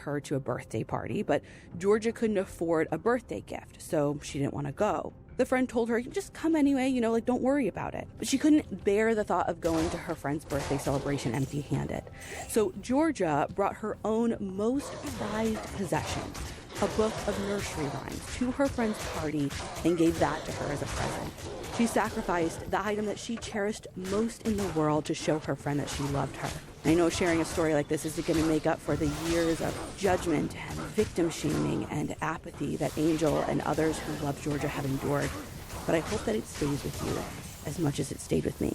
her to a birthday party, but Georgia couldn't afford a birthday gift, so she didn't want to go. The friend told her, just come anyway, don't worry about it. But she couldn't bear the thought of going to her friend's birthday celebration empty-handed. So Georgia brought her own most prized possession, a book of nursery rhymes, to her friend's party and gave that to her as a present. She sacrificed the item that she cherished most in the world to show her friend that she loved her. I know sharing a story like this isn't going to make up for the years of judgment and victim shaming and apathy that Angel and others who love Georgia have endured, but I hope that it stays with you as much as it stayed with me.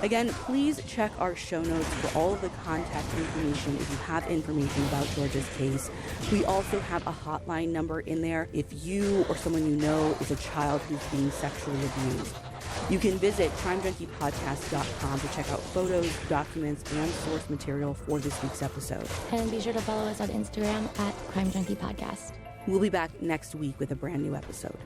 Again, please check our show notes for all of the contact information if you have information about Georgia's case. We also have a hotline number in there if you or someone you know is a child who's being sexually abused. You can visit crimejunkiepodcast.com to check out photos, documents, and source material for this week's episode. And be sure to follow us on Instagram at Crime Junkie Podcast. We'll be back next week with a brand new episode.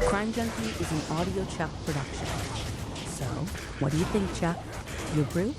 Crime Junkie is an Audio Chuck production. So, what do you think, Chuck? You approve?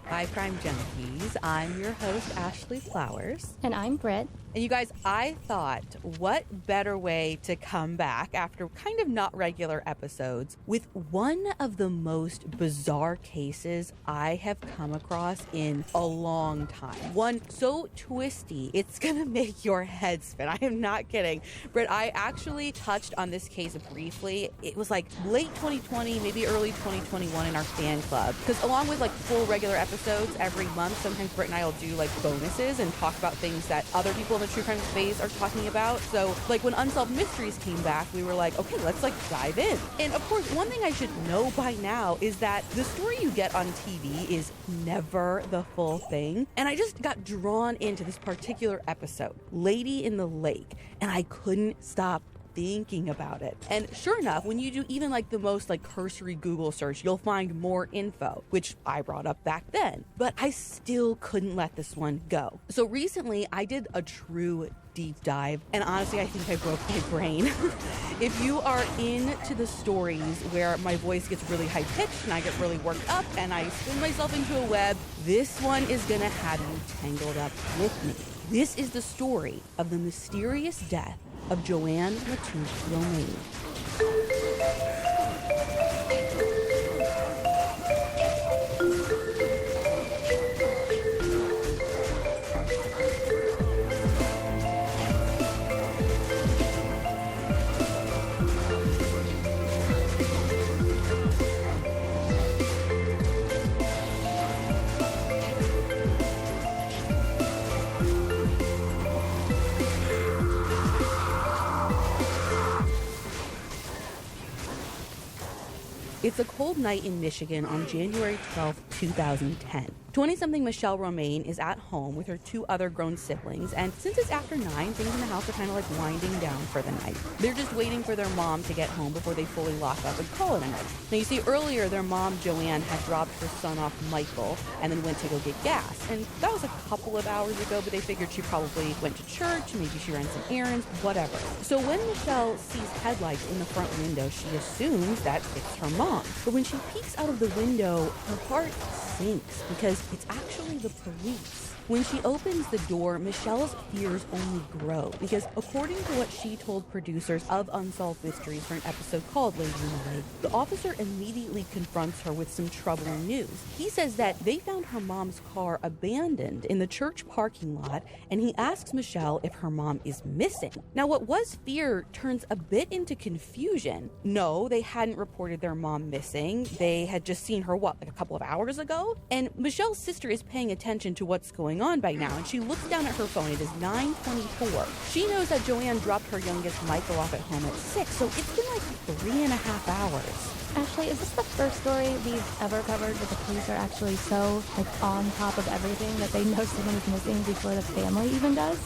Hi, Crime Junkies. I'm your host, Ashley Flowers. And I'm Britt. And you guys, I thought, what better way to come back after kind of not regular episodes with one of the most bizarre cases I have come across in a long time. One so twisty, it's gonna make your head spin. I am not kidding. Britt, I actually touched on this case briefly. It was like late 2020, maybe early 2021 in our fan club. Because along with like full regular episodes every month, sometimes Britt and I will do like bonuses and talk about things that other people in the true crime space are talking about. So like when Unsolved Mysteries came back, we were like, okay, let's like dive in. And of course, one thing I should know by now is that the story you get on TV is never the full thing. And I just got drawn into this particular episode, Lady in the Lake, and I couldn't stop thinking about it. And sure enough, when you do even like the most like cursory Google search, you'll find more info, which I brought up back then. But I still couldn't let this one go. So recently I did a true deep dive, and honestly, I think I broke my brain. If you are into the stories where my voice gets really high pitched and I get really worked up and I spin myself into a web, this one is gonna have you tangled up with me. This is the story of the mysterious death of Joanne Latouf Romaine. It's a cold night in Michigan on January 12, 2010. 20-something Michelle Romaine is at home with her two other grown siblings, and since it's after 9, things in the house are kind of like winding down for the night. They're just waiting for their mom to get home before they fully lock up and call it a night. Now, you see, earlier, their mom, Joanne, had dropped her son off, Michael, and then went to go get gas. And that was a couple of hours ago, but they figured she probably went to church, maybe she ran some errands, whatever. So when Michelle sees headlights in the front window, she assumes that it's her mom. But when she peeks out of the window, her heart sinks because it's actually the police. When she opens the door, Michelle's fears only grow because according to what she told producers of Unsolved Mysteries for an episode called Lady in the Lake, the officer immediately confronts her with some troubling news. He says that they found her mom's car abandoned in the church parking lot, and he asks Michelle if her mom is missing. Now, what was fear turns a bit into confusion. No, they hadn't reported their mom missing. They had just seen her, like a couple of hours ago? And Michelle's sister is paying attention to what's going on by now, and she looks down at her phone. It is 9:24. She knows that Joanne dropped her youngest Michael off at home at 6, so it's been like 3.5 hours. Ashley, is this the first story we've ever covered where the police are actually so, on top of everything that they know someone is missing before the family even does?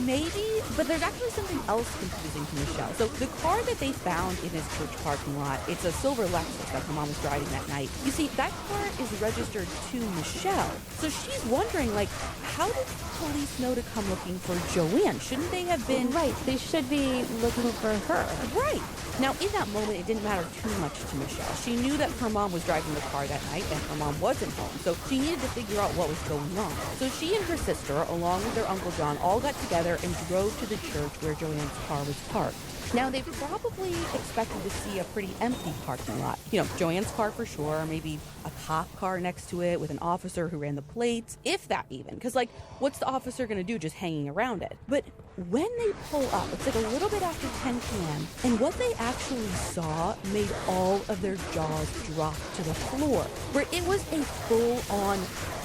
Maybe, but there's actually something else confusing to Michelle. So the car that they found in his church parking lot, it's a silver Lexus that her mom was driving that night. You see, that car is registered to Michelle. So she's wondering, how did police know to come looking for Joanne? Shouldn't they have been... Right, they should be looking for her. Right. Now, in that moment, it didn't matter too much to Michelle. She knew that her mom was driving the car that night and her mom wasn't home. So she needed to figure out what was going on. So she and her sister, along with their Uncle John, all got together and drove to the church where Joanne's car was parked. Now, they probably expected to see a pretty empty parking lot. Joanne's car for sure, maybe a cop car next to it with an officer who ran the plates, if that even. Because, what's the officer going to do just hanging around it? But when they pull up, it's a little bit after 10 p.m., and what they actually saw made all of their jaws drop to the floor, where it was a full-on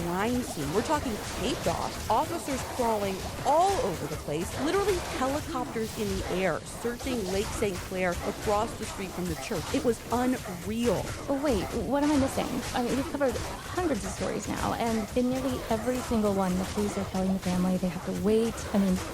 crime scene. We're talking taped off, officers crawling all over the place, literally helicopters in the air, searching Lake St. Clair across the street from the church. It was unreal. Oh, wait, what am I missing? We've covered hundreds of stories now, and in nearly every single one, the police are telling the family they have to wait,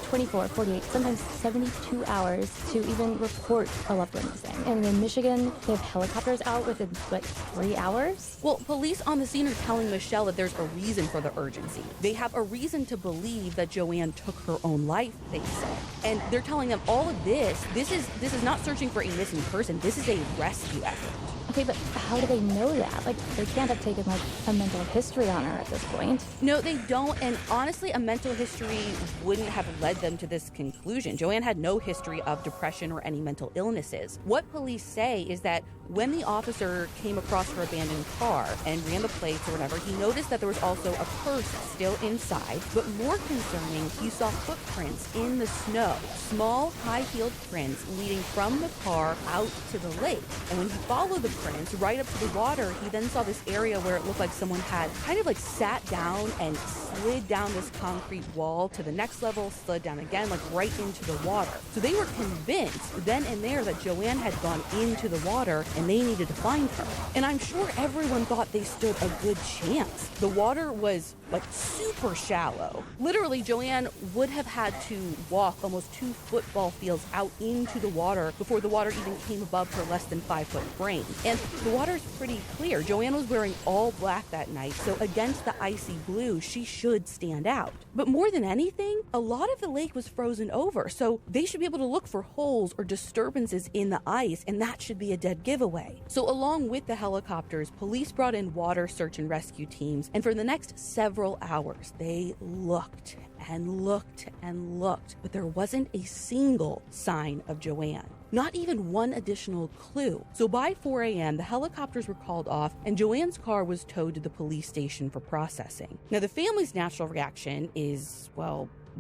24, 48, sometimes 72 hours to even report a loved one missing. And in Michigan, they have helicopters out within, 3 hours? Well, police on the scene are telling Michelle that there's a reason for the urgency. They have a reason to believe that Joanne took her own life, they say. And they're telling them all of this is not searching for a missing person. This is a rescue effort. Okay, but how do they know that? They can't have taken, a mental history on her at this point. No, they don't, and honestly, a mental history wouldn't have led them to this conclusion. Joanne had no history of depression or any mental illnesses. What police say is that when the officer came across her abandoned car and ran the plates or whatever, he noticed that there was also a purse still inside, but more concerning, he saw footprints in the snow, small, high-heeled prints leading from the car out to the lake. And when he followed the prints right up to the water, he then saw this area where it looked like someone had kind of sat down and slid down this concrete wall to the next level, slid down again, right into the water. So they were convinced then and there that Joanne had gone into the water and they needed to find her. And I'm sure everyone thought they stood a good chance. The water was super shallow. Literally, Joanne would have had to walk almost 2 football fields out into the water before the water even came above her less than 5-foot frame. And the water's pretty clear. Joanne was wearing all black that night, so against the icy blue, she should stand out. But more than anything, a lot of the lake was frozen over, so they should be able to look for holes or disturbances in the ice, and that should be a dead giveaway. So along with the helicopters, police brought in water search and rescue teams, and for the next several hours, they looked and looked and looked, but there wasn't a single sign of Joanne. Not even one additional clue. So by 4 a.m., the helicopters were called off and Joanne's car was towed to the police station for processing. Now, the family's natural reaction is,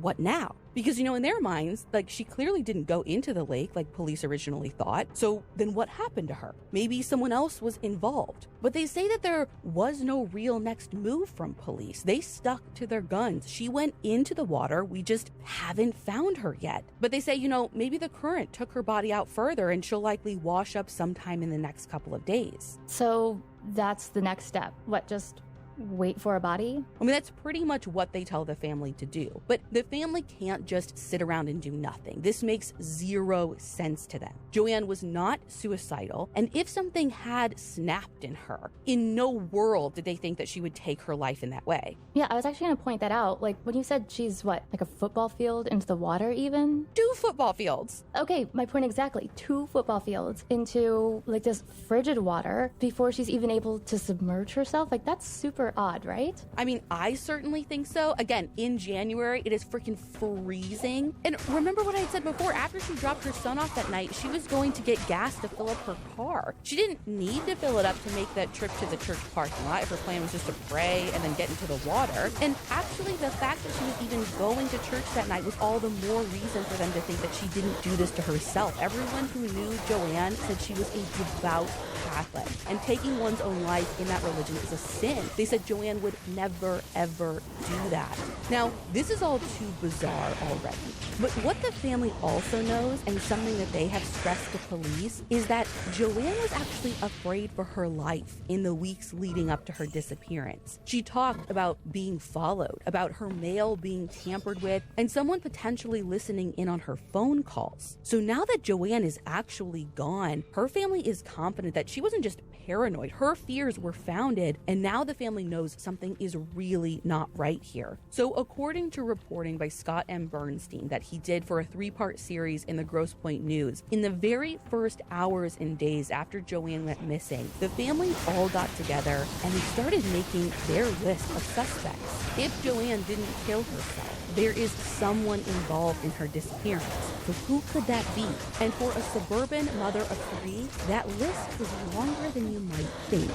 what now? Because, in their minds, she clearly didn't go into the lake like police originally thought. So then what happened to her? Maybe someone else was involved. But they say that there was no real next move from police. They stuck to their guns. She went into the water. We just haven't found her yet. But they say, maybe the current took her body out further and she'll likely wash up sometime in the next couple of days. So that's the next step. Just wait for a body? That's pretty much what they tell the family to do. But the family can't just sit around and do nothing. This makes zero sense to them. Joanne was not suicidal, and if something had snapped in her, in no world did they think that she would take her life in that way. Yeah, I was actually going to point that out. When you said she's a football field into the water even? 2 football fields. Okay, my point exactly. 2 football fields into this frigid water before she's even able to submerge herself. That's super odd, right? I certainly think so. Again, in January, it is freaking freezing. And remember what I had said before, after she dropped her son off that night, she was going to get gas to fill up her car. She didn't need to fill it up to make that trip to the church parking lot if her plan was just to pray and then get into the water. And actually, the fact that she was even going to church that night was all the more reason for them to think that she didn't do this to herself. Everyone who knew Joanne said she was a devout Catholic. and taking one's own life in that religion is a sin. They said Joanne would never, ever do that. Now, this is all too bizarre already. But what the family also knows, and something that they have stressed to police, is that Joanne was actually afraid for her life in the weeks leading up to her disappearance. She talked about being followed, about her mail being tampered with, and someone potentially listening in on her phone calls. So now that Joanne is actually gone, her family is confident that she wasn't just paranoid. Her fears were founded, and now the family knows something is really not right here. So according to reporting by Scott M. Bernstein that he did for a 3-part series in the Grosse Pointe News, in the very first hours and days after Joanne went missing, the family all got together and they started making their list of suspects. If Joanne didn't kill herself, there is someone involved in her disappearance. So who could that be? And for a suburban mother of 3, that list is longer than you might think.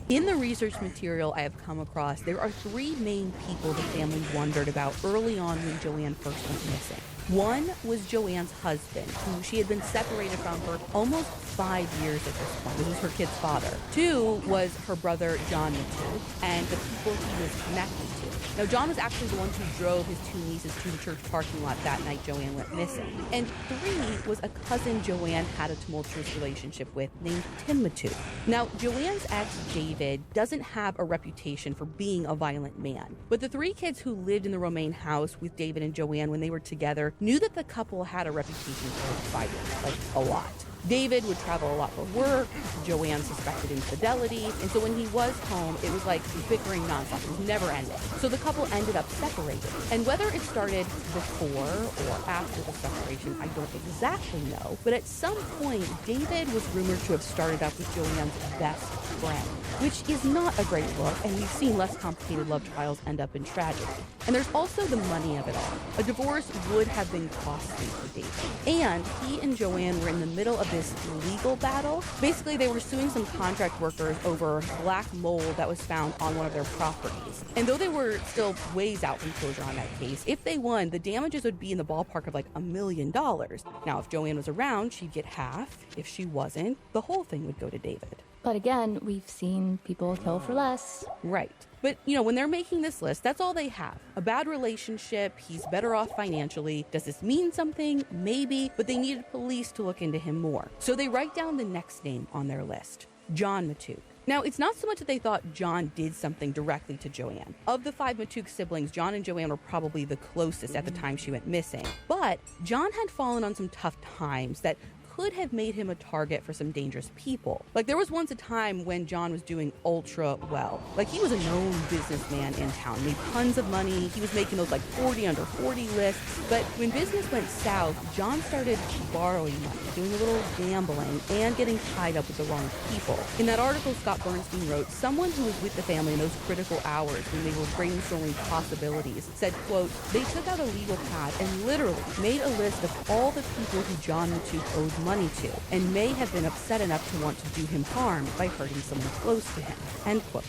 In the research material I have come across, there are 3 main people the family wondered about early on when Joanne first went missing. One was Joanne's husband, who she had been separated from for almost 5 years at this point. This was her kid's father. 2 was her brother, John Mathieu, and the people he was connected to. Now, John was actually the one who drove his 2 nieces to the church parking lot that night Joanne went missing. And 3 was a cousin Joanne had a tumultuous relationship with named Tim Mathieu. Now, Joanne's ex, David, doesn't have a reputation for being a violent man. But the 3 kids who lived in the Romaine house with David and Joanne when they were together knew that the couple had a reputation for fighting, like a lot. David would travel a lot for work, Joanne suspected infidelity, and so when he was home, it was like bickering nonstop. It was never ending. So the couple ended up separated. And whether it started before or after the separation, I don't exactly know, but at some point, David was rumored to have started up with Joanne's best friend, which is not a great look, and we've seen less complicated love trials end up in tragedy. And there's also the money of it all. A divorce would have been costly for David. And he and Joanne were in the middle of this legal battle. Basically, they were suing some contract workers over black mold that was found on one of their properties. And though they were still ways out from closure on that case, if they won, the damages would be in the ballpark of like $1 million. Now, if Joanne was around, she'd get half. If she wasn't, the whole thing would go to David. But again, we've seen people kill for less. Right. But, you know, when they're making this list, that's all they have. A bad relationship, he's better off financially. Does this mean something? Maybe, but they needed police to look into him more. So they write down the next name on their list, John Mathieu. Now, it's not so much that they thought John did something directly to Joanne. Of the 5 Mathieu siblings, John and Joanne were probably the closest at the time she went missing. But John had fallen on some tough times that could have made him a target for some dangerous people. Like, there was once a time when John was doing ultra well. Like, he was a known businessman in town, made tons of money. He was making those like 40 under 40 lists. But when business went south, John started borrowing money, doing a little gambling, and getting tied up with the wrong people. In that article Scott Bernstein wrote, someone who was with the family in those critical hours when they were brainstorming possibilities said, quote, they took out a legal pad and literally made a list of all the people who John Mathieu owed money to, and may have been upset enough to want to do him harm by hurting someone close to him, end quote.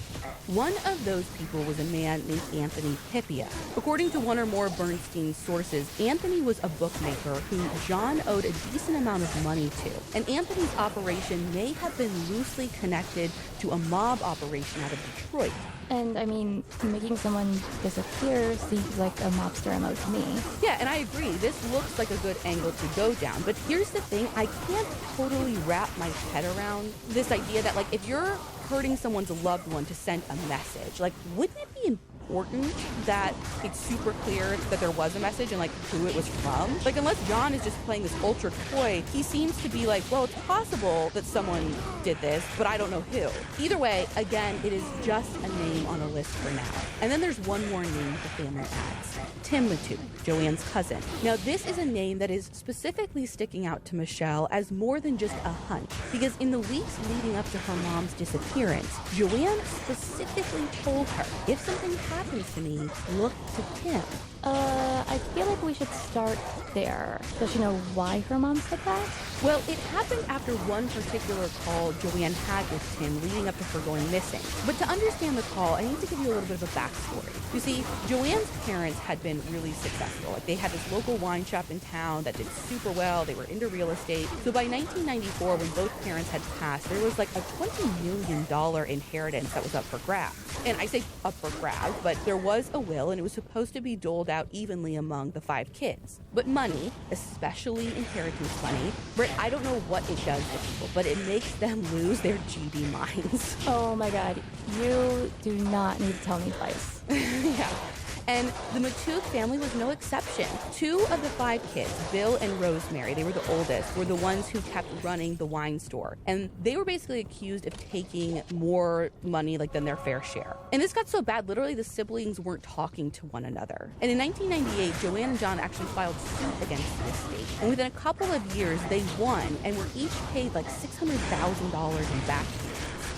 One of those people was a man named Anthony Hippia. According to one or more of Bernstein's sources, Anthony was a bookmaker who John owed a decent amount of money to, and Anthony's operation may have been loosely connected to a mob operation out of Detroit. And I mean, making someone disappear seems like a mobster MO to me. Yeah, and I agree. This looks like a good angle to go down. But here's the thing. I can't totally wrap my head around this idea that, like, if you're hurting someone's loved one to send a message, like, wouldn't it be important that it's super clear that there was a message and, like, who it was from? Like, unless John is just playing this ultra coy, he seems to be like, well, it's possible that someone did this, but I don't know who. Either way, again, it is just a name on a list for now. And then there's one more name the family adds. Tim Mathieu, Joanne's cousin. Now, this is a name that is specifically sticking out to Michelle as more than just a hunch, because in the weeks leading up to her mom's disappearance, Joanne specifically told her if something happens to me, look to Tim. I feel like we should start there. Does she know why her mom said that? Well, it happened after one particular call Joanne had with Tim leading up to her going missing. But to understand the call, I need to give you a little bit of a backstory. You see, Joanne's parents had been really successful. Like, they had this local wine shop in town that did super well. They were into real estate. So by 1994, when both parents had passed, there was like a $20 million inheritance that was up for grabs. And I say up for grabs, but there was a will, and it was supposed to be doled out evenly among the 5 kids. But money, especially inheritance money, Britt, I don't know what it does to people, but it makes them lose their GD minds. Oh my God, you do not need to tell me twice. Yeah. And the Matute family was no exception. 2 of the 5 kids, Bill and Rosemary, they were the oldest, were the ones who kept running the wine store. And they were basically accused of taking more money than their fair share. And this got so bad, literally the siblings weren't talking to one another. And in 1998, Joanne and John actually filed suit against the estate. And within a couple of years, they won and were each paid $600,000 in back fees.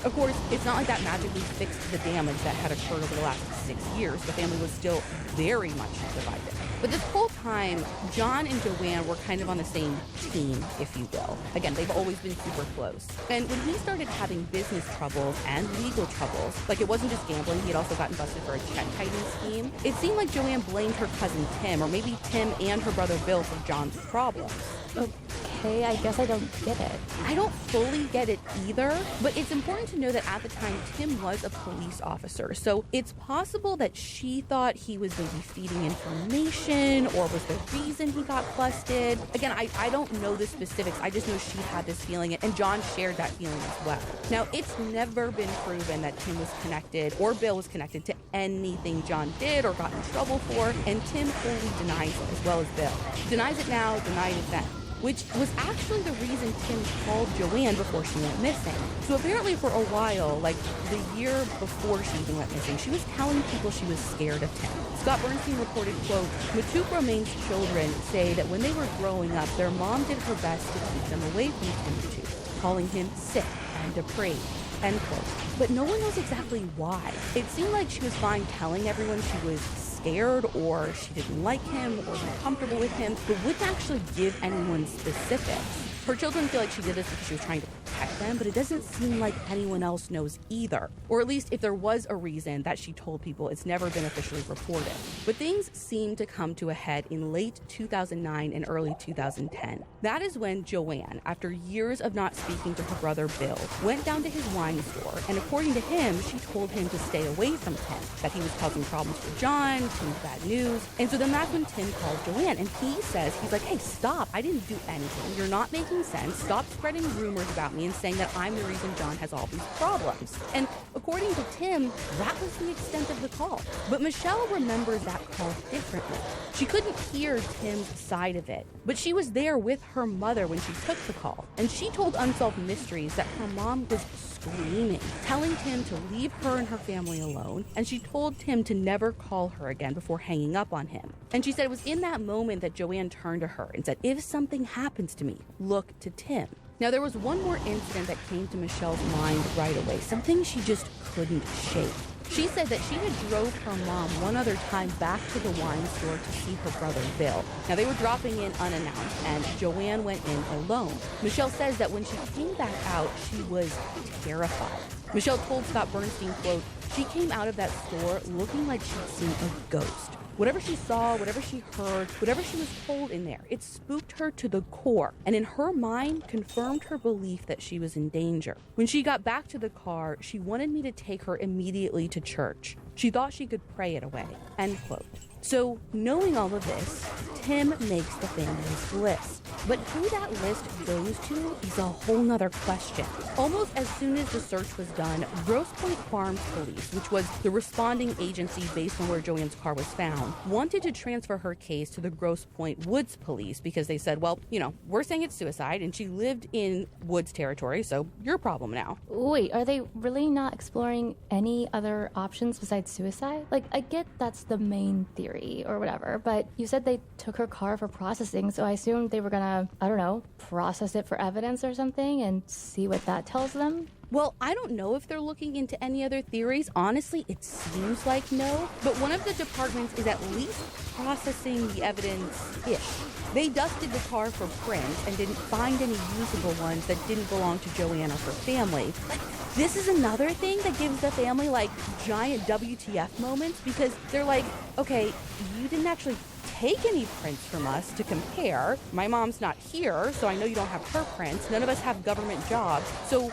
Of course, it's not like that magically fixed the damage that had occurred over the last 6 years. The family was still very much divided. But this whole time, John and Joanne were kind of on the same team, if you will. Again, they've always been super close. And when he started having business troubles and legal troubles, it wasn't just gambling, he had also gotten busted for a check-kiting scheme, it seemed like Joanne blamed her cousin Tim, or maybe Tim and her brother Bill, for John's problems. Okay, I guess I don't get it. I don't fully get it either, but it's important to know that at the time, Tim was a police officer. So it's possible that she thought he was maybe feeding information, or was the reason he got busted. Again, I don't know the specifics. I just know she had this feeling, and John shared that feeling as well. Now, it's never been proven that Tim was connected, or Bill was connected to anything John did or got in trouble for, and Tim wholly denies it, as well as Bill. Denies it now, denied it then, which was actually the reason Tim called Joanne before she went missing. So apparently for a while, the year before she even went missing, she was telling people she was scared of Tim. Scott Bernstein reported, quote, Matute Romaine's children say that when they were growing up, their mom did her best to keep them away from Tim Matute, calling him sick and depraved, end quote. But no one knows exactly why. It seemed like she was fine telling everyone she was scared, or she didn't like him, or uncomfortable with him, but wouldn't actually give anyone specifics. Her children feel like she did this because she was trying to protect them, but it doesn't seem like anyone else knows either. Or at least if there was a reason that she told people, it's never been officially reported. But things seem to come to a head in late 2009 and early 2010. That is when Joanne, after years of not speaking to her brother Bill, went down to his wine store, and according to him, she told him to stay away from Tim, that he was causing problems for John, Tim's bad news. And so then that's when Tim called Joanne, and he's like, hey, stop, I didn't do anything. You're not making sense. Stop spreading rumors about me and saying that I'm the reason John has all these problems. And according to Tim, that was the extent of the call. But Michelle remembers that call differently. She couldn't hear Tim's side of it, but she was there with her mother when she took the call. And she told Unsolved Mysteries that her mom was screaming, telling Tim to leave her and her family alone, and she told Tim to never call her again before hanging up on him. And she said it was in that moment that Joanne turned to her and said, if something happens to me, look to Tim. Now, there was one more incident that came to Michelle's mind right away, something she just couldn't shake. She said that she had drove her mom one other time back to the wine store to see her brother Bill. Now, they were dropping in unannounced, and Joanne went in alone. Michelle says that when she came back out, she was terrified. Michelle told Scott Bernstein, quote, she came out of that store looking like she'd seen a ghost. Whatever she saw, whatever she heard, whatever she was told in there, it spooked her to the core, and in her mind confirmed her belief that she was in danger. When she got back to the car, she wanted me to take her immediately to church. She thought she could pray it away, end quote. So, knowing all of this, Tim makes the family's list. But who that list goes to is a whole nother question. Almost as soon as the search was done, Grosse Pointe Farms Police, which was the responding agency based on where Joanne's car was found, wanted to transfer her case to the Grosse Pointe Woods Police because they said, well, we're saying it's suicide and she lived in woods territory, so your problem now. Wait, are they really not exploring any other options besides suicide? I get that's the main theory or whatever, but you said they took her car for processing, so I assumed they were gonna to, I don't know, process it for evidence or something and see what that tells them? Well, I don't know if they're looking into any other theories. Honestly, it seems like no. But one of the departments is at least processing the evidence-ish. They dusted the car for prints and didn't find any usable ones that didn't belong to Joanne or her family. But this is another thing that gives the family, like, giant WTF moments, because they're like, okay, you didn't actually take any prints from us to compare. My mom's not here, so I know you don't have her prints. None of us have government jobs. So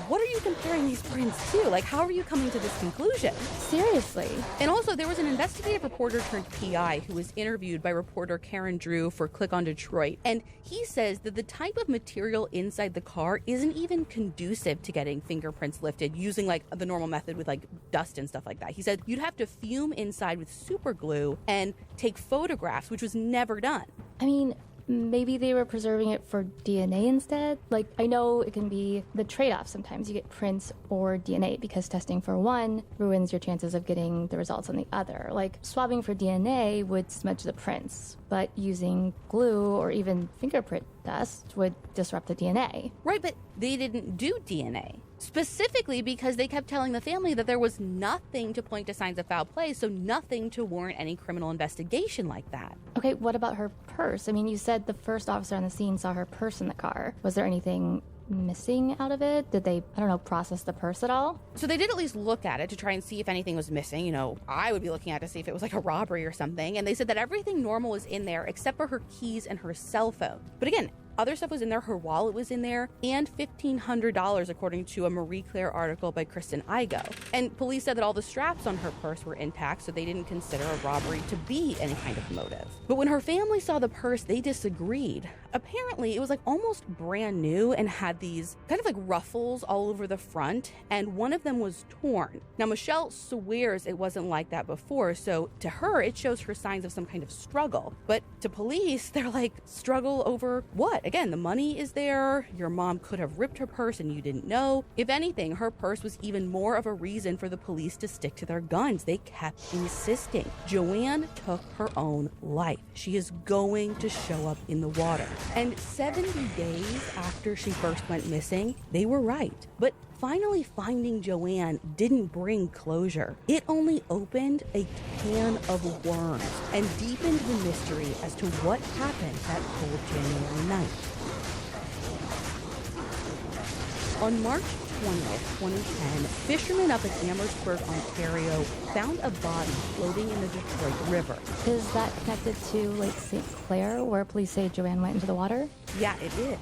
what are you comparing these prints to? Like, how are you coming to this conclusion? Seriously. And also, there was an investigative reporter turned PI who was interviewed by reporter Karen Drew for Click on Detroit. And he says that the type of material inside the car isn't even conducive to getting fingerprints lifted using like the normal method with like dust and stuff like that. He said you'd have to fume inside with super glue and take photographs, which was never done. I mean, maybe they were preserving it for DNA instead? Like, I know it can be the trade-off. Sometimes you get prints or DNA because testing for one ruins your chances of getting the results on the other. Like, swabbing for DNA would smudge the prints, but using glue or even fingerprint dust would disrupt the DNA. Right, but they didn't do DNA. Specifically because they kept telling the family that there was nothing to point to signs of foul play, so nothing to warrant any criminal investigation like that. Okay, what about her purse? I mean, you said the first officer on the scene saw her purse in the car. Was there anything missing out of it? Did they, I don't know, process the purse at all? So they did at least look at it to try and see if anything was missing. You know, I would be looking at it to see if it was like a robbery or something. And they said that everything normal was in there except for her keys and her cell phone. But again, other stuff was in there. Her wallet was in there, and $1,500, according to a Marie Claire article by Kristen Igo. And police said that all the straps on her purse were intact, so they didn't consider a robbery to be any kind of motive. But when her family saw the purse, they disagreed. Apparently, it was like almost brand new and had these kind of like ruffles all over the front, and one of them was torn. Now, Michelle swears it wasn't like that before, so to her, it shows her signs of some kind of struggle. But to police, they're like, struggle over what? Again, the money is there. Your mom could have ripped her purse and you didn't know. If anything, her purse was even more of a reason for the police to stick to their guns. They kept insisting. Joanne took her own life. She is going to show up in the water. And 70 days after she first went missing, they were right. But finally finding Joanne didn't bring closure. It only opened a can of worms and deepened the mystery as to what happened that cold January night. On March 20th, 2010, fishermen up in Amherstburg, Ontario, found a body floating in the Detroit River. Is that connected to Lake St. Clair, where police say Joanne went into the water? Yeah, it is.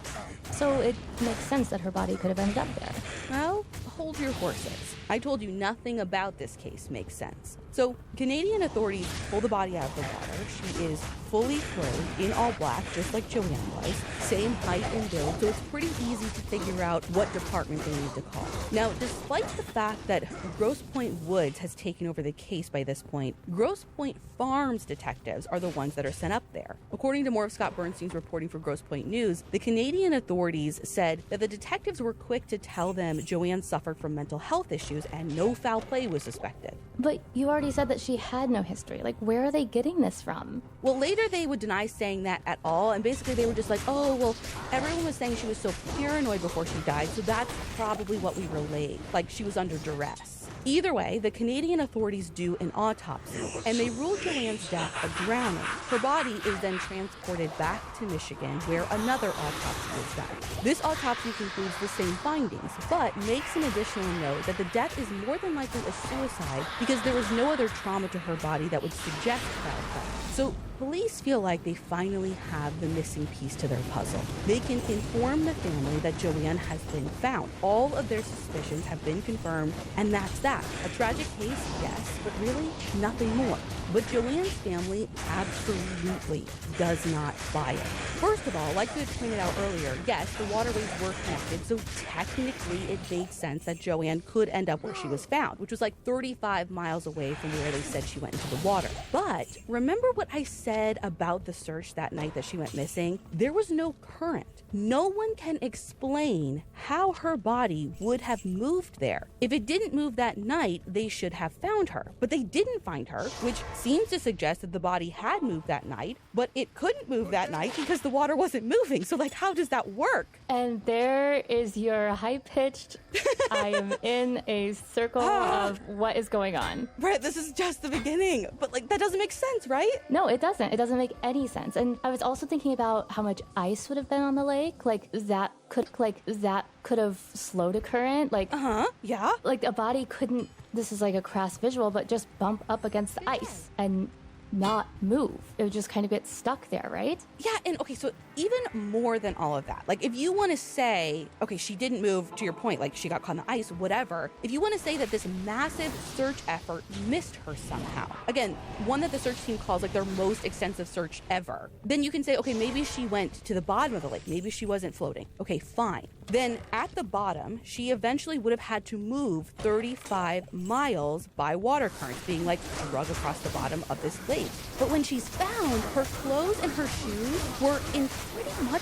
So it makes sense that her body could have ended up there. Well, hold your horses. I told you nothing about this case makes sense. So, Canadian authorities pull the body out of the water. She is fully clothed in all black, just like Joanne was. Same height and build, so it's pretty easy to figure out what department they need to call. Now, despite the fact that Grosse Pointe Woods has taken over the case by this point, Grosse Pointe Farms detectives are the ones that are sent up there. According to more of Scott Bernstein's reporting for Grosse Pointe News, the Canadian authorities said that the detectives were quick to tell them Joanne suffered from mental health issues and no foul play was suspected. But you already said that she had no history. Like, where are they getting this from? Well, later they would deny saying that at all, and basically they were just like, oh, well, everyone was saying she was so paranoid before she died, so that's probably what we relayed. Like, she was under duress. Either way, the Canadian authorities do an autopsy, and they rule Joanne's death a drowning. Her body is then transported back to Michigan, where another autopsy is done. This autopsy concludes the same findings, but makes an additional note that the death is more than likely a suicide because there was no other trauma to her body that would suggest foul play. So police feel like they finally have the missing piece to their puzzle. They can inform the family that Joanne has been found. All of their suspicions have been confirmed, and that's that. A tragic case, yes, but really nothing more. But Joanne's family absolutely does not buy it. First of all, like we had pointed out earlier, yes, the waterways were connected, so technically it made sense that Joanne could end up where she was found, which was like 35 miles away from where they said she went into the water. But remember what I said said about the search that night that she went missing, there was no current. No one can explain how her body would have moved there. If it didn't move that night, they should have found her. But they didn't find her, which seems to suggest that the body had moved that night, but it couldn't move that night because the water wasn't moving. So, like, how does that work? And there is your high-pitched, I am in a circle of what is going on. Brett, this is just the beginning. But, like, that doesn't make sense, right? No, it doesn't. It doesn't make any sense. And I was also thinking about how much ice would have been on the lake. Like that could have slowed a current. Yeah. Like a body couldn't, this is like a crass visual, but just bump up against the ice and not move. It would just kind of get stuck there, right? Yeah, and okay, so even more than all of that, like if you want to say, okay, she didn't move, to your point, like she got caught in the ice, whatever. If you want to say that this massive search effort missed her somehow, again, one that the search team calls like their most extensive search ever, then you can say, okay, maybe she went to the bottom of the lake. Maybe she wasn't floating. Okay, fine. Then at the bottom, she eventually would have had to move 35 miles by water currents being like drug across the bottom of this lake. But when she's found, her clothes and her shoes were in pretty much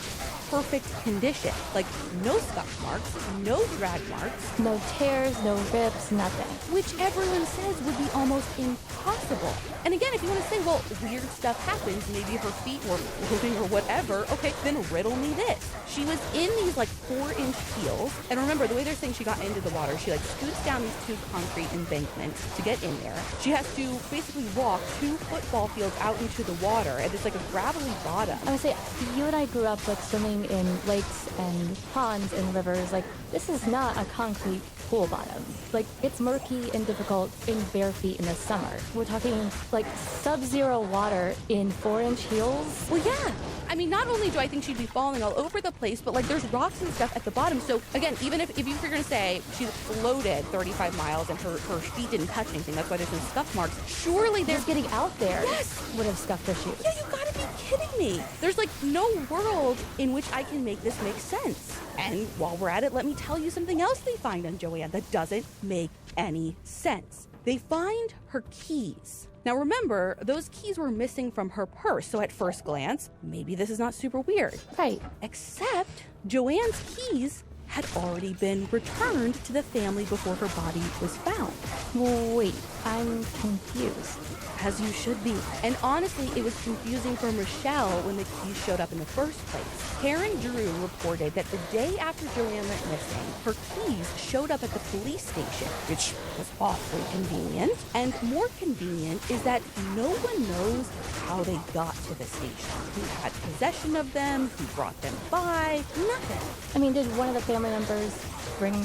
perfect condition. Like no scuff marks, no drag marks. No tears, no rips, nothing. Which everyone says would be almost impossible. And again, if you want to say, well, weird stuff happens, maybe her feet were moving or whatever, okay, then riddle me this. She was in these like 4-inch heels. And remember, the way they're saying she got into the water, she like scoots down these 2 concrete embankments to get in there. She has to basically walk 2 football fields out into the water, and it's like a gravelly bottom. I would say, you and I grew up like swimming in lakes and ponds and rivers. Like, this is not a concrete pool bottom. Like, it's murky and difficult in bare feet in the summer. We're talking like sub-zero water in 4-inch heels. Well, yeah. I mean, not only do I think she'd be falling all over the place, but like there's rocks and stuff at the bottom. So again, even if you were going to say she floated 35 miles and her feet didn't touch anything, that's why there's no scuff marks. Surely there's getting out there. Yes. Would have scuffed her shoes. Yeah, you gotta be kidding me. There's like no world in which I can make this make sense. And while we're at it, let me tell you something else they find on Joanne that doesn't make any sense. They find her keys. Now remember, those keys were missing from her purse, so at first glance, maybe this is not super weird. Right. Except Joanne's keys had already been returned to the family before her body was found. Wait, I'm confused. As you should be. And honestly, it was confusing for Michelle when the keys showed up in the first place. Karen Drew reported that the day after Joanne went missing, her keys showed up at the police station, which was awfully convenient. And more convenient is that no one knows how they got to the station. Who had possession of them, who brought them by, nothing. I mean, did one of the family members bring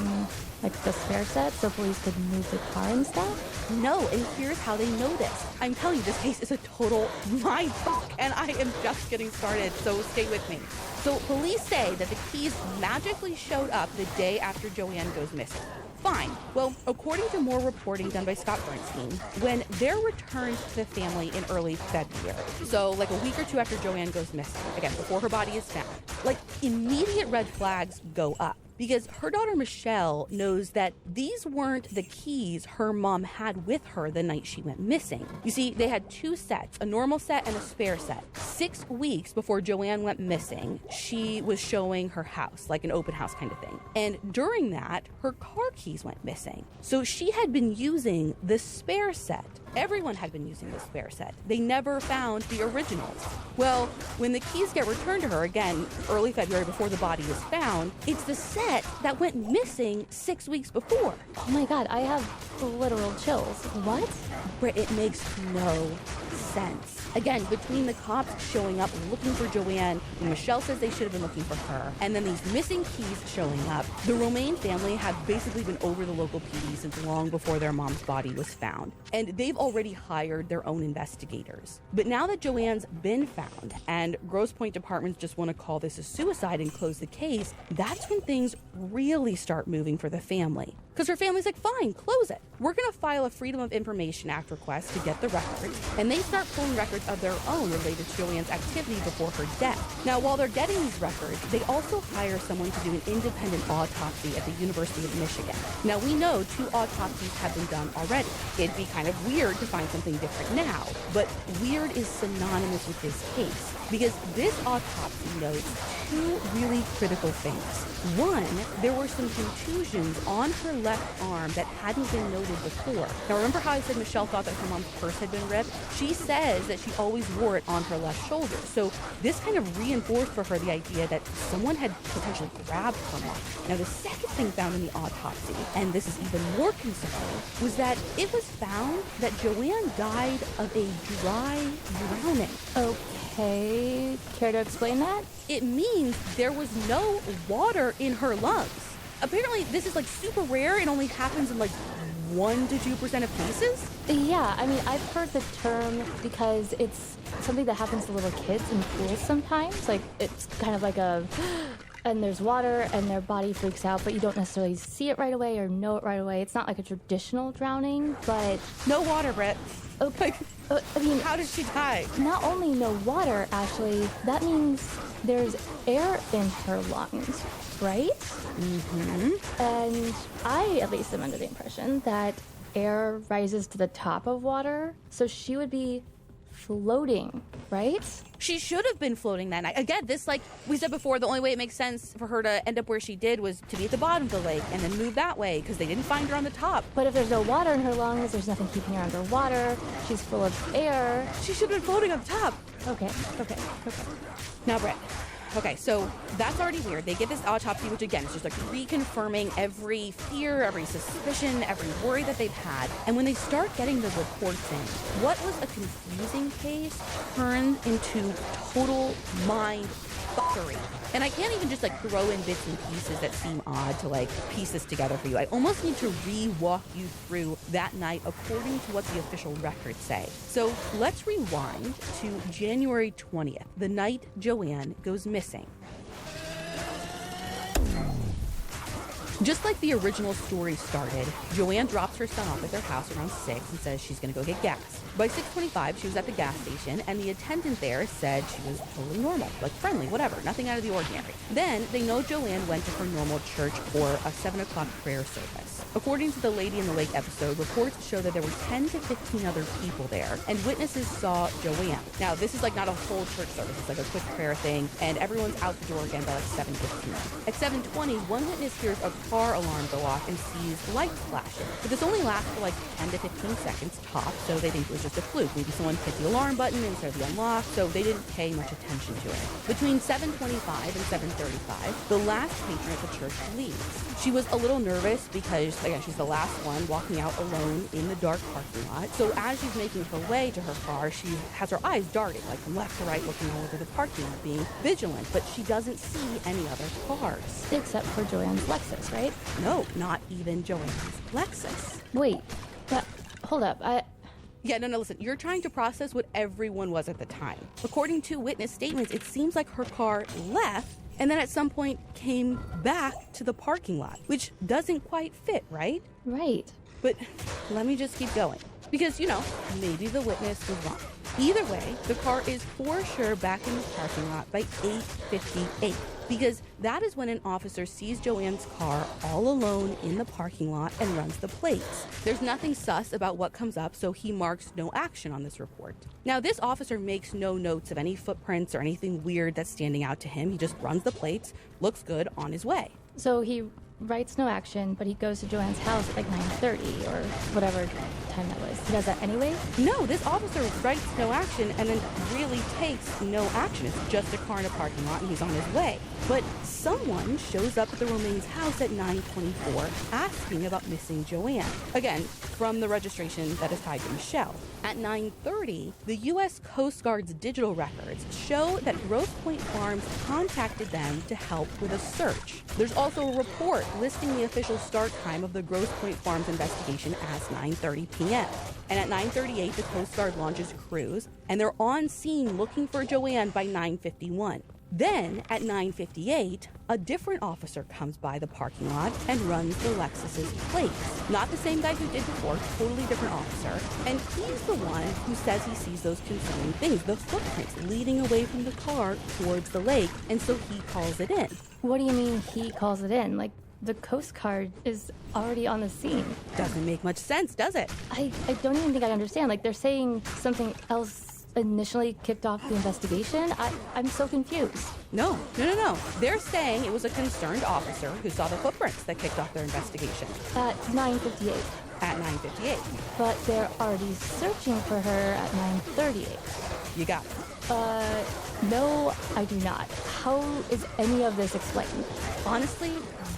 like the spare set so police could move the car and stuff? No, and here's how they know this. I'm telling you, this case is a total mindfuck, and I am just getting started, so stay with me. So police say that the keys magically showed up the day after Joanne goes missing. Fine. Well, according to more reporting done by Scott Bernstein, when they're returned to the family in early February, so like a week or 2 after Joanne goes missing, again, before her body is found, like immediate red flags go up. Because her daughter Michelle knows that these weren't the keys her mom had with her the night she went missing. You see, they had 2 sets, a normal set and a spare set. 6 weeks before Joanne went missing, she was showing her house, like an open house kind of thing. And during that, her car keys went missing. So she had been using the spare set. Everyone had been using the spare set. They never found the originals. Well, when the keys get returned to her, again, early February before the body is found, it's the set that went missing 6 weeks before. Oh my God, I have literal chills. What? Britt, it makes no sense. Again, between the cops showing up looking for Joanne, and Michelle says they should have been looking for her, and then these missing keys showing up, the Romaine family had basically been over the local PD since long before their mom's body was found. And they've already hired their own investigators. But now that Joanne's been found, and Grosse Pointe departments just want to call this a suicide and close the case, that's when things really start moving for the family. because her family's like, fine, close it. We're going to file a Freedom of Information Act request to get the records, and they start pulling records of their own related to Joanne's activity before her death. Now, while they're getting these records, they also hire someone to do an independent autopsy at the University of Michigan. Now, we know 2 autopsies have been done already. It'd be kind of weird to find something different now, but weird is synonymous with this case, because this autopsy notes 2 really critical things. One, there were some contusions on her left arm that hadn't been noted before. Now, remember how I said Michelle thought that her mom's purse had been ripped? She says that she always wore it on her left shoulder. So this kind of reinforced for her the idea that someone had potentially grabbed her mom. Now, the second thing found in the autopsy, and this is even more concerning, was that it was found that Joanne died of a dry drowning. Okay, care to explain that? It means there was no water in her lungs. Apparently, this is like super rare. It only happens in like 1 to 2% of cases. Yeah, I mean, I've heard the term because it's something that happens to little kids in pools sometimes. Like, it's kind of like and there's water and their body freaks out, but you don't necessarily see it right away or know it right away. It's not like a traditional drowning, but... No water, Brett. Okay. I mean, how did she die? Not only no water, Ashley, that means there's air in her lungs, right? Mm-hmm. And I, at least, am under the impression that air rises to the top of water, so she would be floating, right? She should have been floating that night. Again, this, like we said before, the only way it makes sense for her to end up where she did was to be at the bottom of the lake and then move that way because they didn't find her on the top. But if there's no water in her lungs, there's nothing keeping her underwater, she's full of air. She should have been floating on top. Okay. Now, Brett. Okay, so that's already weird. They get this autopsy, which again is just like reconfirming every fear, every suspicion, every worry that they've had. And when they start getting the reports in, what was a confusing case turned into total mind fuckery. And I can't even just like throw in bits and pieces that seem odd to like piece this together for you. I almost need to re-walk you through that night according to what the official records say. So let's rewind to January 20th, the night Joanne goes missing. Just like the original story started, Joanne drops her son off at their house around 6 and says she's going to go get gas. By 6:25, she was at the gas station, and the attendant there said she was totally normal, like friendly, whatever, nothing out of the ordinary. Then they know Joanne went to her normal church for a 7 o'clock prayer service. According to the Lady in the Lake episode, reports show that there were 10 to 15 other people there, and witnesses saw Joanne. Now, this is like not a whole church service, it's like a quick prayer thing, and everyone's out the door again by like 7:15. At 7:20, one witness hears a car alarm go off and sees lights flashing. But this only lasts for like 10 to 15 seconds tops, so they think it was just a fluke. Maybe someone hit the alarm button instead of the unlock, so they didn't pay much attention to it. Between 7:25 and 7:35, the last patron at the church leaves. She was a little nervous because, again, she's the last one walking out alone in the dark parking lot. So as she's making her way to her car, she has her eyes darting, like from left to right, looking all over the parking lot, being vigilant, but she doesn't see any other cars. Except for Joanne's Lexus, right? No, not even Joanne's Lexus. Wait, but hold up, Yeah, no, listen, you're trying to process what everyone was at the time. According to witness statements, it seems like her car left and then at some point came back to the parking lot, which doesn't quite fit, right? Right. But let me just keep going. Because, you know, maybe the witness was wrong. Either way, the car is for sure back in the parking lot by 8:58. Because that is when an officer sees Joanne's car all alone in the parking lot and runs the plates. There's nothing sus about what comes up, so he marks no action on this report. Now, this officer makes no notes of any footprints or anything weird that's standing out to him. He just runs the plates, looks good, on his way. So he writes no action, but he goes to Joanne's house at like 9:30 or whatever time that was. He does that anyway? No, this officer writes no action and then really takes no action. It's just a car in a parking lot and he's on his way. But someone shows up at the Romaines' house at 9:24 asking about missing Joanne. Again, from the registration that is tied to Michelle. At 9:30, the U.S. Coast Guard's digital records show that Grosse Pointe Farms contacted them to help with a search. There's also a report listing the official start time of the Grosse Pointe Farms investigation as 9:30 p.m. And at 9:38, the Coast Guard launches crews, and they're on scene looking for Joanne by 9:51. Then at 9:58, a different officer comes by the parking lot and runs the Lexus's plates. Not the same guy who did before, totally different officer. And he's the one who says he sees those concerning things, the footprints leading away from the car towards the lake, and so he calls it in. What do you mean he calls it in? Like, the Coast Guard is already on the scene. Doesn't make much sense, does it? I don't even think I understand. Like, they're saying something else initially kicked off the investigation. I'm so confused. No. They're saying it was a concerned officer who saw the footprints that kicked off their investigation. At 9:58. At 9:58. But they're already searching for her at 9:38. You got it. No, I do not. How is any of this explained? Honestly,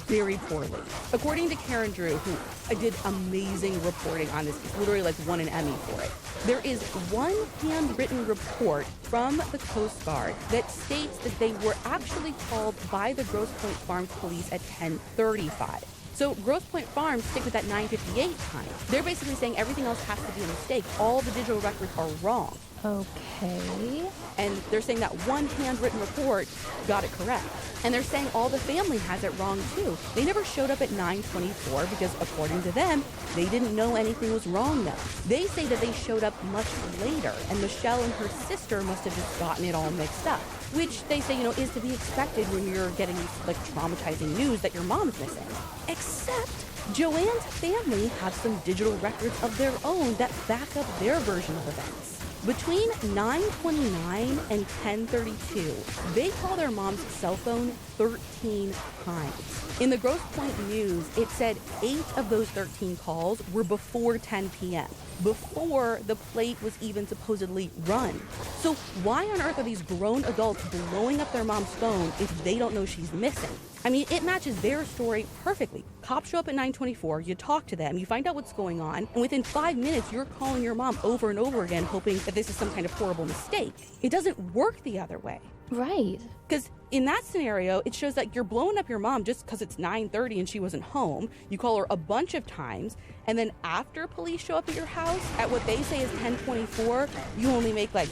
very poorly. According to Karen Drew, who did amazing reporting on this, literally like won an Emmy for it, there is one handwritten report from the Coast Guard that states that they were actually called by the Grosse Pointe Farms police at 10:35. So Grosse Pointe Farms stick with that 9:58 time. They're basically saying everything else has to be a mistake. All the digital records are wrong. Okay. And they're saying that one handwritten report got it correct. And they're saying all the family has it wrong too. They never showed up at 9:24 because according to them, they didn't know anything was wrong though. They say that they showed up much later and Michelle and her sister must have just gotten it all mixed up. Which they say, is to be expected when you're getting like traumatizing news that your mom's missing. Except Joanne's family have some digital records of their own that back up their version of events. Between 9:29 and 10:32, they call their mom's cell phone 13 times. In the Grosse Pointe News, it said 8 of those 13 calls were before 10 p.m., before the plate was even supposedly run. So why on earth are these grown adults blowing up their mom's phone if they don't know she's missing? I mean, it matches their story perfectly. Cops show up at 9:24, you talk to them, you find out what's going on, and within 5 minutes, you're calling your mom over and over again, hoping that this is some kind of horrible mistake. It doesn't work the other way. Right. Because in that scenario, it shows that you're blowing up your mom just because it's 9:30 and she wasn't home. You call her a bunch of times, and then after police show up at your house, at what they say is 10:24, you only make like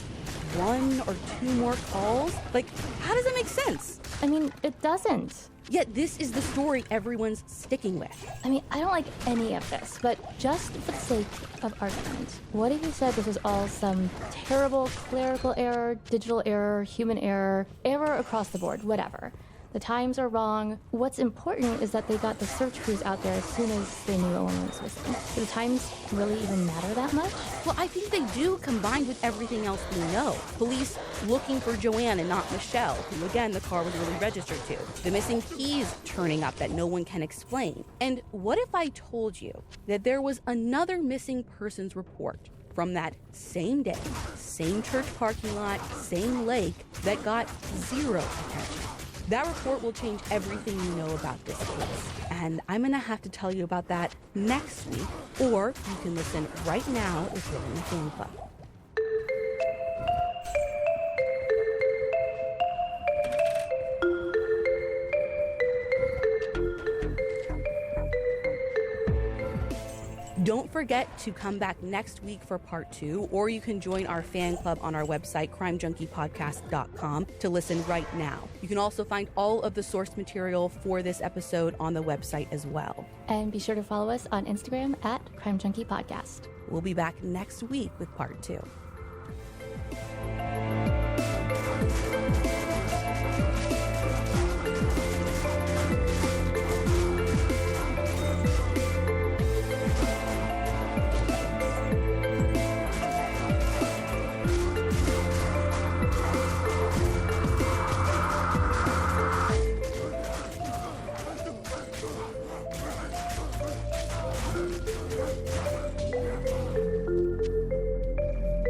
1 or 2 more calls. Like, how does that make sense? I mean, it doesn't. Yet this is the story everyone's sticking with. I mean, I don't like any of this, but just for the sake of argument, what if you said this was all some terrible clerical error, digital error, human error across the board, whatever? The times are wrong. What's important is that they got the search crews out there as soon as they knew Owen was missing. Do the times really even matter that much? Well, I think they do, combined with everything else we know. Police looking for Joanne and not Michelle, who again the car was really registered to. The missing keys turning up that no one can explain. And what if I told you that there was another missing persons report from that same day, same church parking lot, same lake, that got 0 attention? That report will change everything you know about this case. And I'm going to have to tell you about that next week, or you can listen right now if you're in the fan club. Don't forget to come back next week for part 2, or you can join our fan club on our website, crimejunkiepodcast.com, to listen right now. You can also find all of the source material for this episode on the website as well. And be sure to follow us on Instagram at Crime Junkie Podcast. We'll be back next week with part 2.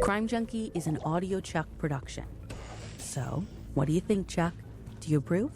Crime Junkie is an Audio Chuck production. So, what do you think, Chuck? Do you approve?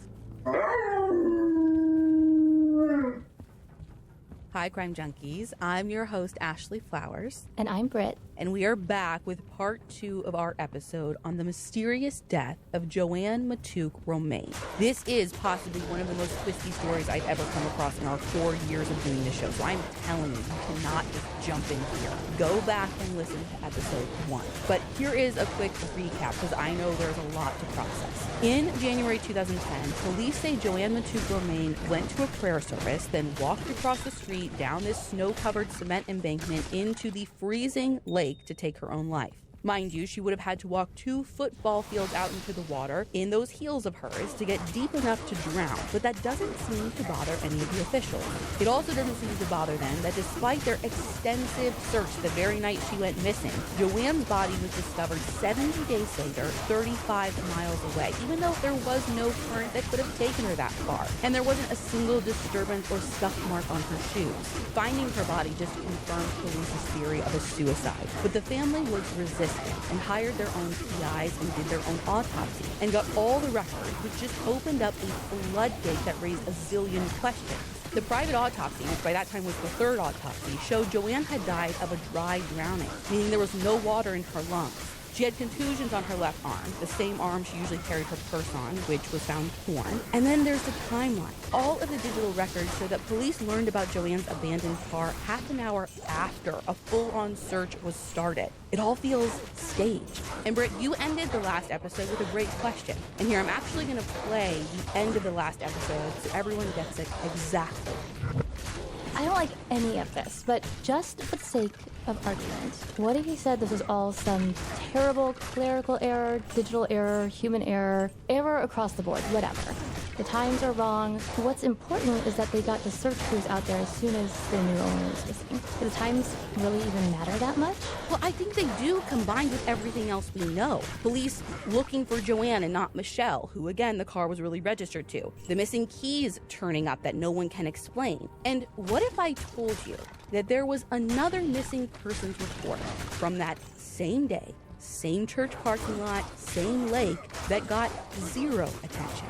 Hi, Crime Junkies. I'm your host, Ashley Flowers. And I'm Britt. and we are back with part 2 of our episode on the mysterious death of Joanne Matuk Romaine. This is possibly one of the most twisty stories I've ever come across in our 4 years of doing this show, so I'm telling you, you cannot just jump in here. Go back and listen to episode 1. But here is a quick recap, because I know there's a lot to process. In January 2010, police say Joanne Matuk Romaine went to a prayer service, then walked across the street down this snow-covered cement embankment into the freezing lake to take her own life. Mind you, she would have had to walk 2 football fields out into the water in those heels of hers to get deep enough to drown, but that doesn't seem to bother any of the officials. It also doesn't seem to bother them that despite their extensive search the very night she went missing, Joanne's body was discovered 70 days later, 35 miles away, even though there was no current that could have taken her that far, and there wasn't a single disturbance or scuff mark on her shoes. Finding her body just confirmed police's theory of a suicide, but the family was resistant and hired their own PIs and did their own autopsy and got all the records, which just opened up a floodgate that raised a zillion questions. The private autopsy, which by that time was the 3rd autopsy, showed Joanne had died of a dry drowning, meaning there was no water in her lungs. She had contusions on her left arm, the same arm she usually carried her purse on, which was found torn. And then there's the timeline. All of the digital records show that police learned about Joanne's abandoned car half an hour after a full-on search was started. It all feels staged. And Britt, you ended the last episode with a great question. And here I'm actually going to play the end of the last episode so everyone gets it exactly. I don't like any of this, but just for the sake of argument, what if he said this was all some terrible clerical error, digital error, human error across the board, whatever? The times are wrong. What's important is that they got the search crews out there as soon as the new owner was missing. Do the times really even matter that much? Well, I think they do, combined with everything else we know. Police looking for Joanne and not Michelle, who again the car was really registered to. The missing keys turning up that no one can explain. And what if I told you that there was another missing persons report from that same day, same church parking lot, same lake that got 0 attention?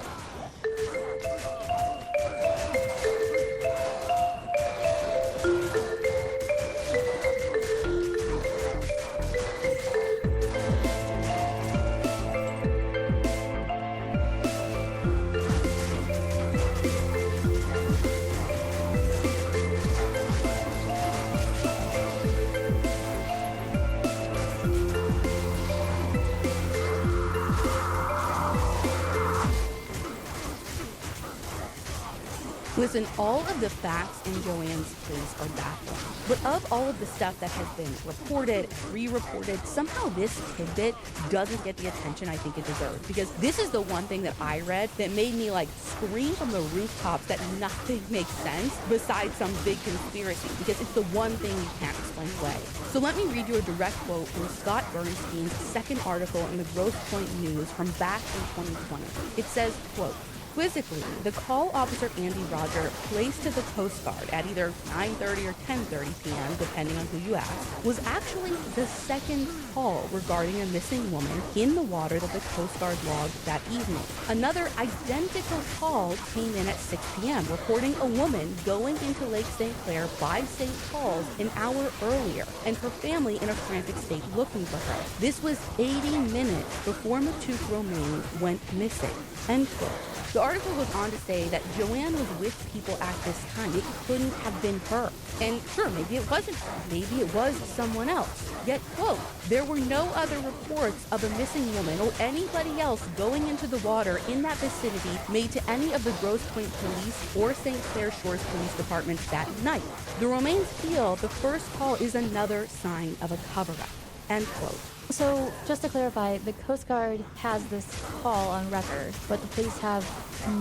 Listen, all of the facts in Joanne's case are baffling. But of all of the stuff that has been reported, re-reported, somehow this tidbit doesn't get the attention I think it deserves. Because this is the one thing that I read that made me scream from the rooftops that nothing makes sense besides some big conspiracy. Because it's the one thing you can't explain away. So let me read you a direct quote from Scott Bernstein's second article in the Grosse Pointe News from back in 2020. It says, quote, "Quizzically, the call officer Andy Roger placed to the Coast Guard at either 9:30 or 10:30 p.m., depending on who you ask, was actually the second call regarding a missing woman in the water that the Coast Guard logged that evening. Another identical call came in at 6 p.m., reporting a woman going into Lake St. Clair by St. Paul's an hour earlier, and her family in a frantic state looking for her. This was 80 minutes before Matuk Romaine went missing." End quote. The article goes on to say that Joanne was with people at this time. It couldn't have been her. And sure, maybe it wasn't her. Maybe it was someone else. Yet, quote, "There were no other reports of a missing woman or anybody else going into the water in that vicinity made to any of the Grosse Pointe Police or St. Clair Shores Police Departments that night. The Romaines feel the first call is another sign of a cover-up." End quote. So, just to clarify, the Coast Guard has this call on record, but the police have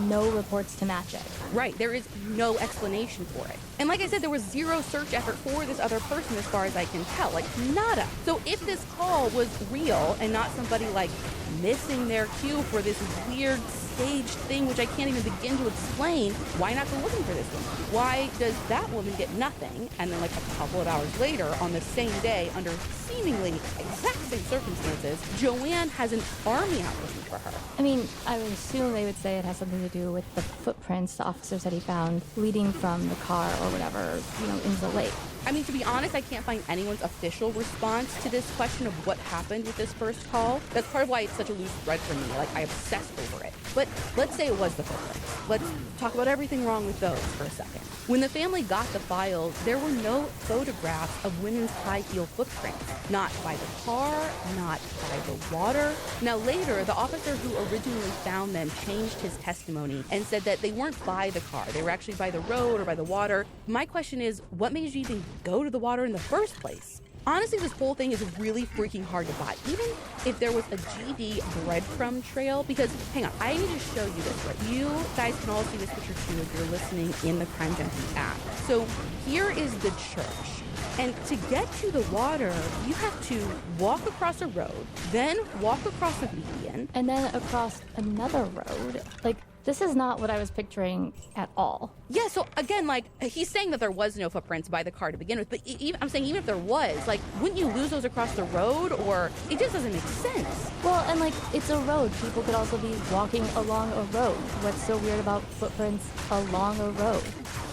no reports to match it. Right, there is no explanation for it. And like I said, there was 0 search effort for this other person as far as I can tell, nada. So if this call was real and not somebody missing their cue for this weird staged thing, which I can't even begin to explain, why not go looking for this woman? Why does that woman get nothing, and then a couple of hours later, on the same day, under seemingly exact same different circumstances, Joanne has an army out looking for her. I mean, I would assume they would say it has something to do with the footprints the officer said he found leading from the car or whatever, into the lake. I mean, to be honest, I can't find anyone's official response to this question of what happened with this first call. That's part of why it's such a loose thread for me. Like, I obsess over it. But let's say it was the footprints. Let's talk about everything wrong with those for a second. When the family got the files, there were no photographs of women's high-heel footprints. Not by the car, not by the water. Now later, the officer who originally found them changed his testimony and said that they weren't by the car. They were actually by the road or by the water. My question is, what made you even go to the water in the first place? Honestly, this whole thing is really freaking hard to buy, even if there was a GD breadcrumb trail, because, hang on, I need to show you this, right? You guys can all see this picture too if you're listening in the Crime Junkie app. So here is the church. And to get to the water, you have to walk across a road, then walk across a median. And then across another road. This is not what I was picturing at all. Yeah, so again, he's saying that there was no footprints by the car to begin with, but I'm saying even if there was, wouldn't you lose those across the road? Or it just doesn't make sense. Well, and it's a road. People could also be walking along a road. What's so weird about footprints along a road?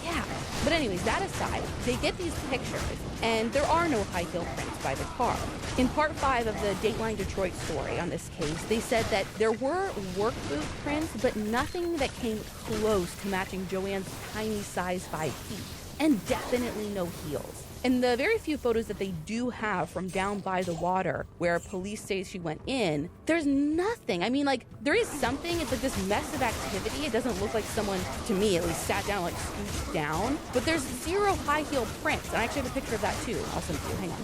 Yeah, but anyways, that aside, they get these pictures, and there are no high heel prints by the car. In part 5 of the Dateline Detroit story on this case, they said that there were work boot prints, but nothing that came close to matching Joanne's tiny size 5 feet, and definitely no heels. And the very few photos that they do have from down by the water where police say she went in, there's nothing. I mean, there is something. It's this mess of activity. It doesn't look like someone, to me at least, sat down, scooched down. But there's zero high heel prints. And I actually have a picture of that too. I'll send it to you. Hang on.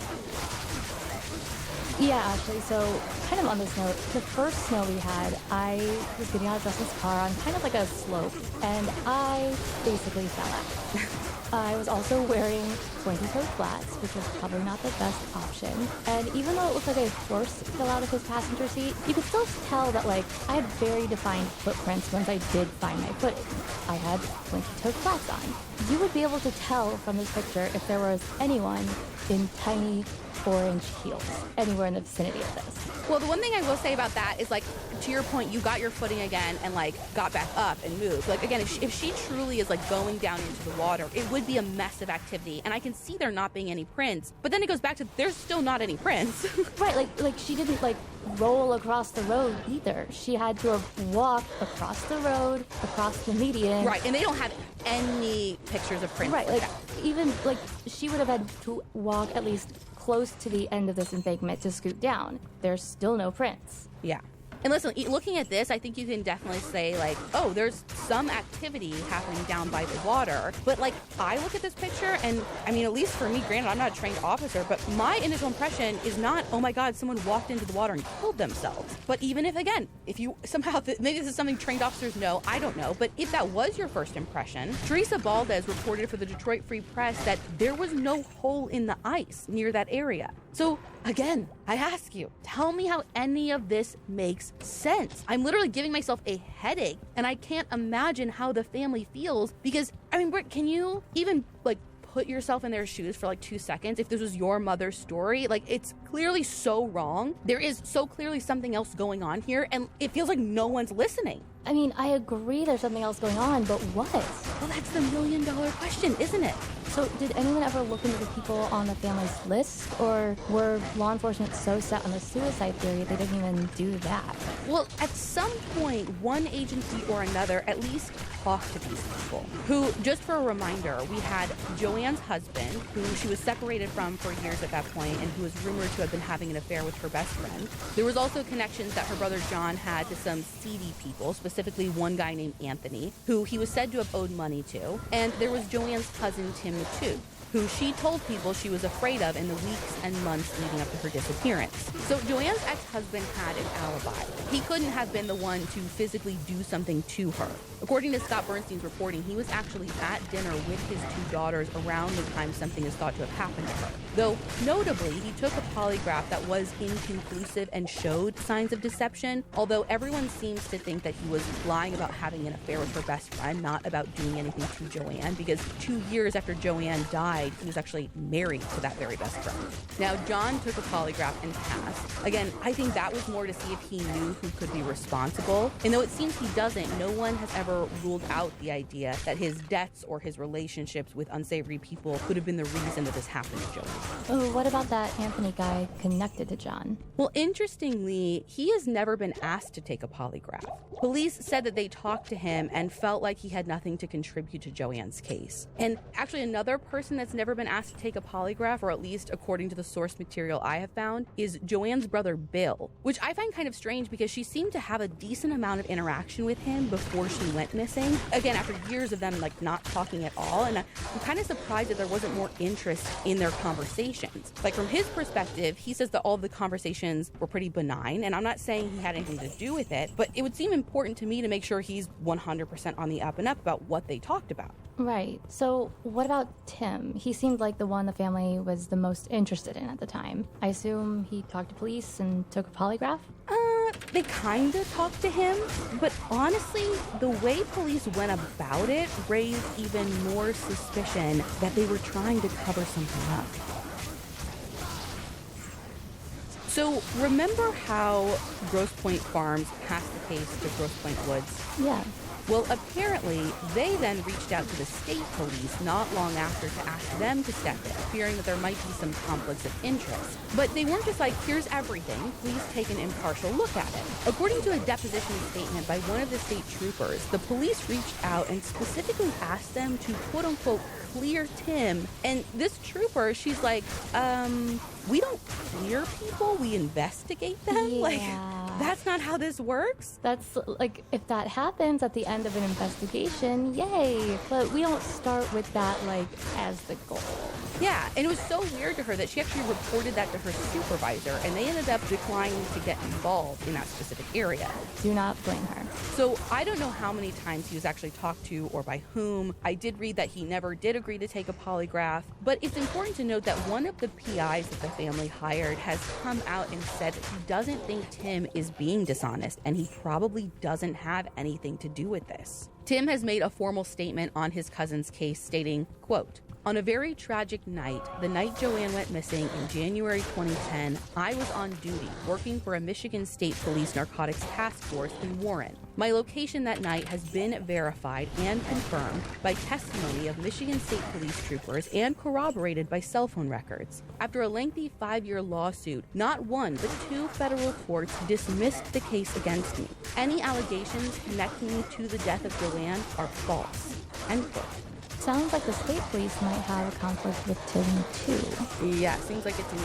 Yeah, actually, so kind of on this note, the first snow we had, I was getting out of Justin's car on kind of a slope, and I basically fell out. I was also wearing pointy-toed flats, which was probably not the best option. And even though it looked like a horse fell out of his passenger seat, you could still tell that, I had very defined footprints once I did find my footage. I had pointy-toed flats on. You would be able to tell from this picture if there was anyone in tiny 4-inch heels anywhere in the vicinity of this. Well, the one thing I will say about that is, to your point, you got your footing again and, got back up and moved. Again, if she truly is, going down into the water, it would be a mess of activity. And I can see there not being any prints. But then it goes back to there's still not any prints. Right, she didn't, roll across the road either. She had to walk across the road, across the median. Right, and they don't have any pictures of prints. Right, even, she would have had to walk at least close to the end of this embankment to scoot down. There's still no prints. Yeah. And listen, looking at this, I think you can definitely say, oh, there's some activity happening down by the water. But, I look at this picture, and, I mean, at least for me, granted, I'm not a trained officer, but my initial impression is not, oh my God, someone walked into the water and killed themselves. But even if you somehow, maybe this is something trained officers know, I don't know, but if that was your first impression, Teresa Valdez reported for the Detroit Free Press that there was no hole in the ice near that area. So, again, I ask you, tell me how any of this makes sense. I'm literally giving myself a headache, and I can't imagine how the family feels because, I mean, can you even, put yourself in their shoes for 2 seconds if this was your mother's story? It's clearly so wrong. There is so clearly something else going on here, and it feels like no one's listening. I mean, I agree there's something else going on, but what? Well, that's the million-dollar question, isn't it? So did anyone ever look into the people on the family's list, or were law enforcement so set on the suicide theory they didn't even do that? Well, at some point, one agency or another at least talked to these people who, just for a reminder, we had Joanne's husband, who she was separated from for years at that point and who was rumored to have been having an affair with her best friend. There was also connections that her brother John had to some seedy people, specifically one guy named Anthony, who he was said to have owed money to. And there was Joanne's cousin Tim too, who she told people she was afraid of in the weeks and months leading up to her disappearance. So Joanne's ex-husband had an alibi. He couldn't have been the one to physically do something to her. According to Scott Bernstein's reporting, he was actually at dinner with his 2 daughters around the time something is thought to have happened to her. Though, notably, he took a polygraph that was inconclusive and showed signs of deception, although everyone seems to think that he was lying about having an affair with her best friend, not about doing anything to Joanne, because 2 years after Joanne died, he was actually married to that very best friend. Now, John took a polygraph and passed. Again, I think that was more to see if he knew who could be responsible. And though it seems he doesn't, no one has ever ruled out the idea that his debts or his relationships with unsavory people could have been the reason that this happened to Joanne. Oh, what about that Anthony guy connected to John? Well, interestingly, he has never been asked to take a polygraph. Police said that they talked to him and felt like he had nothing to contribute to Joanne's case. And actually, another person that's never been asked to take a polygraph, or at least according to the source material I have found, is Joanne's brother Bill, which I find kind of strange because she seemed to have a decent amount of interaction with him before she went missing. Again, after years of them not talking at all, and I'm kind of surprised that there wasn't more interest in their conversations. Like, from his perspective, he says that all of the conversations were pretty benign, and I'm not saying he had anything to do with it, but it would seem important to me to make sure he's 100% on the up and up about what they talked about. Right. So what about Tim? He seemed like the one the family was the most interested in at the time. I assume he talked to police and took a polygraph? They kind of talked to him, but honestly, the way police went about it raised even more suspicion that they were trying to cover something up. So remember how Grosse Pointe Farms passed the case to Grosse Pointe Woods? Yeah. Well, apparently, they then reached out to the state police not long after to ask them to step in, fearing that there might be some conflicts of interest. But they weren't just like, here's everything, please take an impartial look at it. According to a deposition statement by one of the state troopers, the police reached out and specifically asked them to quote-unquote clear Tim. And this trooper, she's like, we don't clear people, we investigate them? Yeah. Like, that's not how this works? That's like, if that happens at the end of an investigation, yay. But we don't start with that, like, as the goal. Yeah, and it was so weird to her that she actually reported that to her supervisor, and they ended up declining to get involved in that specific area. Do not blame her. So I don't know how many times he was actually talked to or by whom. I did read that he never did agree to take a polygraph, but it's important to note that one of the PIs that the family hired has come out and said that he doesn't think Tim is being dishonest, and he probably doesn't have anything to do with this. Tim has made a formal statement on his cousin's case stating, quote, "On a very tragic night, the night Joanne went missing in January 2010, I was on duty working for a Michigan State Police Narcotics Task Force in Warren. My location that night has been verified and confirmed by testimony of Michigan State Police troopers and corroborated by cell phone records. After a lengthy 5-year lawsuit, not one but 2 federal courts dismissed the case against me. Any allegations connecting me to the death of Joanne are false." End quote. Sounds like the state police might have a conflict with Tim, too. Yeah, seems like it to me.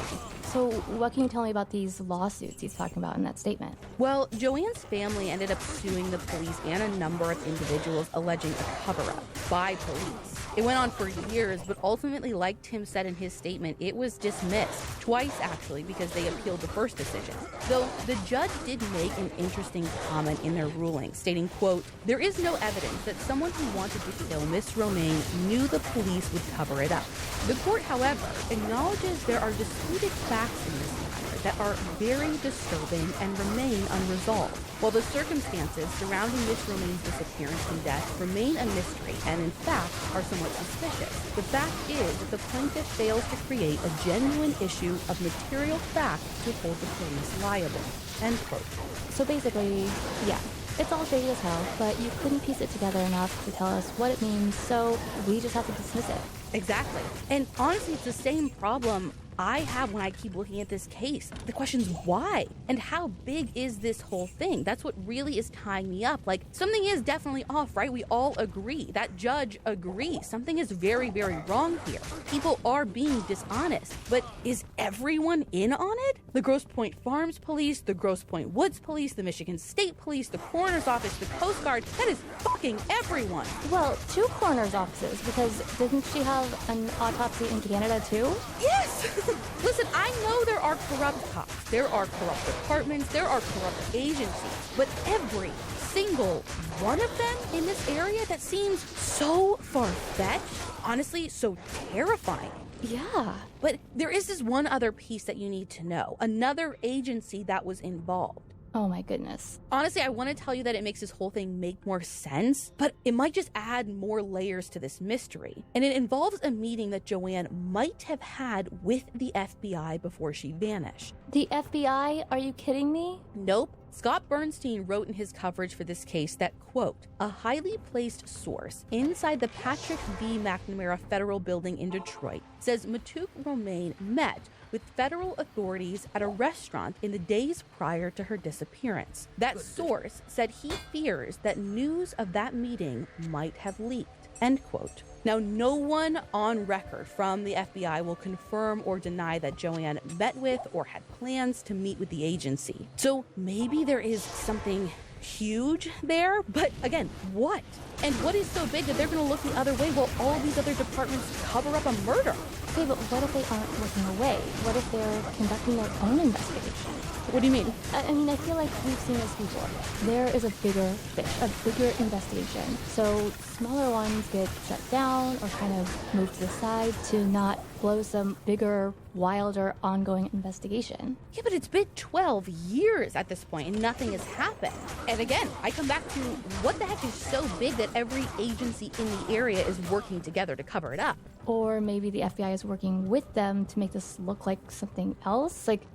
So what can you tell me about these lawsuits he's talking about in that statement? Well, Joanne's family ended up suing the police and a number of individuals alleging a cover-up by police. It went on for years, but ultimately, like Tim said in his statement, it was dismissed. Twice, actually, because they appealed the first decision. Though the judge did make an interesting comment in their ruling, stating, quote, "There is no evidence that someone who wanted to kill Miss Romaine knew the police would cover it up. The court, however, acknowledges there are disputed facts in this matter that are very disturbing and remain unresolved. While the circumstances surrounding Miss Romaine's disappearance and death remain a mystery and, in fact, are somewhat suspicious, the fact is that the plaintiff fails to create a genuine issue of material fact to hold the police liable." End quote. So basically, yeah, it's all shady as hell, but you couldn't piece it together enough to tell us what it means, so we just have to dismiss it. Exactly. And honestly, it's the same problem I have when I keep looking at this case. The question's why? And how big is this whole thing? That's what really is tying me up. Like, something is definitely off, right? We all agree. That judge agrees. Something is very, very wrong here. People are being dishonest. But is everyone in on it? The Grosse Pointe Farms Police, the Grosse Pointe Woods Police, the Michigan State Police, the Coroner's Office, the Coast Guard. That is fucking everyone. Well, 2 coroner's offices, because didn't she have an autopsy in Canada too? Yes! Listen, I know there are corrupt cops, there are corrupt departments, there are corrupt agencies, but every single one of them in this area, that seems so far-fetched, honestly, so terrifying. Yeah. But there is this one other piece that you need to know, another agency that was involved. Oh my goodness. Honestly, I want to tell you that it makes this whole thing make more sense, but it might just add more layers to this mystery. And it involves a meeting that Joanne might have had with the FBI before she vanished. The FBI? Are you kidding me? Nope. Scott Bernstein wrote in his coverage for this case that, quote, a highly placed source inside the Patrick V. McNamara Federal Building in Detroit says Matuk Romaine met with federal authorities at a restaurant in the days prior to her disappearance. That source said he fears that news of that meeting might have leaked, end quote. Now, no one on record from the FBI will confirm or deny that Joanne met with or had plans to meet with the agency. So maybe there is something huge there, but again, what? And what is so big that they're going to look the other way while all these other departments cover up a murder? Okay, but what if they aren't looking away? What if they're conducting their own investigation? What do you mean? I mean, I feel like we've seen this before. There is a bigger fish, a bigger investigation. So smaller ones get shut down or kind of moved to the side to not blow some bigger, wilder, ongoing investigation. Yeah, but it's been 12 years at this point and nothing has happened. And again, I come back to what the heck is so big that every agency in the area is working together to cover it up? Or maybe the FBI is working with them to make this look like something else? Like,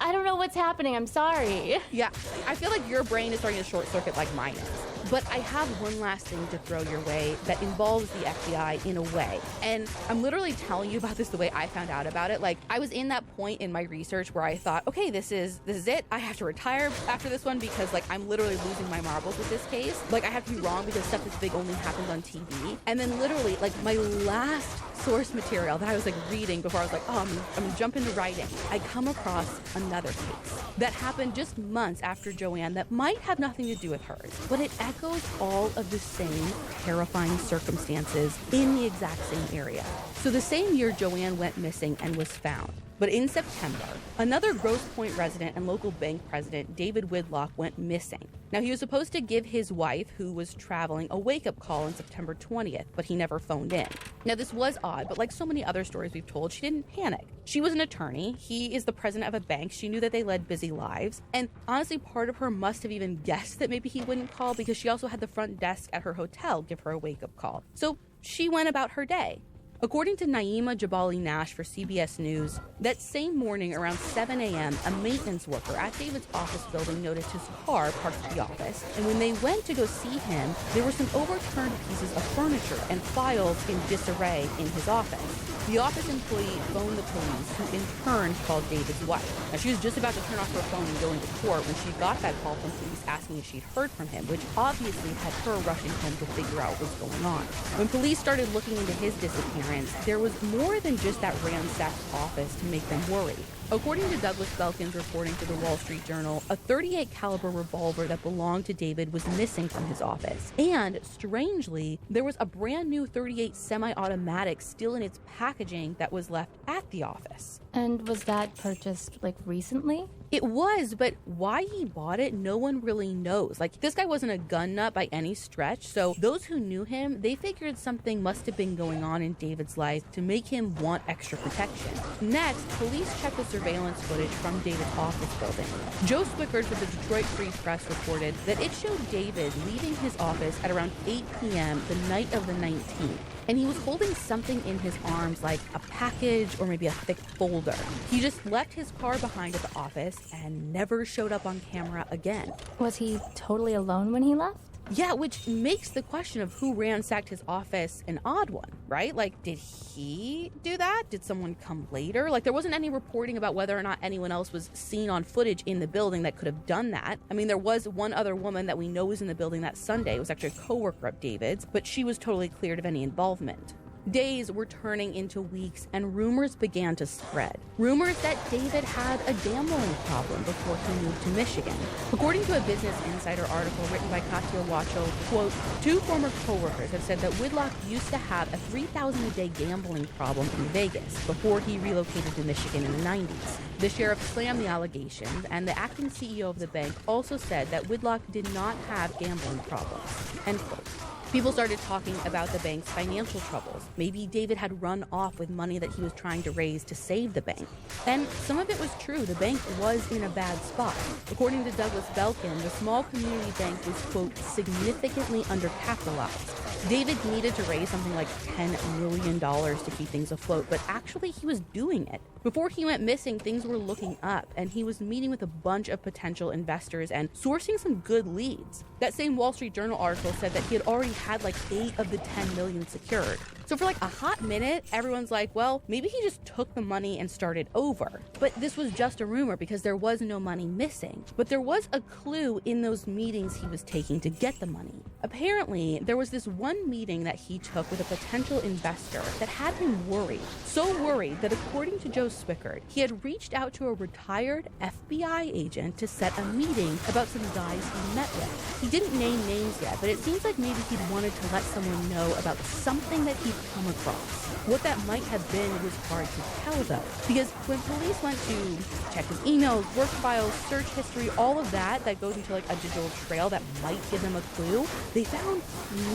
I don't know what's happening. I'm sorry. Yeah, I feel like your brain is starting to short circuit like mine is. But I have one last thing to throw your way that involves the FBI in a way. And I'm literally telling you about this the way I found out about it. Like, I was in that point in my research where I thought, okay, this is it. I have to retire after this one because, like, I'm literally losing my marbles with this case. Like, I have to be wrong because stuff this big only happens on TV. And then literally, like, my last source material that I was, like, reading before I was like, oh, I'm gonna jump into writing. I come across another case that happened just months after Joanne that might have nothing to do with hers, but it echoes all of the same terrifying circumstances in the exact same area. So the same year Joanne went missing and was found. But in September, another Grosse Pointe resident and local bank president, David Whitlock, went missing. Now, he was supposed to give his wife, who was traveling, a wake-up call on September 20th, but he never phoned in. Now, this was odd, but like so many other stories we've told, she didn't panic. She was an attorney. He is the president of a bank. She knew that they led busy lives. And honestly, part of her must have even guessed that maybe he wouldn't call because she also had the front desk at her hotel give her a wake-up call. So she went about her day. According to Naima Jabali Nash for CBS News, that same morning around 7 a.m., a maintenance worker at David's office building noticed his car parked at the office. And when they went to go see him, there were some overturned pieces of furniture and files in disarray in his office. The office employee phoned the police, who in turn called David's wife. Now, she was just about to turn off her phone and go into court when she got that call from police asking if she'd heard from him, which obviously had her rushing home to figure out what was going on. When police started looking into his disappearance, there was more than just that ransacked office to make them worried. According to Douglas Belkin's reporting for the Wall Street Journal, a .38 caliber revolver that belonged to David was missing from his office. And strangely, there was a brand new .38 semi-automatic still in its packaging that was left at the office. And was that purchased, like, recently? It was, but why he bought it, no one really knows. Like, this guy wasn't a gun nut by any stretch, so those who knew him, they figured something must have been going on in David's life to make him want extra protection. Next, police checked the surveillance footage from David's office building. Joe Swickard for the Detroit Free Press reported that it showed David leaving his office at around 8 p.m. the night of the 19th. And he was holding something in his arms like a package or maybe a thick folder. He just left his car behind at the office and never showed up on camera again. Was he totally alone when he left? Yeah, which makes the question of who ransacked his office an odd one, right? Like, did he do that? Did someone come later? Like, there wasn't any reporting about whether or not anyone else was seen on footage in the building that could have done that. I mean, there was one other woman that we know was in the building that Sunday. It was actually a coworker of David's, but she was totally cleared of any involvement. Days were turning into weeks, and rumors began to spread. Rumors that David had a gambling problem before he moved to Michigan. According to a Business Insider article written by Katya Wachel, quote, 2 former coworkers have said that Whitlock used to have a $3,000 a day gambling problem in Vegas before he relocated to Michigan in the 90s. The sheriff slammed the allegations, and the acting CEO of the bank also said that Whitlock did not have gambling problems, end quote. People started talking about the bank's financial troubles. Maybe David had run off with money that he was trying to raise to save the bank. And some of it was true. The bank was in a bad spot. According to Douglas Belkin, the small community bank was, quote, significantly undercapitalized. David needed to raise something like $10 million to keep things afloat, but actually he was doing it. Before he went missing, things were looking up, and he was meeting with a bunch of potential investors and sourcing some good leads. That same Wall Street Journal article said that he had already had like 8 of the 10 million secured. So for like a hot minute, everyone's like, well, maybe he just took the money and started over. But this was just a rumor because there was no money missing. But there was a clue in those meetings he was taking to get the money. Apparently, there was this one meeting that he took with a potential investor that had him worried. So worried that according to Joe Swickard, he had reached out to a retired FBI agent to set a meeting about some guys he met with. He didn't name names yet, but it seems like maybe he'd wanted to let someone know about something that he'd come across. What that might have been was hard to tell though, because when police went to check his emails, work files, search history, all of that goes into like a digital trail that might give them a clue, they found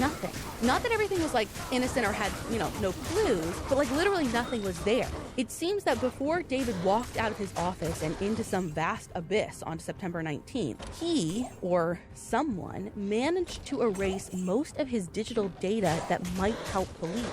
nothing. Not that everything was like innocent or had, no clues, but like literally nothing was there. It seems that before David walked out of his office and into some vast abyss on September 19th, he, or someone, managed to erase most of his digital data that might help police.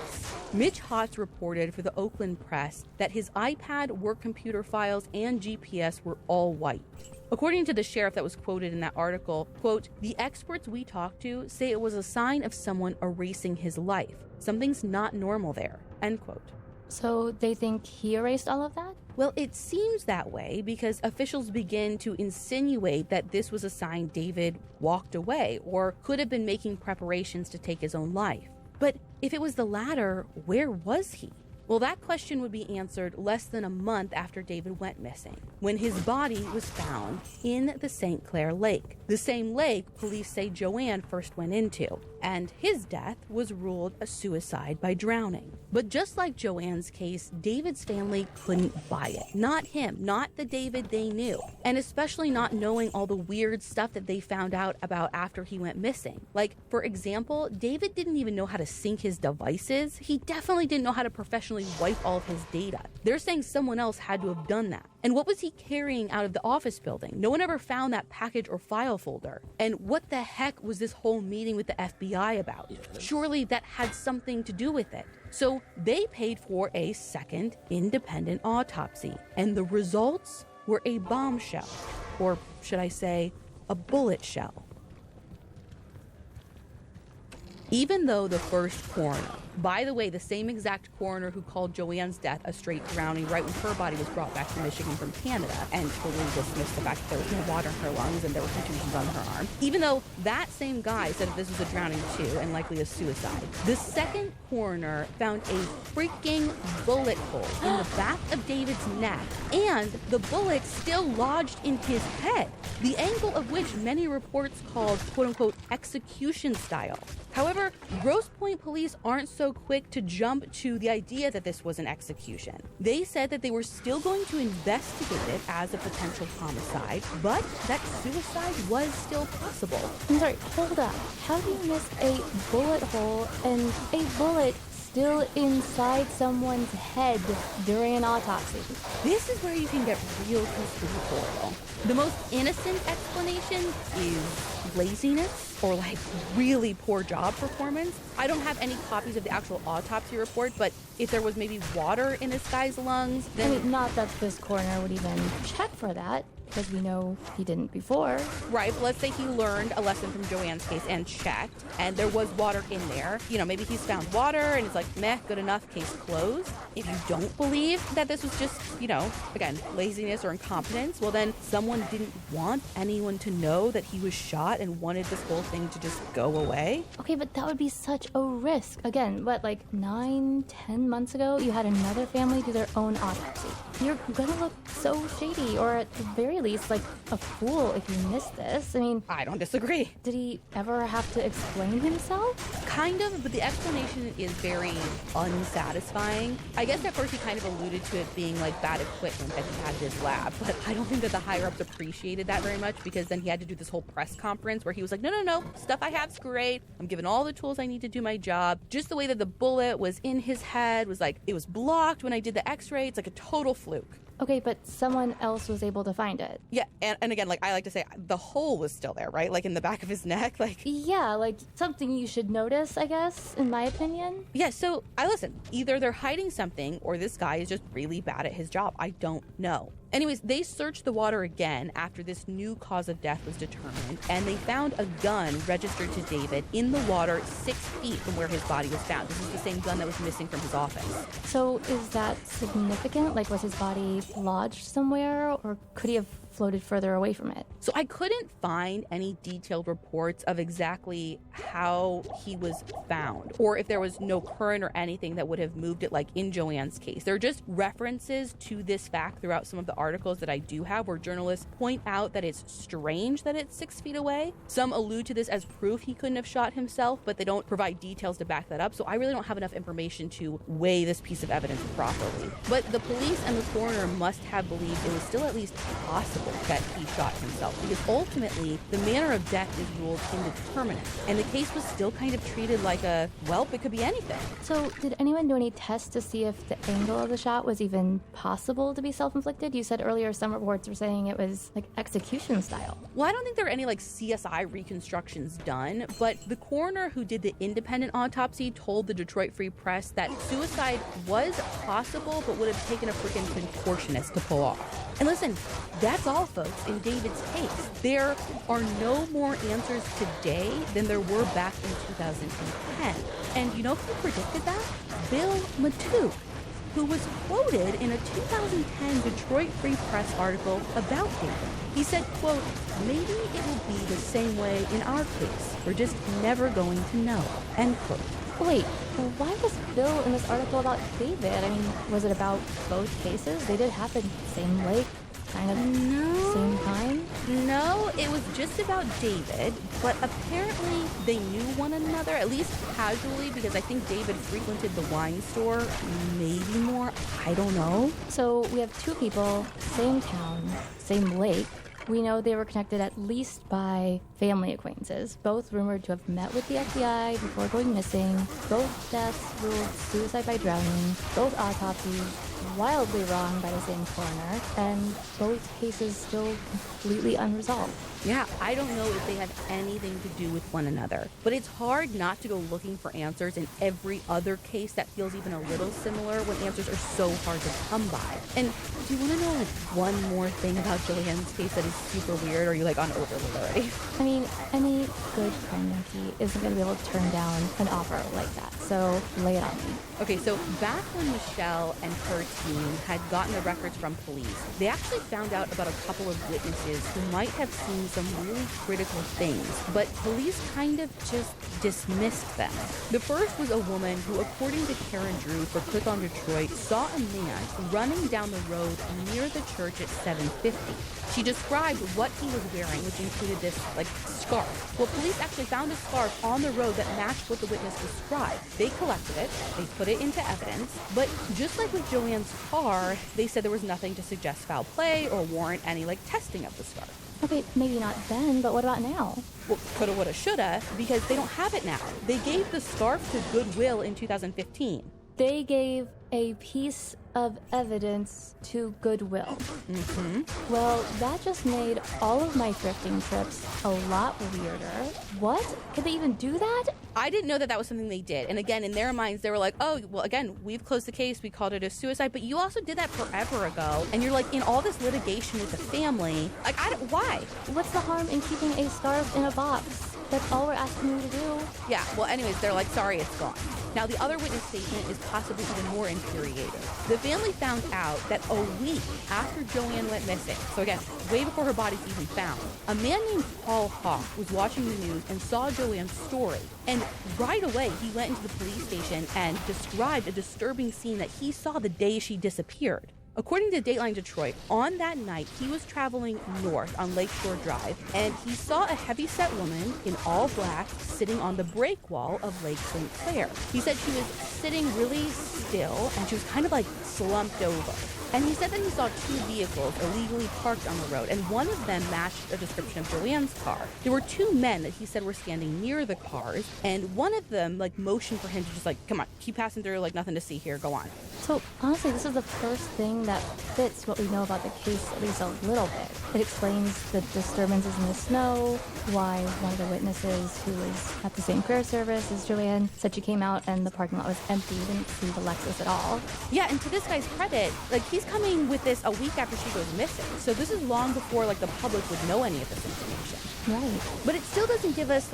Mitch Hotz reported for the Oakland Press that his iPad, work computer files, and GPS were all wiped. According to the sheriff that was quoted in that article, quote, the experts we talked to say it was a sign of someone erasing his life. Something's not normal there, end quote. So they think he erased all of that? Well, it seems that way because officials begin to insinuate that this was a sign David walked away or could have been making preparations to take his own life. But if it was the latter, where was he? Well, that question would be answered less than a month after David went missing, when his body was found in the St. Clair Lake, the same lake police say Joanne first went into, and his death was ruled a suicide by drowning. But just like Joanne's case, David's family couldn't buy it. Not him, not the David they knew, and especially not knowing all the weird stuff that they found out about after he went missing. Like, for example, David didn't even know how to sync his devices. He definitely didn't know how to professionally wipe all of his data. They're saying someone else had to have done that. And what was he carrying out of the office building? No one ever found that package or file folder. And what the heck was this whole meeting with the FBI about? Surely that had something to do with it. So they paid for a second independent autopsy, and the results were a bombshell, or should I say, a bullet shell. Even though the first coroner, by the way, the same exact coroner who called Joanne's death a straight drowning right when her body was brought back to Michigan from Canada and totally dismissed the fact that there was no water in her lungs and there were contusions on her arm, even though that same guy said that this was a drowning too and likely a suicide, the second coroner found a freaking bullet hole in the back of David's neck, and the bullet still lodged in his head, the angle of which many reports called quote-unquote execution style. However, Grosse Pointe police aren't so quick to jump to the idea that this was an execution. They said that they were still going to investigate it as a potential homicide, but that suicide was still possible. I'm sorry, hold up. How do you miss a bullet hole and a bullet still inside someone's head during an autopsy? This is where you can get real conspiratorial. The most innocent explanation is laziness or like really poor job performance. I don't have any copies of the actual autopsy report, but if there was maybe water in this guy's lungs, then... I mean, not that this coroner would even check for that. because we know he didn't before. Right, but let's say he learned a lesson from Joanne's case and checked, and there was water in there. Maybe he's found water and it's like, meh, good enough, case closed. If you don't believe that this was just, again, laziness or incompetence, well then someone didn't want anyone to know that he was shot and wanted this whole thing to just go away. Okay, but that would be such a risk. Again, what, like 9-10 months ago, you had another family do their own autopsy. You're gonna look so shady, or at the very least, like a fool if you miss this. I mean, I don't disagree. Did he ever have to explain himself? Kind of, but the explanation is very unsatisfying. I guess at first he kind of alluded to it being like bad equipment that he had in his lab, but I don't think that the higher-ups appreciated that very much, because then he had to do this whole press conference where he was like, no, stuff I have's great. I'm given all the tools I need to do my job. Just the way that the bullet was in his head was like, it was blocked when I did the x-ray. It's like a total fluke. Okay, but someone else was able to find it. Yeah, and again, like I like to say, the hole was still there, right? Like in the back of his neck, like... Yeah, like something you should notice, I guess, in my opinion. Yeah, so I listen. Either they're hiding something or this guy is just really bad at his job. I don't know. Anyways, they searched the water again after this new cause of death was determined, and they found a gun registered to David in the water 6 feet from where his body was found. This is the same gun that was missing from his office. So is that significant? Like, was his body lodged somewhere, or could he have floated further away from it? So I couldn't find any detailed reports of exactly how he was found, or if there was no current or anything that would have moved it, like in Joanne's case. There are just references to this fact throughout some of the articles that I do have, where journalists point out that it's strange that it's 6 feet away. Some allude to this as proof he couldn't have shot himself, but they don't provide details to back that up. So I really don't have enough information to weigh this piece of evidence properly. But the police and the coroner must have believed it was still at least possible that he shot himself, because ultimately the manner of death is ruled indeterminate, and the case was still kind of treated like it could be anything. So did anyone do any tests to see if the angle of the shot was even possible to be self-inflicted? You said earlier some reports were saying it was like execution style. Well, I don't think there were any like CSI reconstructions done, but the coroner who did the independent autopsy told the Detroit Free Press that suicide was possible, but would have taken a freaking contortionist to pull off. And listen, that's all, folks, in David's case. There are no more answers today than there were back in 2010. And you know who predicted that? Bill Matouk, who was quoted in a 2010 Detroit Free Press article about David. He said, quote, "Maybe it will be the same way in our case. We're just never going to know," end quote. Wait, why was Bill in this article about David? I mean, was it about both cases? They did happen same lake, kind of same time? No, it was just about David, but apparently they knew one another, at least casually, because I think David frequented the wine store, maybe more, I don't know. So we have two people, same town, same lake. We know they were connected at least by family acquaintances, both rumored to have met with the FBI before going missing, both deaths ruled suicide by drowning, both autopsies wildly wrong by the same coroner, and both cases still completely unresolved. Yeah, I don't know if they have anything to do with one another, but it's hard not to go looking for answers in every other case that feels even a little similar when answers are so hard to come by. And do you want to know like one more thing about Joanne's case that is super weird, or are you like on overload already? I mean, any good crime monkey isn't going to be able to turn down an offer like that, so lay it on me. Okay, so back when Michelle and her team had gotten the records from police, they actually found out about a couple of witnesses who might have seen some really critical things, but police kind of just dismissed them. The first was a woman who, according to Karen Drew for Click on Detroit, saw a man running down the road near the church at 750. She described what he was wearing, which included this, like, scarf. Well, police actually found a scarf on the road that matched what the witness described. They collected it, they put it into evidence, but just like with Joanne's car, they said there was nothing to suggest foul play or warrant any, like, testing of the scarf. Okay, maybe not then, but what about now? Well, coulda, woulda, shoulda, because they don't have it now. They gave the scarf to Goodwill in 2015. They gave a piece of evidence to Goodwill. Mm-hmm. Well, that just made all of my thrifting trips a lot weirder. What? Could they even do that? I didn't know that that was something they did. And again, in their minds, they were like, oh, well, again, we've closed the case. We called it a suicide. But you also did that forever ago. And you're like, in all this litigation with the family. Like, why? What's the harm in keeping a scarf in a box? That's all we're asking you to do. Yeah, well, anyways, they're like, sorry, it's gone. Now, the other witness statement is possibly even more infuriating. The family found out that a week after Joanne went missing, so again, way before her body's even found, a man named Paul Hawk was watching the news and saw Joanne's story. And right away, he went into the police station and described a disturbing scene that he saw the day she disappeared. According to Dateline Detroit, on that night, he was traveling north on Lakeshore Drive, and he saw a heavyset woman in all black sitting on the break wall of Lake St. Clair. He said she was sitting really still, and she was kind of like slumped over. And he said that he saw two vehicles illegally parked on the road, and one of them matched a description of Joanne's car. There were two men that he said were standing near the cars, and one of them motioned for him to just come on, keep passing through, nothing to see here, go on. So honestly, this is the first thing that fits what we know about the case, at least a little bit. It explains the disturbances in the snow, why one of the witnesses who was at the same prayer service as Joanne said she came out and the parking lot was empty, didn't see the Lexus at all. Yeah, and to this guy's credit, he's coming with this a week after she goes missing. So this is long before the public would know any of this information. Right. But it still doesn't give us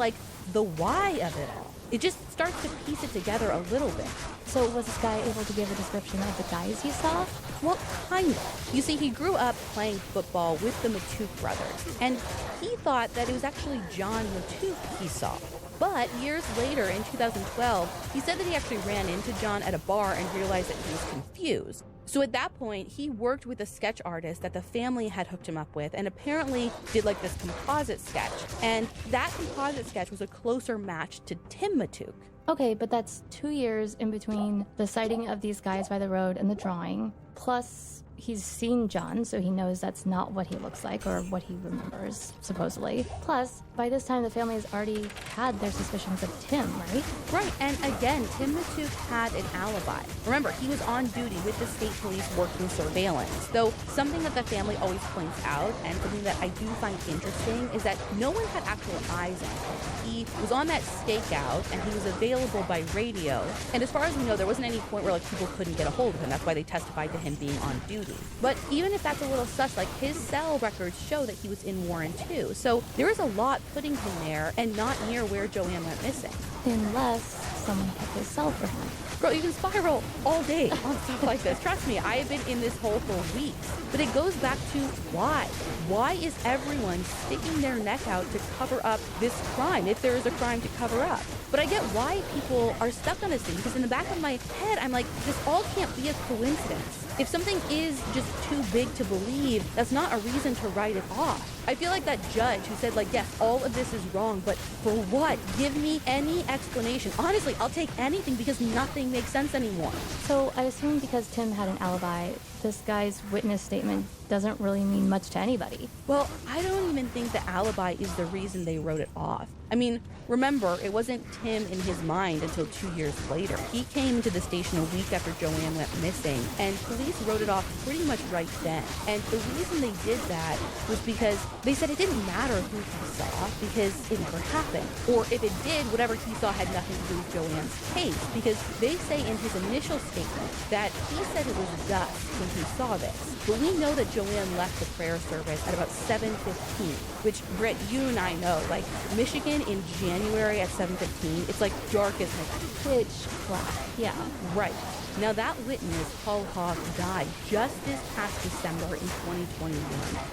the why of it all. It just starts to piece it together a little bit. So was this guy able to give a description of the guys he saw? Well, kind of. You see, he grew up playing football with the Matouk brothers, and he thought that it was actually John Matouk he saw. But years later, in 2012, he said that he actually ran into John at a bar and realized that he was confused. So at that point, he worked with a sketch artist that the family had hooked him up with and apparently did this composite sketch. And that composite sketch was a closer match to Tim Matouk. Okay, but that's 2 years in between the sighting of these guys by the road and the drawing. Plus, he's seen John, so he knows that's not what he looks like or what he remembers, supposedly. Plus, by this time, the family has already had their suspicions of Tim, right? Right, and again, Tim Matouk had an alibi. Remember, he was on duty with the state police working surveillance. Though something that the family always points out, and something that I do find interesting, is that no one had actual eyes on him. He was on that stakeout, and he was available by radio. And as far as we know, there wasn't any point where people couldn't get a hold of him. That's why they testified to him being on duty. But even if that's a little sus, his cell records show that he was in Warren too. So there is a lot putting him there and not near where Joanne went missing. Unless someone kept his cell for him. Bro, you can spiral all day on stuff like this. Trust me, I have been in this hole for weeks. But it goes back to why? Why is everyone sticking their neck out to cover up this crime, if there is a crime to cover up? But I get why people are stuck on this thing, because in the back of my head, I'm like, this all can't be a coincidence. If something is just too big to believe, that's not a reason to write it off. I feel like that judge who said, yes, all of this is wrong, but for what? Give me any explanation. Honestly, I'll take anything because nothing makes sense anymore. So I assume because Tim had an alibi, this guy's witness statement doesn't really mean much to anybody. Well, I don't even think the alibi is the reason they wrote it off. I mean, remember, it wasn't Tim in his mind until 2 years later. He came to the station a week after Joanne went missing, and police wrote it off pretty much right then. And the reason they did that was because they said it didn't matter who he saw because it never happened. Or if it did, whatever he saw had nothing to do with Joanne's case, because they say in his initial statement that he said it was dusk when he saw this. But we know that Joanne left the prayer service at about 7:15, which, Britt, you and I know, Michigan in January at 7:15, it's dark as night. Pitch black, yeah. Right. Now that witness, Paul Hawk, died just this past December in 2021.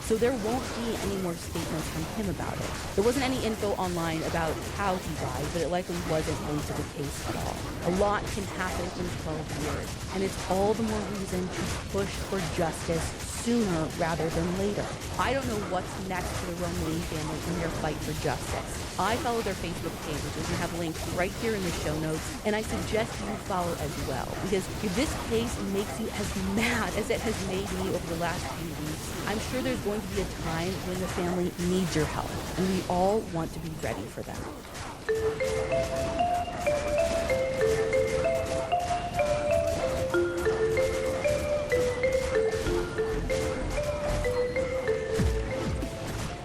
So there won't be any more statements from him about it. There wasn't any info online about how he died, but it likely wasn't linked to the case at all. A lot can happen in 12 years, and it's all the more reason to push for justice sooner rather than later. I don't know what's next for the Romaine family in their fight for justice. I follow their Facebook page, which is going to have links right here in the show notes, and I suggest you follow as well, because if this case makes you as mad as it has made me over the last few weeks, I'm sure there's going to be a time when the family needs your help, and we all want to be ready for them.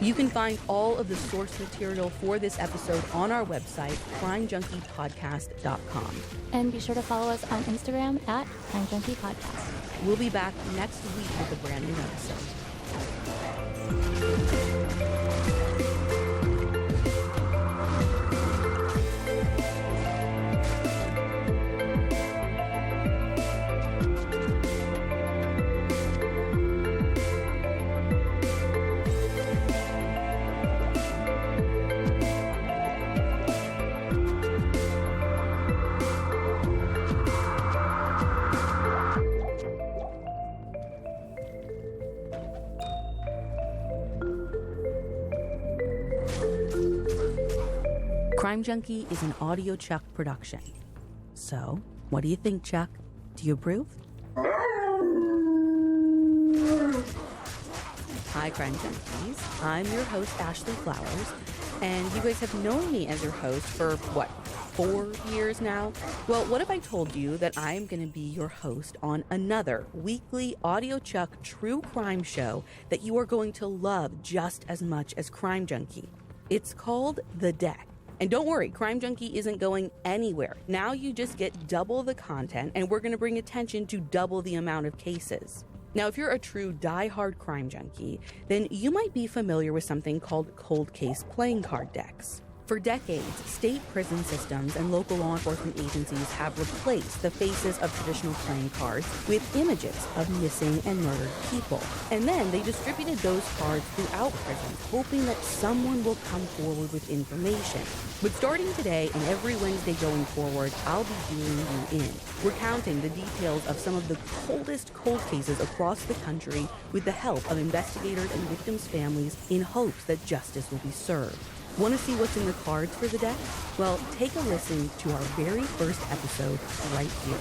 You can find all of the source material for this episode on our website, crimejunkiepodcast.com. And be sure to follow us on Instagram at Crime Junkie Podcast. We'll be back next week with a brand new episode. Crime Junkie is an Audio Chuck production. So, what do you think, Chuck? Do you approve? Hi, Crime Junkies. I'm your host, Ashley Flowers, and you guys have known me as your host for, 4 years now? Well, what if I told you that I am going to be your host on another weekly Audio Chuck true crime show that you are going to love just as much as Crime Junkie? It's called The Deck. And don't worry, Crime Junkie isn't going anywhere. Now you just get double the content, and we're going to bring attention to double the amount of cases. Now, if you're a true die-hard Crime Junkie, then you might be familiar with something called cold case playing card decks. For decades, state prison systems and local law enforcement agencies have replaced the faces of traditional playing cards with images of missing and murdered people. And then they distributed those cards throughout prisons, hoping that someone will come forward with information. But starting today and every Wednesday going forward, I'll be doing you in, recounting the details of some of the coldest cold cases across the country with the help of investigators and victims' families in hopes that justice will be served. Want to see what's in the cards for the deck? Well, take a listen to our very first episode right here.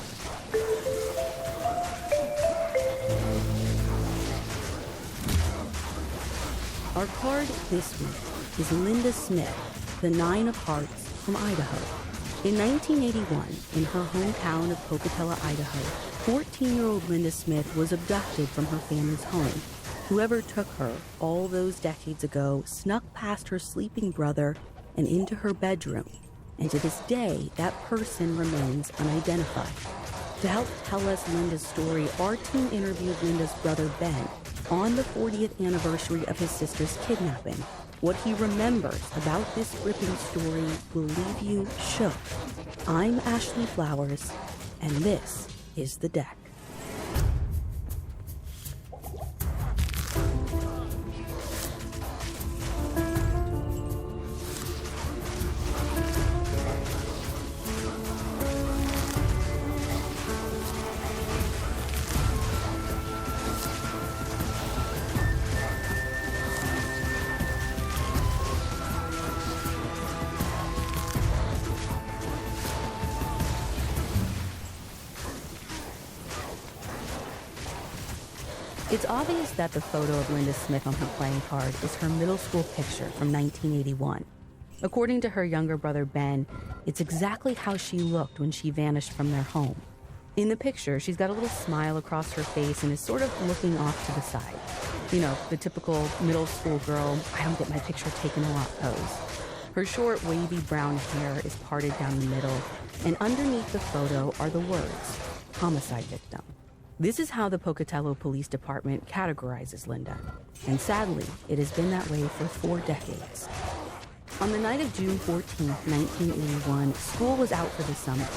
Our card this week is Linda Smith, the Nine of Hearts from Idaho. In 1981, in her hometown of Pocatello, Idaho, 14-year-old Linda Smith was abducted from her family's home. Whoever took her all those decades ago snuck past her sleeping brother and into her bedroom. And to this day, that person remains unidentified. To help tell us Linda's story, our team interviewed Linda's brother Ben on the 40th anniversary of his sister's kidnapping. What he remembers about this gripping story will leave you shook. I'm Ashley Flowers, and this is The Deck. It's obvious that the photo of Linda Smith on her playing card is her middle school picture from 1981. According to her younger brother Ben, it's exactly how she looked when she vanished from their home. In the picture, she's got a little smile across her face and is sort of looking off to the side. You know, the typical middle school girl, I don't get my picture taken a lot pose. Her short, wavy brown hair is parted down the middle, and underneath the photo are the words, homicide victim. This is how the Pocatello Police Department categorizes Linda, and sadly, it has been that way for 4 decades. On the night of June 14, 1981, school was out for the summer,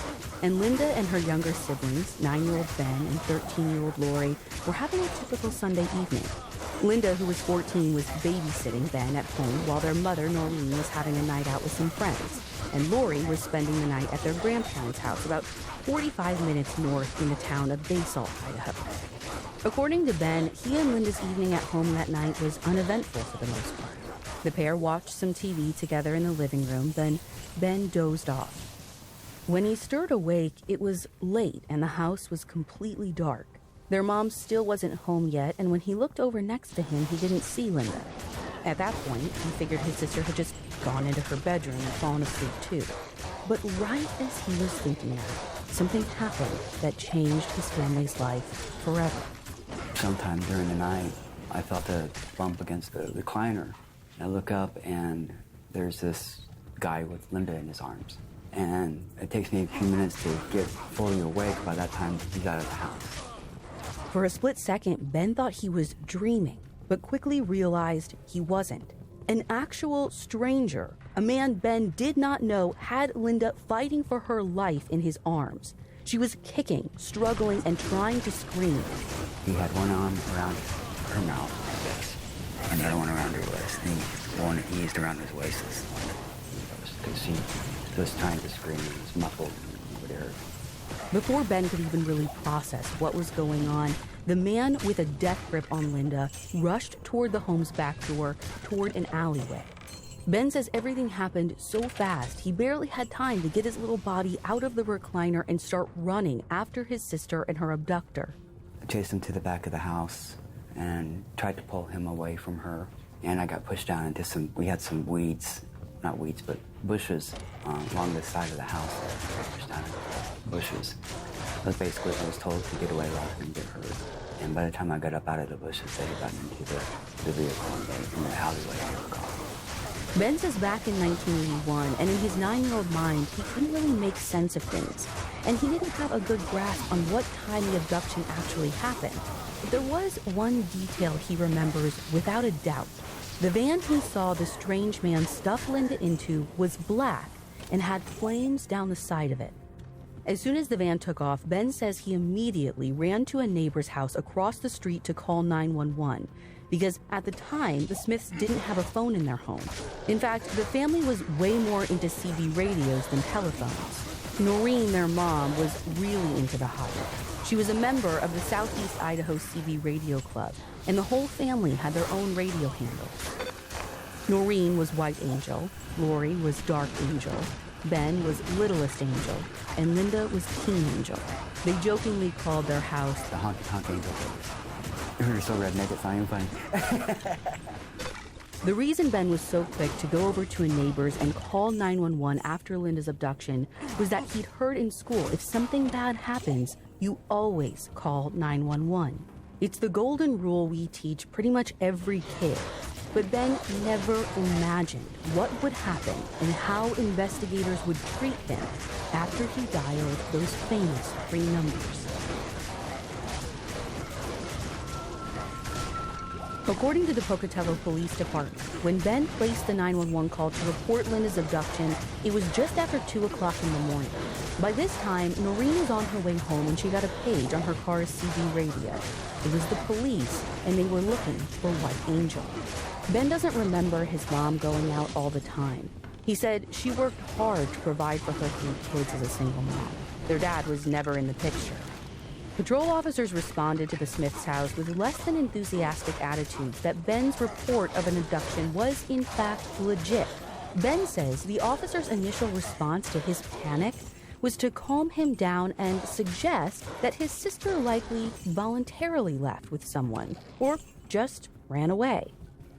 and Linda and her younger siblings, 9-year-old Ben and 13-year-old Lori, were having a typical Sunday evening. Linda, who was 14, was babysitting Ben at home while their mother, Noreen, was having a night out with some friends, and Lori was spending the night at their grandparents' house about 45 minutes north in the town of Basalt, Idaho. According to Ben, he and Linda's evening at home that night was uneventful for the most part. The pair watched some TV together in the living room, then Ben dozed off. When he stirred awake, it was late and the house was completely dark. Their mom still wasn't home yet, and when he looked over next to him, he didn't see Linda. At that point, he figured his sister had just gone into her bedroom and fallen asleep too. But right as he was thinking that, something happened that changed his family's life forever. Sometime during the night, I felt a bump against the recliner. I look up, and there's this guy with Linda in his arms. And it takes me a few minutes to get fully awake. By that time, he's out of the house. For a split second, Ben thought he was dreaming, but quickly realized he wasn't. An actual stranger, a man Ben did not know, had Linda fighting for her life in his arms. She was kicking, struggling, and trying to scream. He had one arm around her mouth, like this, and the other one around her waist. And one eased around his waist, because she was trying to scream. It was muffled and it hurt. Before Ben could even really process what was going on, the man with a death grip on Linda rushed toward the home's back door, toward an alleyway. Ben says everything happened so fast, he barely had time to get his little body out of the recliner and start running after his sister and her abductor. I chased him to the back of the house and tried to pull him away from her. And I got pushed down into we had some weeds, not weeds, but bushes along the side of the house. I got pushed down into bushes. That's basically what I was told, to get away rather than get hurt. And by the time I got up out of the bushes, they had gotten into the vehicle and in the alleyway they were gone. Ben says back in 1981, and in his 9-year-old mind, he couldn't really make sense of things. And he didn't have a good grasp on what time the abduction actually happened. But there was one detail he remembers without a doubt. The van he saw the strange man stuff Linda into was black and had flames down the side of it. As soon as the van took off, Ben says he immediately ran to a neighbor's house across the street to call 911, because at the time, the Smiths didn't have a phone in their home. In fact, the family was way more into CB radios than telephones. Noreen, their mom, was really into the hobby. She was a member of the Southeast Idaho CB Radio Club, and the whole family had their own radio handles. Noreen was White Angel, Lori was Dark Angel, Ben was Littlest Angel, and Linda was Teen Angel. They jokingly called their house the Honky Angel Brothers. You're so redneck, it's not even funny. The reason Ben was so quick to go over to a neighbor's and call 911 after Linda's abduction was that he'd heard in school, if something bad happens, you always call 911. It's the golden rule we teach pretty much every kid. But Ben never imagined what would happen and how investigators would treat him after he dialed those famous 3 numbers. According to the Pocatello Police Department, when Ben placed the 911 call to report Linda's abduction, it was just after 2 o'clock in the morning. By this time, Noreen was on her way home when she got a page on her car's CB radio. It was the police, and they were looking for White Angel. Ben doesn't remember his mom going out all the time. He said she worked hard to provide for her 3 kids as a single mom. Their dad was never in the picture. Patrol officers responded to the Smiths' house with less than enthusiastic attitudes that Ben's report of an abduction was in fact legit. Ben says the officer's initial response to his panic was to calm him down and suggest that his sister likely voluntarily left with someone or just ran away.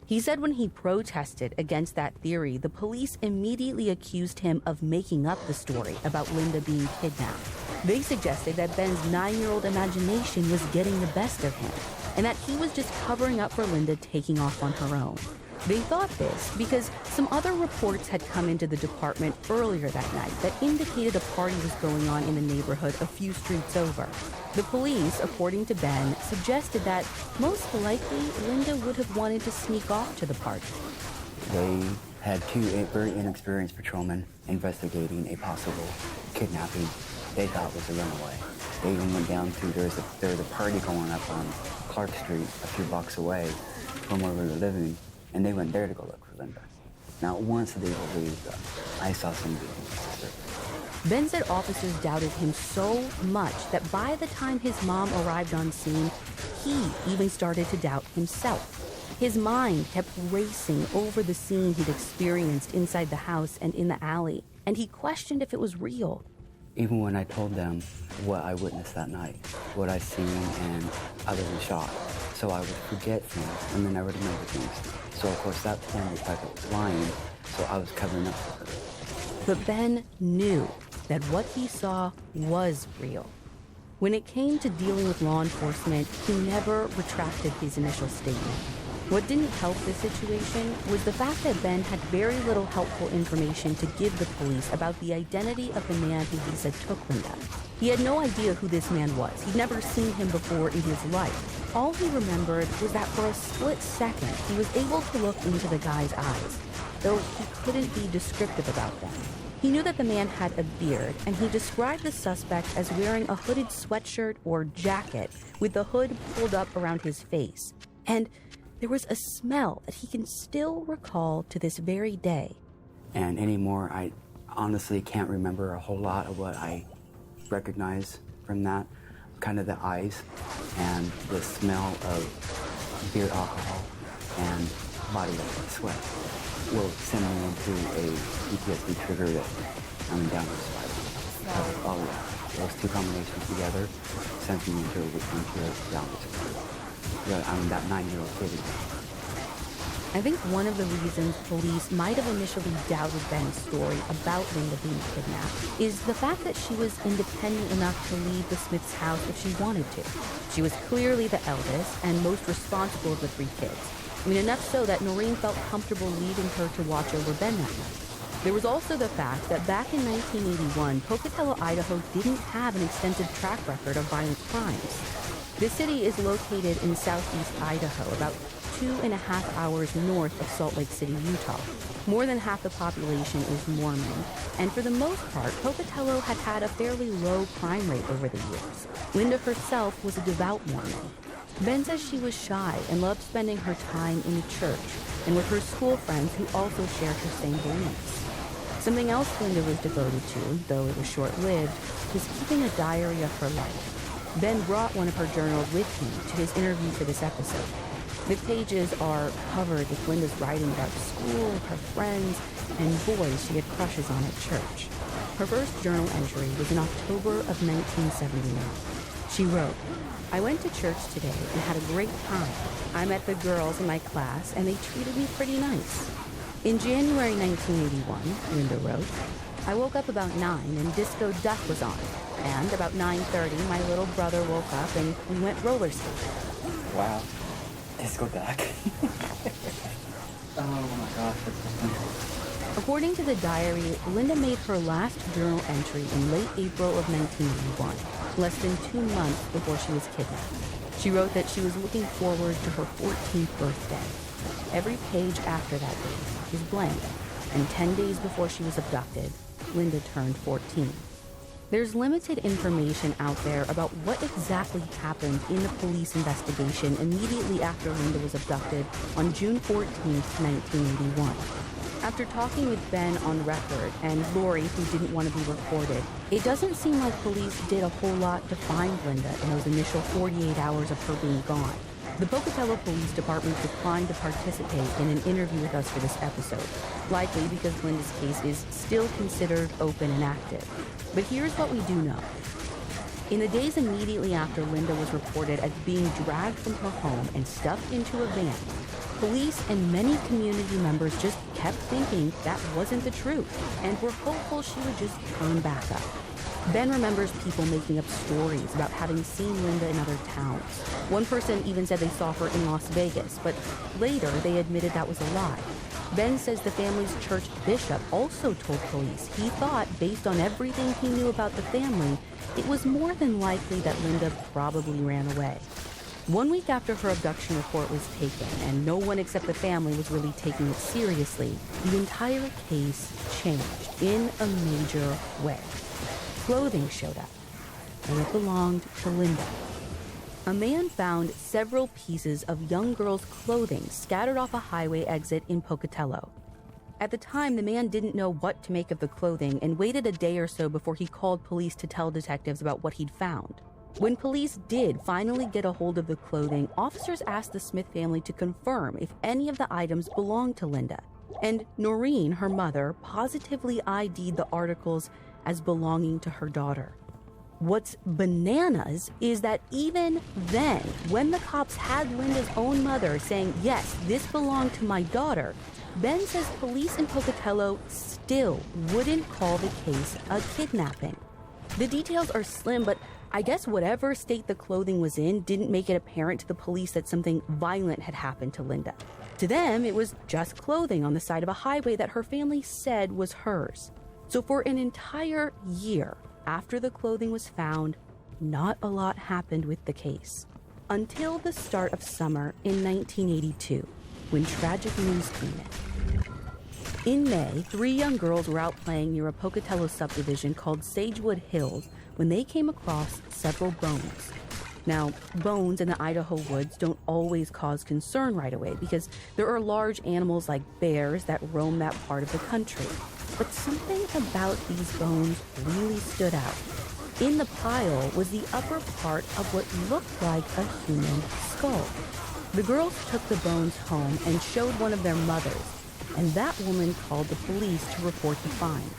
He said when he protested against that theory, the police immediately accused him of making up the story about Linda being kidnapped. They suggested that Ben's 9-year-old imagination was getting the best of him, and that he was just covering up for Linda taking off on her own. They thought this because some other reports had come into the department earlier that night that indicated a party was going on in the neighborhood a few streets over. The police, according to Ben, suggested that most likely Linda would have wanted to sneak off to the party. They had 2 very inexperienced patrolmen investigating a possible kidnapping they thought was a runaway. They even went down to, there was a party going up on Clark Street a few blocks away from where we were living, and they went there to go look for Linda. Not once did they believe that I saw somebody with my sister. Ben said officers doubted him so much that by the time his mom arrived on scene, he even started to doubt himself. His mind kept racing over the scene he'd experienced inside the house and in the alley, and he questioned if it was real. Even when I told them what I witnessed that night, what I seen, and I was in shock. So I would forget things, and then I would remember things. So of course that family thought I was lying, so I was covering up for her. But Ben knew that what he saw was real. When it came to dealing with law enforcement, he never retracted his initial statement. What didn't help this situation was the fact that Ben had very little helpful information to give the police about the identity of the man who he said took Linda. He had no idea who this man was. He'd never seen him before in his life. All he remembered was that for a split second, he was able to look into the guy's eyes, though he couldn't be descriptive about them. He knew that the man had a beard, and he described the suspect as wearing a hooded sweatshirt or jacket with the hood pulled up around his face. And there was a smell that he can still recall to this very day. And anymore, I honestly can't remember a whole lot of what I recognize from that. Kind of the eyes and the smell of beer alcohol and body sweat will send me into a PTSD trigger that I'm down with spiral. Oh yeah, those two combinations together sends me into a downward spiral. Yeah, I'm that 9-year-old kid again. I think one of the reasons police might have initially doubted Ben's story about Linda being kidnapped is the fact that she was independent enough to leave the Smiths' house if she wanted to. She was clearly the eldest and most responsible of the 3 kids. I mean, enough so that Noreen felt comfortable leaving her to watch over Ben that night. There was also the fact that back in 1981, Pocatello, Idaho didn't have an extensive track record of violent crimes. The city is located in southeast Idaho, about 2.5 hours north of Salt Lake City, Utah. More than half the population is Mormon, and for the most part, Pocatello had had a fairly low crime rate over the years. Linda herself was a devout Mormon. Ben says she was shy and loved spending her time in the church and with her school friends who also shared her same beliefs. Something else Linda was devoted to, though it was short-lived, was keeping a diary of her life. Ben brought one of her journals with him to his interview for this episode. The pages are covered with Linda's writing about school, her friends, and boys she had crushes on at church. Her first journal entry was in October of 1979. She wrote, "I went to church today and had a great time. I met the girls in my class and they treated me pretty nice." In January 1981, Linda wrote, "I woke up about 9 and Disco Duck was on. And about 9:30, my little brother woke up and we went roller skating." Wow. Disco Duck. Oh my gosh, that's so funny. According to the diary, Linda made her last journal entry in late April of 1981, less than 2 months before she was kidnapped. She wrote that she was looking forward to her 14th birthday. Every page after that date is blank, and 10 days before she was abducted, Linda turned 14. There's limited information out there about what exactly happened in the police investigation immediately after Linda was abducted on June 14, 1981. After talking with Ben on record and Lori, who didn't want to be recorded, it doesn't seem like police did a whole lot to find Linda in those initial 48 hours of her being gone. The Pocatello Police Department declined to participate in an interview with us for this episode, likely because Linda's case is still considered open and active. But here's what we do know. In the days immediately after Linda was reported as being dragged from her home and stuffed into a van, police and many community members just kept thinking that wasn't the truth and were hopeful she would just turn back up. Ben remembers people making up stories about having seen Linda in other towns. One person even said they saw her in Las Vegas, but later they admitted that was a lie. Ben says the family's church bishop also told police he thought, based on everything he knew about the family, it was more than likely that Linda probably ran away. 1 week after her abduction report was taken, and no one except the family was really taking it seriously, the entire case changed in a major way. Clothing showed up, and it belonged to Linda. A man found several pieces of young girls' clothing scattered off a highway exit in Pocatello. At the time, the man didn't know what to make of the clothing and waited a day or so before he called police to tell detectives about what he'd found. When police did finally get a hold of the clothing, officers asked the Smith family to confirm if any of the items belonged to Linda. And Noreen, her mother, positively ID'd the articles as belonging to her daughter. What's bananas is that even then, when the cops had Linda's own mother saying, yes, this belonged to my daughter, Ben says police in Pocatello still wouldn't call the case a kidnapping. The details are slim, but I guess whatever state the clothing was in didn't make it apparent to the police that something violent had happened to Linda. To them, it was just clothing on the side of a highway that her family said was hers. So for an entire year after the clothing was found, not a lot happened with the case. Until the start of summer in 1982, when tragic news came in. In May, 3 young girls were out playing near a Pocatello subdivision called Sagewood Hills when they came across several bones. Now, bones in the Idaho woods don't always cause concern right away because there are large animals like bears that roam that part of the country. But something about these bones really stood out. In the pile was the upper part of what looked like a human skull. The girls took the bones home and showed one of their mothers, and that woman called the police to report the find.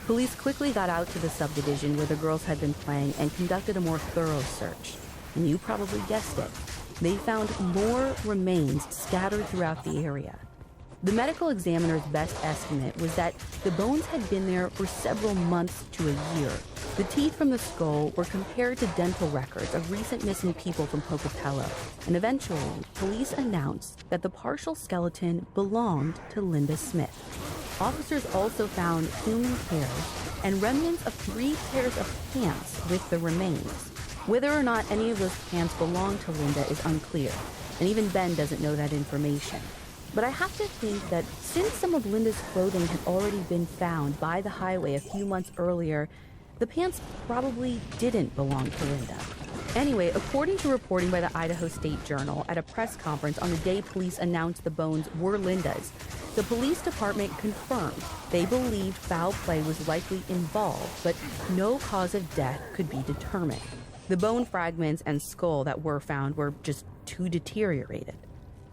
Police quickly got out to the subdivision where the girls had been playing and conducted a more thorough search. And you probably guessed it. They found more remains scattered throughout the area. The medical examiner's best estimate was that the bones had been there for several months to a year. The teeth from the skull were compared to dental records of recent missing people from Pocatello, and eventually, police announced that the partial skeleton belonged to Linda Smith. Officers also found human hairs and remnants of 3 pairs of pants with the remains. Whether or not any of those pants belong to Linda is unclear, and even Ben doesn't know that information. But I have to think that since some of Linda's clothing had already been found by the highway a few months earlier, the pants probably didn't belong to Linda. Anyway, according to reporting by the Idaho State Journal at a press conference on the day police announced the bones were Linda's, the police department confirmed they believed foul play was likely involved, but no cause of death could be determined. The bone fragments and skull that were found were just too deteriorated.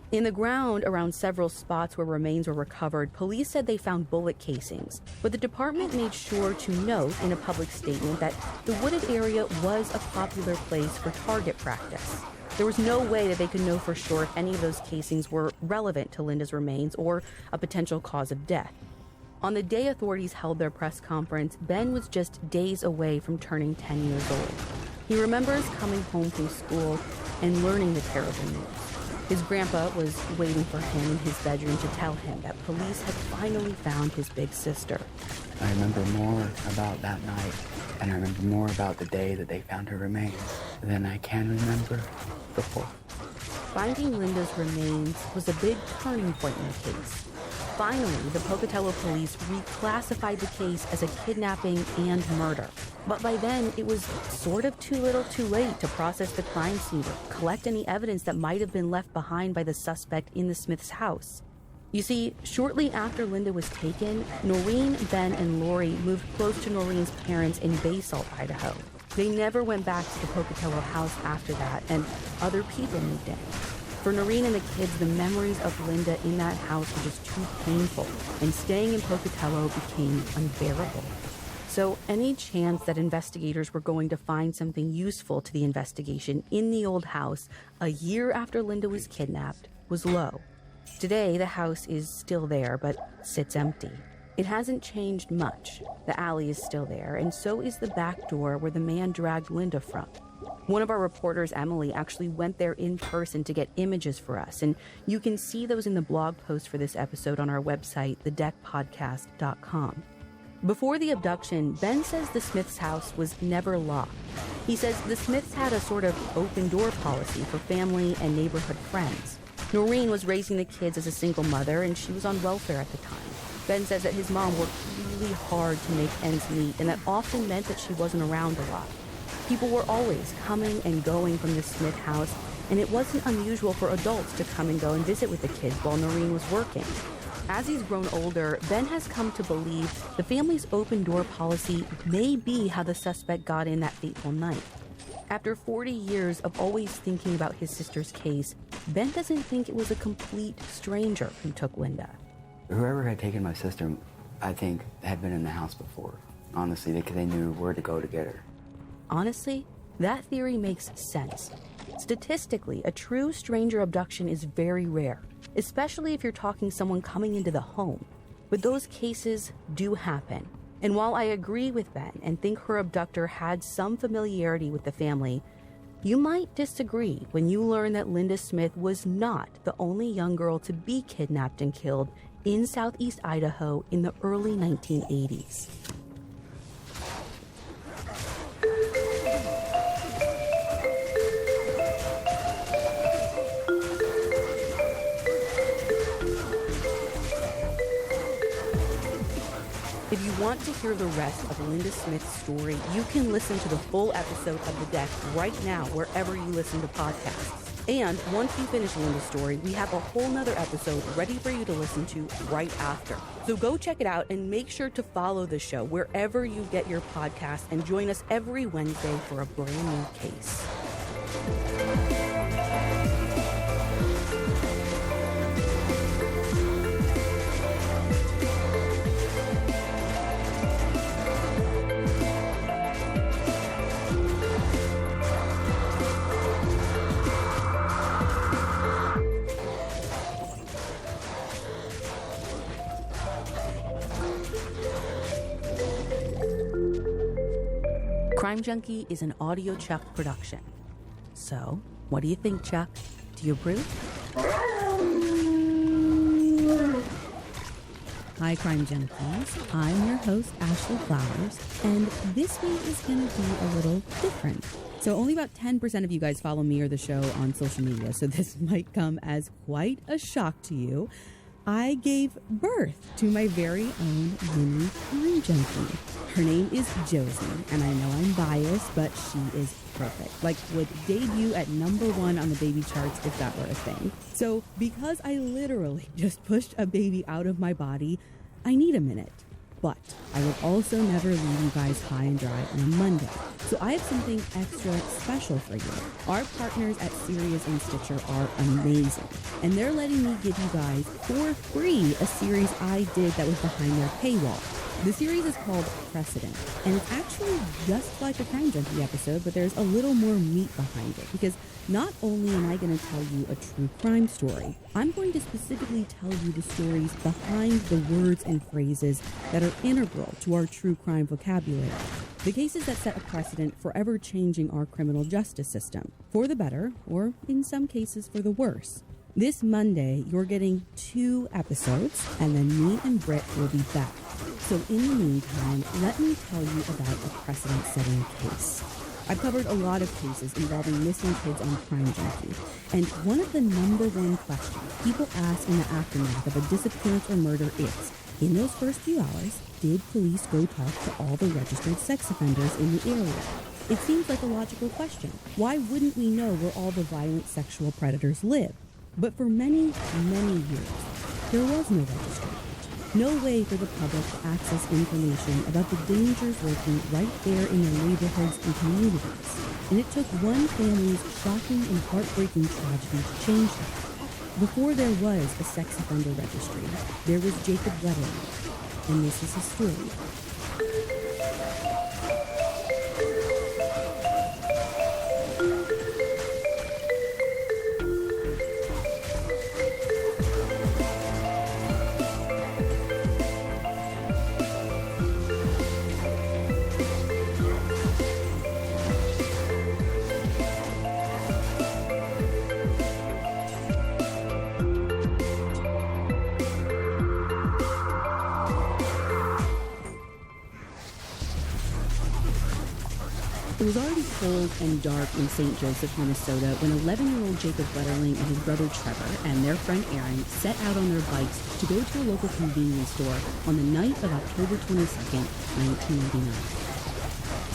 In the ground around several spots where remains were recovered, police said they found bullet casings, but the department made sure to note in a public statement that the wooded area was a popular place for target practice. There was no way that they could know for sure if any of those casings were relevant to Linda's remains or a potential cause of death. On the day authorities held their press conference, Ben was just days away from turning 10 years old. He remembers coming home from school and learning the terrible news. His grandpa was waiting for him in his bedroom to tell him that police had finally found his big sister. I remember more about that night, and I remember more about the day that they found her remains than I can remember before. Finding Linda's remains was a big turning point in the case. Finally, the Pocatello police reclassified the case as a kidnapping and murder. But by then, it was sort of too little too late to process the crime scene or collect any evidence that might have been left behind by the suspect in the Smiths' house. You see, shortly after Linda was taken, Noreen, Ben, and Lori moved close to Noreen's parents in Basalt, Idaho. They never went back to the Pocatello house after that, and other people moved in. For Noreen and the kids, the memories of Linda in that house were just too painful, and staying in Pocatello became unbearable. So any chance that investigators were going to find something useful to the investigation in the old house a year after Linda was kidnapped was low. Today, the house is still there, but sits empty. It hasn't changed much. The alley is still there, and so is the back door where the man dragged Linda from. One of our reporters, Emily, actually went there in person to get images for us, and you can see those in the blog post for this episode on our website, thedeckpodcast.com. Before the abduction, Ben says the Smiths' house was never locked. He says the Smiths had a sort of open-door policy for family and neighborhood friends. Noreen was raising the kids as a single mother, and she was on welfare at the time. Ben says that his mom worked really hard to make ends meet, and that often meant that she wasn't around a lot. People were always coming and going from the Smith house, and it wasn't unusual for adults to come and go and visit with the kids while Noreen was working. As he's grown older, Ben has come to believe the family's open-door policy may be how the suspect got in that fateful night. After 40 years of always thinking about his sister's case, Ben doesn't think it was a complete stranger who took Linda. Whoever had taken my sister, I think, had been in the house before. Honestly, because they knew where to go to get her. Honestly, that theory makes sense. Statistically, a true stranger abduction is very rare, especially if you're talking someone coming into the home. But those cases do happen. And while I agree with Ben and think her abductor had some familiarity with the family, you might disagree when you learn that Linda Smith was not the only young girl to be kidnapped and killed in southeast Idaho in the early 1980s. If you want to hear the rest of Linda Smith's story, you can listen to the full episode of The Deck right now, wherever you listen to podcasts. And once you finish Linda's story, we have a whole nother episode ready for you to listen to right after. So go check it out and make sure to follow the show wherever you get your podcasts and join us every Wednesday for a brand new case. Crime Junkie is an Audio Chuck production. So, what do you think, Chuck? Do you approve? Hi, Crime Junkies. I'm your host, Ashley Flowers, and this week is going to be a little different. So only about 10% of you guys follow me or the show on social media, so this might come as quite a shock to you. I gave birth to my very own mini crime junkie. Her name is Josie, and I know I'm biased, but she is perfect. Like, would debut at #1 on the baby charts if that were a thing. So, because I literally just pushed a baby out of my body, I need a minute. But I would also never leave you guys high and dry on a Monday. So I have something extra special for you. Our partners at Sirius and Stitcher are amazing. And they're letting me give you guys for free a series I did that was behind their paywall. The series is called Precedent, and it's actually just like a Crime Junkie episode, but there's a little more meat behind it, because not only am I going to tell you a true crime story, I'm going to specifically tell you the stories behind the words and phrases that are integral to our true crime vocabulary. The cases that set a precedent forever changing our criminal justice system, for the better, or in some cases for the worse. This Monday, you're getting 2 episodes, and then me and Britt will be back. So in the meantime, let me tell you about a precedent-setting case. I've covered a lot of cases involving missing kids on Crime Junkie, and one of the #1 questions people ask in the aftermath of a disappearance or murder is, in those first few hours, did police go talk to all the registered sex offenders in the area? It seems like a logical question. Why wouldn't we know where all the violent sexual predators live? But for many, many years, there was no registry. No way for the public to access information about the dangers lurking right there in their neighborhoods and communities. And it took one family's shocking and heartbreaking tragedy to change that. Before there was a sex offender registry, there was Jacob Wetterling, and this is his story. It was already cold and dark in St. Joseph, Minnesota, when 11-year-old Jacob Wetterling and his brother Trevor and their friend Aaron set out on their bikes to go to a local convenience store on the night of October 22nd, 1989.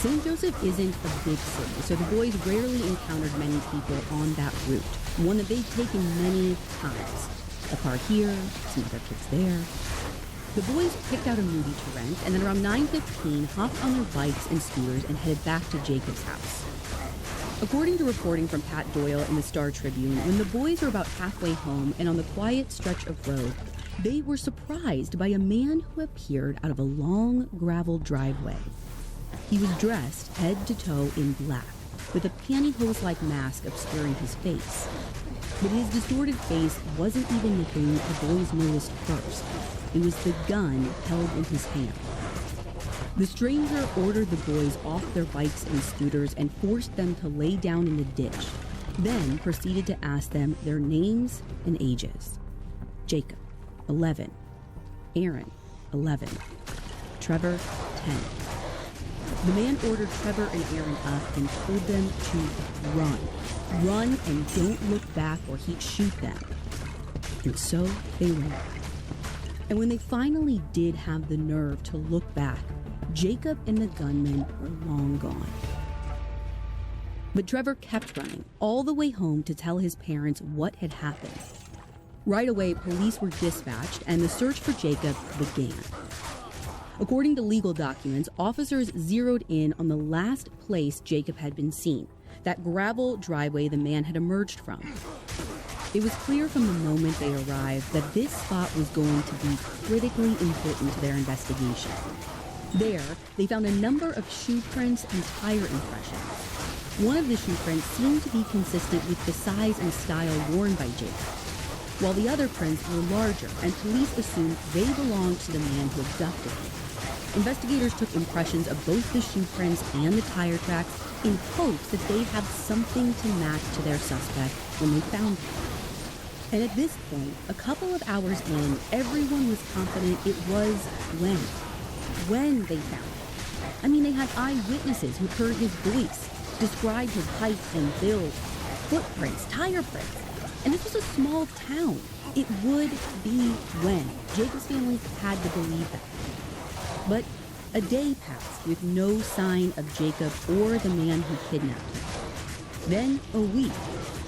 St. Joseph isn't a big city, so the boys rarely encountered many people on that route, one that they'd taken many times. A car here, some other kids there. The boys picked out a movie to rent, and then around 9:15 hopped on their bikes and scooters and headed back to Jacob's house. According to reporting from Pat Doyle in the Star Tribune, when the boys were about halfway home and on the quiet stretch of road, they were surprised by a man who appeared out of a long gravel driveway. He was dressed head to toe in black, with a pantyhose-like mask obscuring his face. But his distorted face wasn't even the thing the boys noticed first. It was the gun held in his hand. The stranger ordered the boys off their bikes and scooters and forced them to lay down in the ditch, then proceeded to ask them their names and ages. Jacob, 11. Aaron, 11. Trevor, 10. The man ordered Trevor and Aaron up and told them to run. Run and don't look back or he'd shoot them. And so they ran. And when they finally did have the nerve to look back, Jacob and the gunman were long gone. But Trevor kept running all the way home to tell his parents what had happened. Right away, police were dispatched and the search for Jacob began. According to legal documents, officers zeroed in on the last place Jacob had been seen, that gravel driveway the man had emerged from. It was clear from the moment they arrived that this spot was going to be critically important to their investigation. There, they found a number of shoe prints and tire impressions. One of the shoe prints seemed to be consistent with the size and style worn by Jacob, while the other prints were larger, and police assumed they belonged to the man who abducted him. Investigators took impressions of both the shoe prints and the tire tracks in hopes that they'd have something to match to their suspect when they found him. And at this point, a couple of hours in, everyone was confident it was when they found him. I mean, they had eyewitnesses who heard his voice, described his height and build, footprints, tire prints. And this was a small town. It would be when. Jacob's family had to believe that. But a day passed with no sign of Jacob or the man who kidnapped him. Then a week,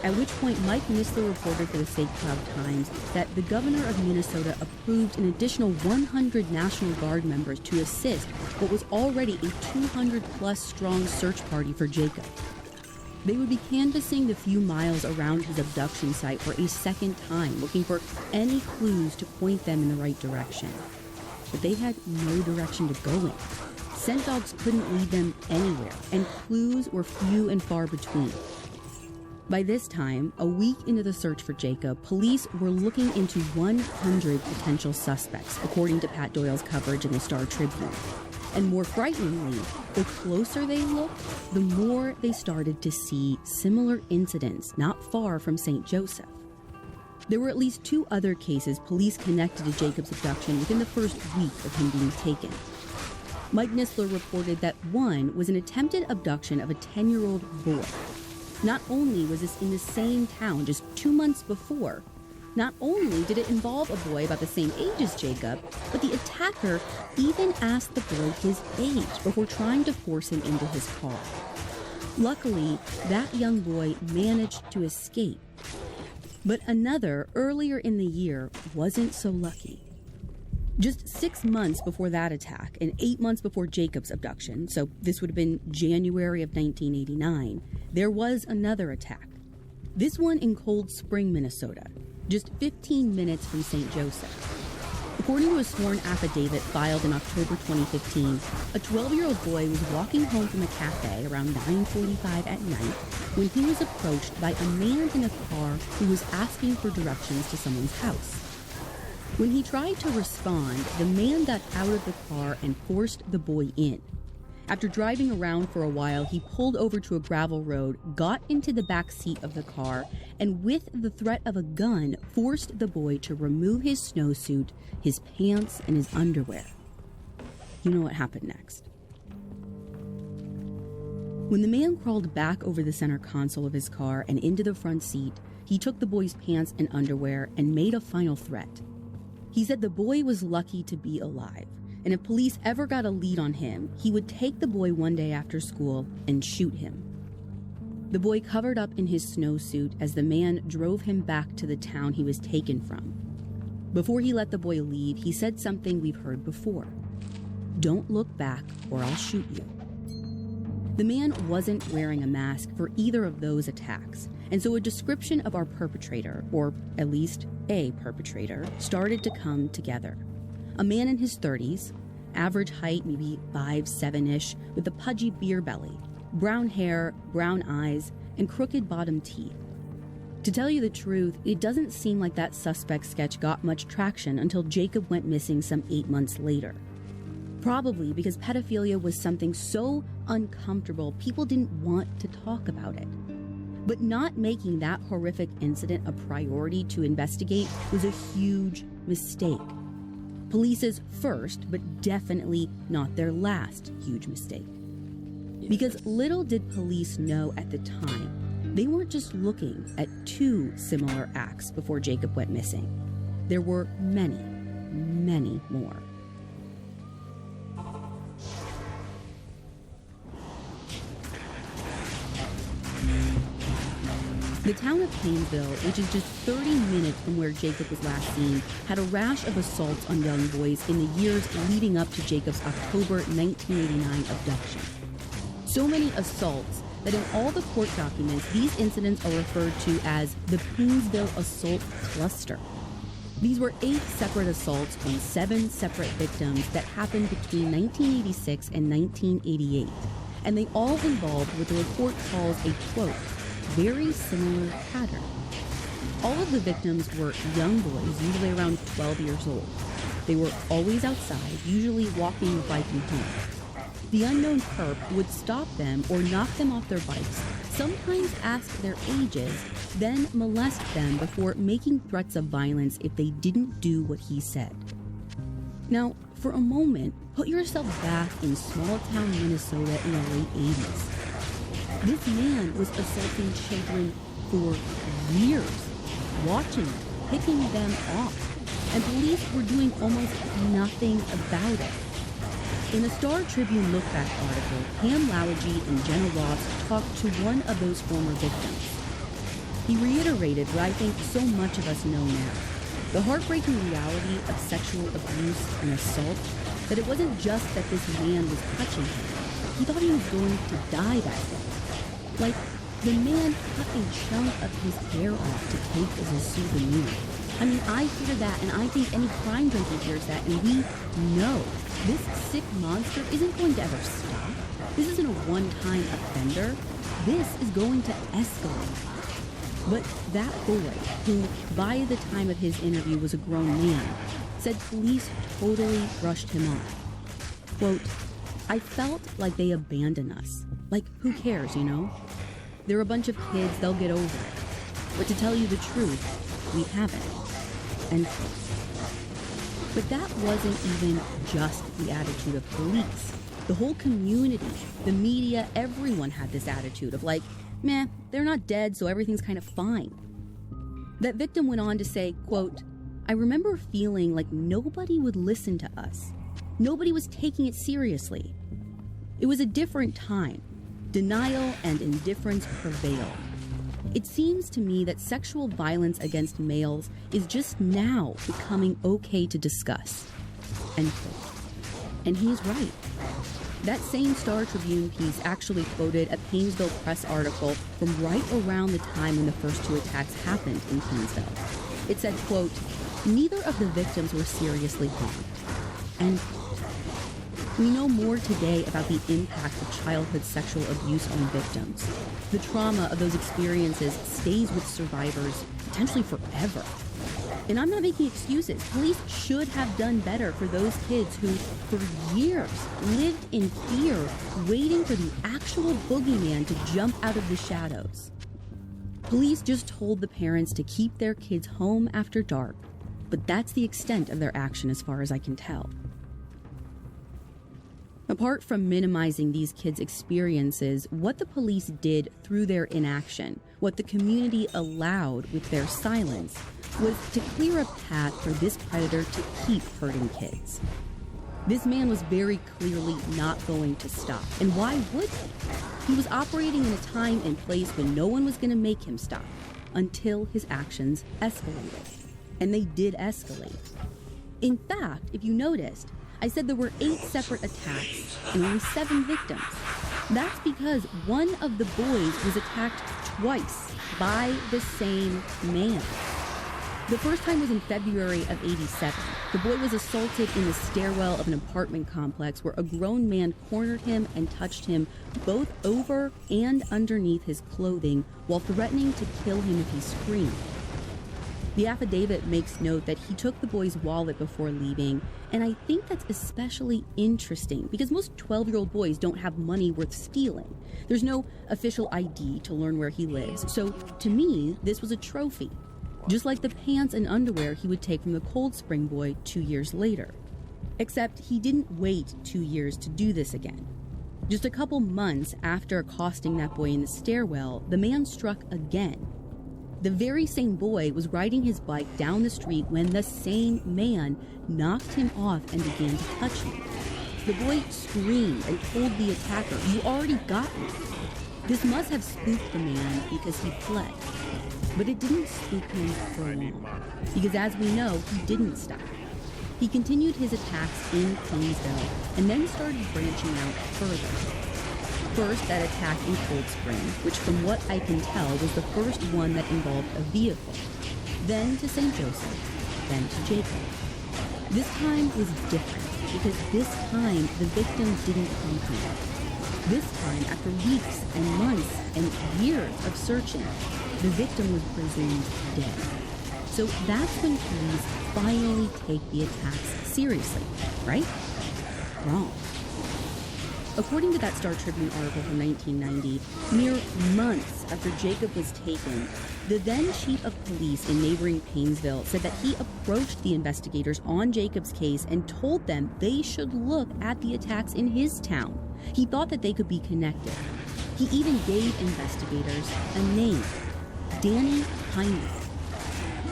at which point Mike Nisler reported for the St. Cloud Times that the governor of Minnesota approved an additional 100 National Guard members to assist what was already a 200-plus strong search party for Jacob. They would be canvassing the few miles around his abduction site for a second time, looking for any clues to point them in the right direction. But they had no direction to go in. Scent dogs couldn't lead them anywhere, and clues were few and far between. By this time, a week into the search for Jacob, police were looking into 100 potential suspects, according to Pat Doyle's coverage in the Star Tribune. And more frighteningly, the closer they looked, the more they started to see similar incidents not far from St. Joseph. There were at least 2 other cases police connected to Jacob's abduction within the first week of him being taken. Mike Nisler reported that one was an attempted abduction of a 10-year-old boy. Not only was this in the same town just 2 months before, not only did it involve a boy about the same age as Jacob, but the attacker even asked the boy his age before trying to force him into his car. Luckily, that young boy managed to escape. But another, earlier in the year, wasn't so lucky. Just 6 months before that attack, and 8 months before Jacob's abduction, so this would have been January of 1989, there was another attack. This one in Cold Spring, Minnesota, just 15 minutes from St. Joseph. According to a sworn affidavit filed in October 2015, a 12-year-old boy was walking home from a cafe around 9:45 at night when he was approached by a man in a car who was asking for directions to someone's house. When he tried to respond, the man got out of the car and forced the boy in. After driving around for a while, he pulled over to a gravel road, got into the back seat of the car, and with the threat of a gun, forced the boy to remove his snowsuit, his pants, and his underwear. You know what happened next. When the man crawled back over the center console of his car and into the front seat, he took the boy's pants and underwear and made a final threat. He said the boy was lucky to be alive, and if police ever got a lead on him, he would take the boy one day after school and shoot him. The boy covered up in his snowsuit as the man drove him back to the town he was taken from. Before he let the boy leave, he said something we've heard before. "Don't look back or I'll shoot you." The man wasn't wearing a mask for either of those attacks, and so a description of our perpetrator, or at least a perpetrator, started to come together. A man in his 30s, average height maybe 5'7"-ish, with a pudgy beer belly, brown hair, brown eyes, and crooked bottom teeth. To tell you the truth, it doesn't seem like that suspect sketch got much traction until Jacob went missing some 8 months later. Probably because pedophilia was something so uncomfortable, people didn't want to talk about it. But not making that horrific incident a priority to investigate was a huge mistake. Police's first, but definitely not their last huge mistake. Because little did police know at the time, they weren't just looking at 2 similar acts before Jacob went missing. There were many, many more. The town of Painesville, which is just 30 minutes from where Jacob was last seen, had a rash of assaults on young boys in the years leading up to Jacob's October 1989 abduction. So many assaults that in all the court documents, these incidents are referred to as the Painesville Assault Cluster. These were 8 separate assaults on 7 separate victims that happened between 1986 and 1988, and they all involved what the report calls a, quote, very similar pattern. All of the victims were young boys, usually around 12 years old. They were always outside, usually walking or biking home. The unknown perp would stop them or knock them off their bikes, sometimes ask their ages, then molest them before making threats of violence if they didn't do what he said. Now, for a moment, put yourself back in small-town Minnesota in the late 80s. This man was assaulting children for years, watching them, picking them off, and police were doing almost nothing about it. In a Star Tribune Look-Back article, Pam Lowagy and Jenna Ross talked to one of those former victims. He reiterated what I think so much of us know now, the heartbreaking reality of sexual abuse and assault, that it wasn't just that this man was touching him. He thought he was going to die that day. Like, the man cut a chunk of his hair off to take as a souvenir. I mean, I hear that, and I think any crime junkie hears that, and we know this sick monster isn't going to ever stop. This isn't a one-time offender. This is going to escalate. But that boy, who by the time of his interview was a grown man, said police totally brushed him off. Quote, I felt like they abandoned us. Like, who cares, you know? They're a bunch of kids, they'll get over it. But to tell you the truth, we haven't. End quote. But that wasn't even just the attitude of police. The whole community, the media, everyone had this attitude of like, meh, they're not dead, so everything's kind of fine. That victim went on to say, quote, I remember feeling like nobody would listen to us. Nobody was taking it seriously. It was a different time. Denial and indifference prevailed. It seems to me that sexual violence against males is just now becoming okay to discuss. End quote. And he's right. That same Star Tribune piece actually quoted a Painesville Press article from right around the time when the first 2 attacks happened in Painesville. It said, quote, neither of the victims were seriously harmed. End quote. We know more today about the impact of childhood sexual abuse on victims. The trauma of those experiences stays with survivors potentially forever. And I'm not making excuses. Police should have done better for those kids who, for years, lived in fear, waiting for the actual boogeyman to jump out of the shadows. Police just told the parents to keep their kids home after dark, but that's the extent of their action as far as I can tell. Apart from minimizing these kids' experiences, what the police did through their inaction, what the community allowed with their silence, was to clear a path for this predator to keep hurting kids. This man was very clearly not going to stop. And why would he? He was operating in a time and place when no one was going to make him stop, until his actions escalated. And they did escalate. In fact, if you noticed, I said there were 8 separate attacks and only 7 victims. That's because one of the boys was attacked twice by the same man. The first time was in February of '87. The boy was assaulted in the stairwell of an apartment complex where a grown man cornered him and touched him both over and underneath his clothing while threatening to kill him if he screamed. The affidavit makes note that he took the boy's wallet before leaving, and I think that's especially interesting because most 12-year-old boys don't have money worth stealing. There's no official ID to learn where he lives, so to me, this was a trophy. Just like the pants and underwear he would take from the Cold Spring boy 2 years later. Except he didn't wait 2 years to do this again. Just a couple months after accosting that boy in the stairwell, the man struck again. The very same boy was riding his bike down the street when the same man knocked him off and began to touch him. The boy screamed and told the attacker, "You already got me." This must have spooked the man because he fled. But it didn't spook him for long, because as we know, he didn't stop. He continued his attacks in Painesville and then started branching out further. First, that attack in Cold Spring, which from what I can tell was the first one that involved a vehicle. Then to St. Joseph, then to Jacob. This time was different because this time the victim didn't come home. This time, after weeks and months and years of searching, the victim was presumed dead. So that's when police finally take the attacks seriously, right? Wrong. According to that Star Tribune article from 1990, mere months after Jacob was taken, the then chief of police in neighboring Painesville said that he approached the investigators on Jacob's case and told them they should look at the attacks in his town. He thought that they could be connected. He even gave investigators a name, Danny Heinrich.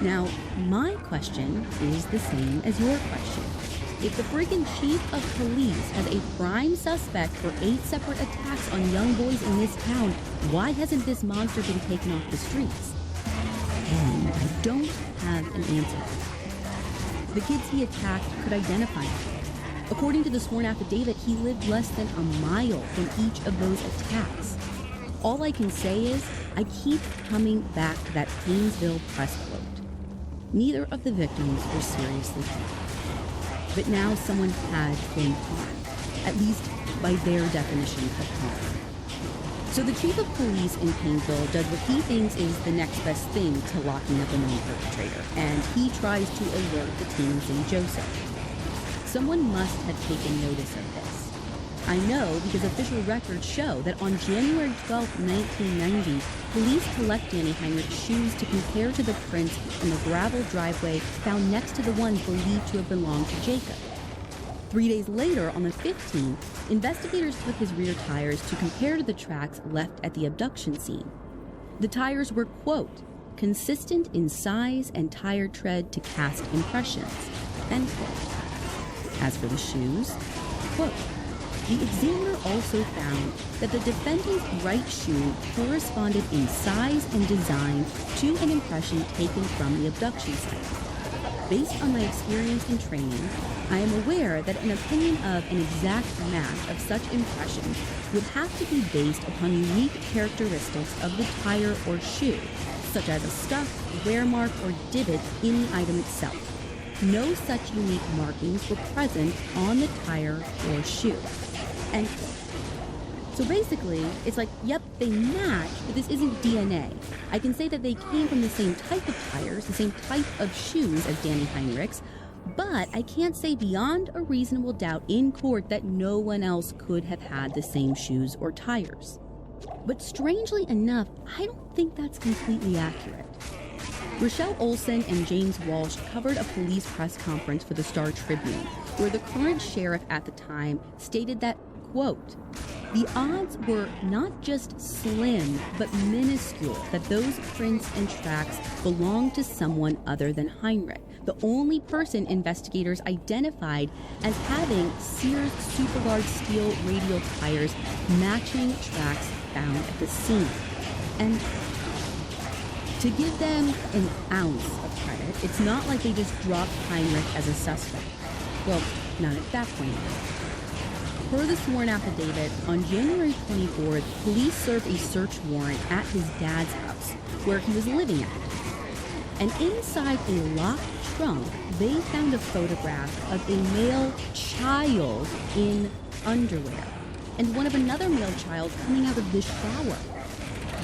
Now, my question is the same as your question. If the friggin' chief of police has a prime suspect for 8 separate attacks on young boys in this town, why hasn't this monster been taken off the streets? And I don't have an answer. The kids he attacked could identify him. According to the sworn affidavit, he lived less than a mile from each of those attacks. All I can say is, I keep coming back to that Painesville press quote. Neither of the victims were seriously hurt. But now someone had been harmed, at least by their definition of harm. So the chief of police in Painesville does what he thinks is the next best thing to locking up a known perpetrator, and he tries to alert the team in St. Joseph. Someone must have taken notice of this. I know because official records show that on January 12, 1990, police collect Danny Heinrich's shoes to compare to the prints in the gravel driveway found next to the one believed to have belonged to Jacob. 3 days later, on the 15th, investigators took his rear tires to compare to the tracks left at the abduction scene. The tires were, quote, consistent in size and tire tread to cast impressions, end quote. As for the shoes, quote, the examiner also found that the defendant's right shoe corresponded in size and design to an impression taken from the abduction site. Based on my experience and training, I am aware that an opinion of an exact match of such impressions would have to be based upon unique characteristics of the tire or shoe, such as a scuff, wear mark, or divot in the item itself. No such unique markings were present on the tire or shoe. End quote. So basically, it's like, yep, they match, but this isn't DNA. I can say that they came from the same type of tires, the same type of shoes as Danny Heinrich's, but I can't say beyond a reasonable doubt in court that no one else could have had the same shoes or tires. But strangely enough, I don't think that's completely accurate. Rochelle Olson and James Walsh covered a police press conference for the Star Tribune, where the current sheriff at the time stated that, quote, the odds were not just slim, but minuscule that those prints and tracks belonged to someone other than Heinrich, the only person investigators identified as having Sears Superguard steel radial tires matching tracks found at the scene. And to give them an ounce of credit, it's not like they just dropped Heinrich as a suspect. Well, not at that point. Per the sworn affidavit, on January 24th, police served a search warrant at his dad's house, where he was living at. And inside a locked trunk, they found a photograph of a male child in underwear, and one of another male child coming out of the shower.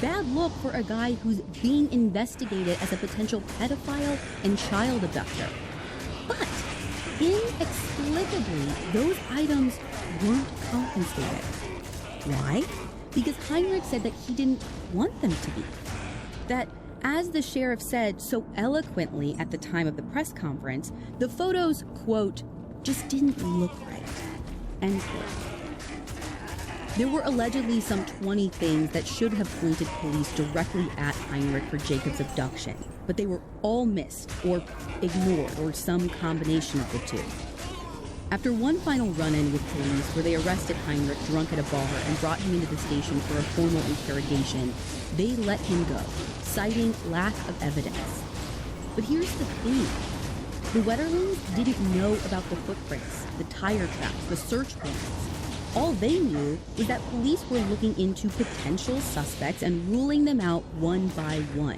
Bad look for a guy who's being investigated as a potential pedophile and child abductor. But inexplicably, those items weren't confiscated. Why? Because Heinrich said that he didn't want them to be. That, as the sheriff said so eloquently at the time of the press conference, the photos, quote, just didn't look right, end quote. There were allegedly some 20 things that should have pointed police directly at Heinrich for Jacob's abduction, but they were all missed or ignored or some combination of the two. After one final run-in with police where they arrested Heinrich drunk at a bar and brought him into the station for a formal interrogation, they let him go, citing lack of evidence. But here's the thing. The Wetterlings didn't know about the footprints, the tire tracks, the search warrants. All they knew was that police were looking into potential suspects and ruling them out one by one.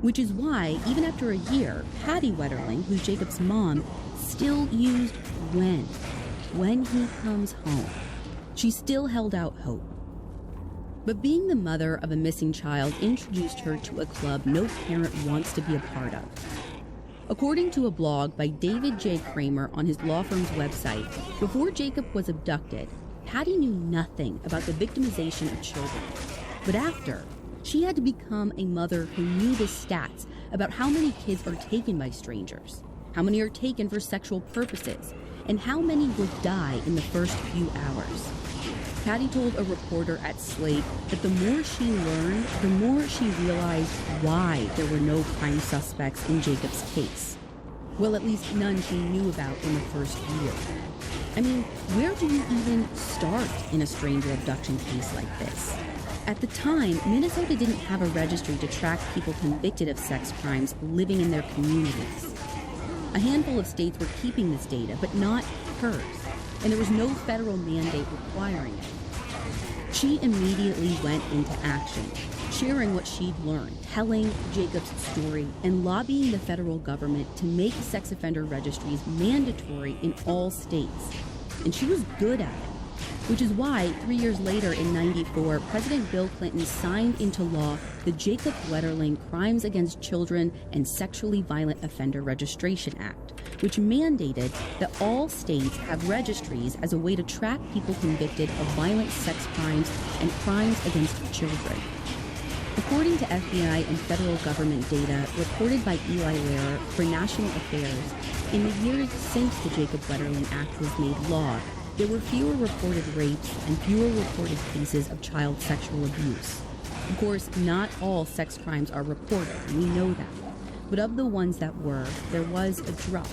Which is why, even after a year, Patty Wetterling, who's Jacob's mom, still used when he comes home. She still held out hope. But being the mother of a missing child introduced her to a club no parent wants to be a part of. According to a blog by David J. Kramer on his law firm's website, before Jacob was abducted, Patty knew nothing about the victimization of children. But after, she had to become a mother who knew the stats about how many kids are taken by strangers, how many are taken for sexual purposes, and how many would die in the first few hours. Patty told a reporter at Slate that the more she learned, the more she realized why there were no prime suspects in Jacob's case. Well, at least none she knew about in the first year. I mean, where do you even start in a stranger abduction case like this? At the time, Minnesota didn't have a registry to track people convicted of sex crimes living in their communities. A handful of states were keeping this data, but not hers, and there was no federal mandate requiring it. She immediately went into action, sharing what she'd learned, telling Jacob's story, and lobbying the federal government to make sex offender registries mandatory in all states. And she was good at it, which is why 3 years later in '94, President Bill Clinton signed into law the Jacob Wetterling Crimes Against Children and Sexually Violent Offender Registration Act, which mandated that all states have registries as a way to track people convicted of violent sex crimes and crimes against children. According to FBI and federal government data reported by Eli Lehrer for National Affairs, in the years since the Jacob Wetterling Act was made law, there were fewer reported rapes and fewer reported cases of child sexual abuse. Of course, not all sex crimes are reported, and we know that. But of the ones that were, there was a drop.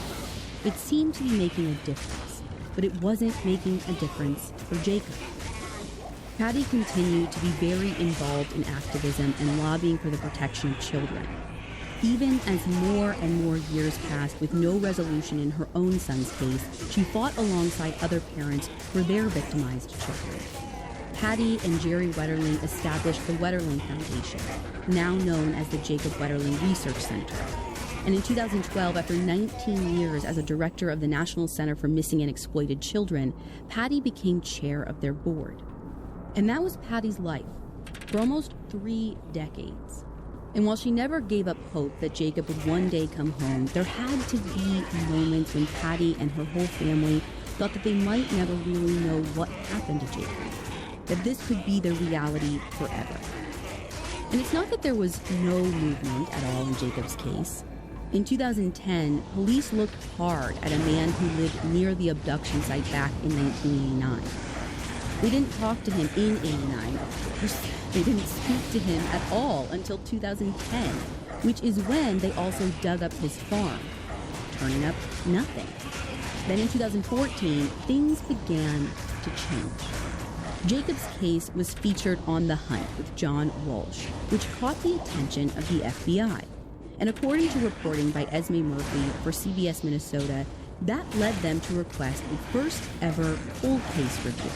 It seemed to be making a difference, but it wasn't making a difference for Jacob. Patty continued to be very involved in activism and lobbying for the protection of children. Even as more and more years passed with no resolution in her own son's case, she fought alongside other parents for their victimized children. Patty and Jerry Wetterling established the Wetterling Foundation, now known as the Jacob Wetterling Research Center. And in 2012, after 19 years as a director of the National Center for Missing and Exploited Children, Patty became chair of their board. And that was Patty's life for almost 3 decades. And while she never gave up hope that Jacob would one day come home, there had to be moments when Patty and her whole family thought that they might never really know what happened to Jacob, that this could be their reality forever. And it's not that there was no movement at all in Jacob's case. In 2010, police looked hard at a man who lived near the abduction site back in 1989. They didn't talk to him in 89, of course. They didn't speak to him at all until 2010, which is when they also dug up his farm, turning up nothing. Then in 2014, things began to change. Jacob's case was featured on The Hunt with John Walsh, which caught the attention of the FBI. And according to reporting by Esme Murphy for CBS Minnesota, that led them to request a first ever cold case review.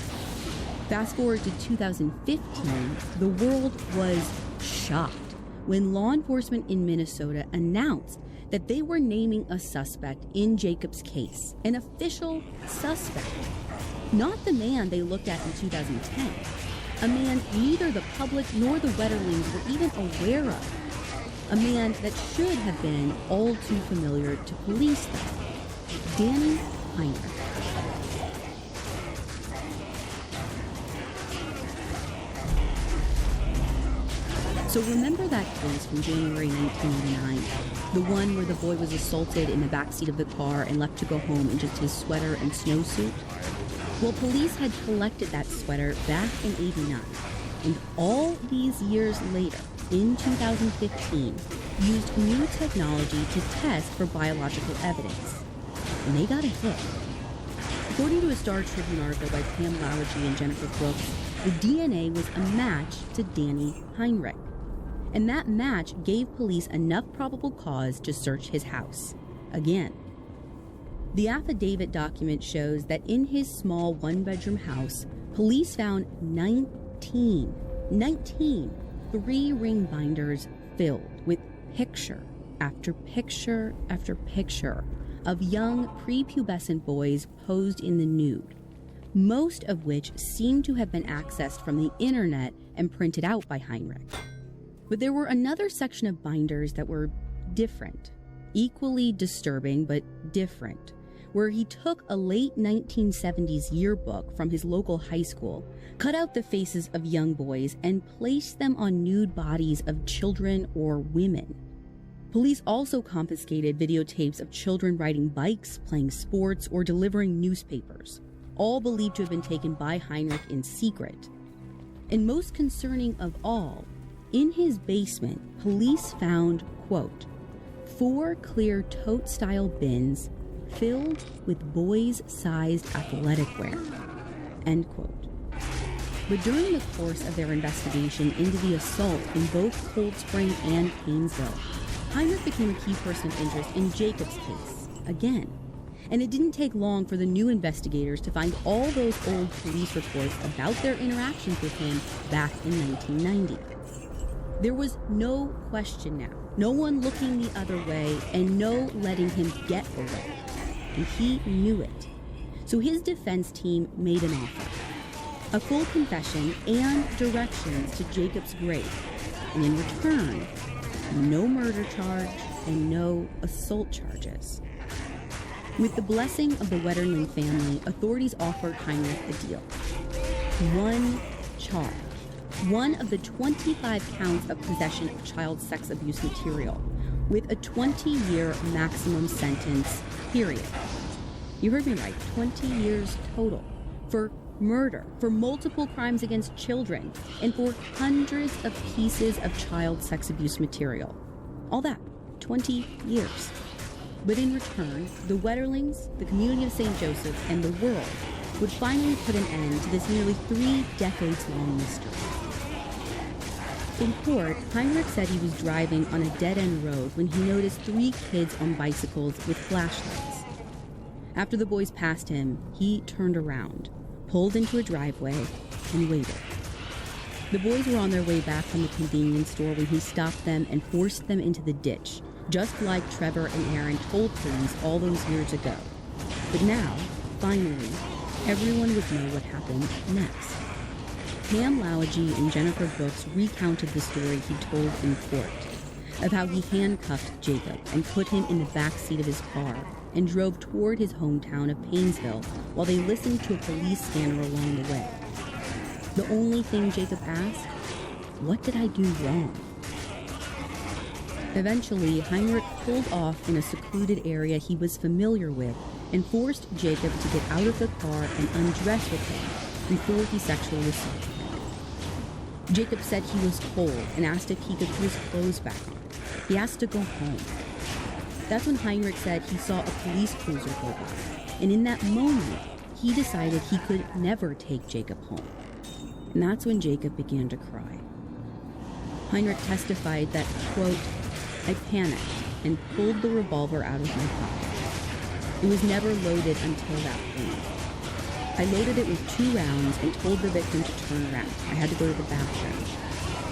Fast forward to 2015, the world was shocked when law enforcement in Minnesota announced that they were naming a suspect in Jacob's case, an official suspect. Not the man they looked at in 2010, a man neither the public nor the Wetterlings were even aware of, a man that should have been all too familiar to police them, Danny Heinrich. So remember that case from January 1989, the one where the boy was assaulted in the backseat of the car and left to go home in just his sweater and snowsuit? Well, police had collected that sweater back in '89, and all these years later, in 2015, used new technology to test for biological evidence. And they got a hit. According to a Star Tribune article by Pam Lowergy and Jennifer Brooks, the DNA was a match to Danny Heinrich. And that match gave police enough probable cause to search his house. Again. The affidavit document shows that in his small one-bedroom house, police found 19 3-ring binders filled with picture after picture after picture of young prepubescent boys posed in the nude, most of which seemed to have been accessed from the internet and printed out by Heinrich. But there were another section of binders that were different, equally disturbing but different, where he took a late 1970s yearbook from his local high school, cut out the faces of young boys, and placed them on nude bodies of children or women. Police also confiscated videotapes of children riding bikes, playing sports, or delivering newspapers, all believed to have been taken by Heinrich in secret. And most concerning of all, in his basement, police found, quote, 4 clear tote-style bins filled with boys-sized athletic wear, end quote. But during the course of their investigation into the assault in both Cold Spring and Paynesville, Heinrich became a key person of interest in Jacob's case, again. And it didn't take long for the new investigators to find all those old police reports about their interactions with him back in 1990. There was no question now, no one looking the other way, and no letting him get away. And he knew it. So his defense team made an offer. A full confession and directions to Jacob's grave. And in return, no murder charge and no assault charges. With the blessing of the Wetterling family, authorities offered Heinrich a deal. 1 charge. One of the 25 counts of possession of child sex abuse material, with a 20-year maximum sentence, period. You heard me right, 20 years total. For murder, for multiple crimes against children, and for hundreds of pieces of child sex abuse material. All that, 20 years. But in return, the Wetterlings, the community of St. Joseph, and the world would finally put an end to this nearly 3 decades-long mystery. In court, Heinrich said he was driving on a dead-end road when he noticed 3 kids on bicycles with flashlights. After the boys passed him, he turned around, pulled into a driveway, and waited. The boys were on their way back from the convenience store when he stopped them and forced them into the ditch, just like Trevor and Aaron told police all those years ago. But now, finally, everyone would know what happened next. Pam Lowergy and Jennifer Brooks recounted the story he told in court of how he handcuffed Jacob and put him in the back seat of his car and drove toward his hometown of Paynesville while they listened to a police scanner along the way. The only thing Jacob asked, what did I do wrong? Eventually, Heinrich pulled off in a secluded area he was familiar with and forced Jacob to get out of the car and undress with him before he sexually assaulted him. Jacob said he was cold and asked if he could put his clothes back on. He asked to go home. That's when Heinrich said he saw a police cruiser go by, and in that moment, he decided he could never take Jacob home. And that's when Jacob began to cry. Heinrich testified that, quote, I panicked and pulled the revolver out of my pocket. It was never loaded until that point. I loaded it with 2 rounds and told the victim to turn around. I had to go to the bathroom.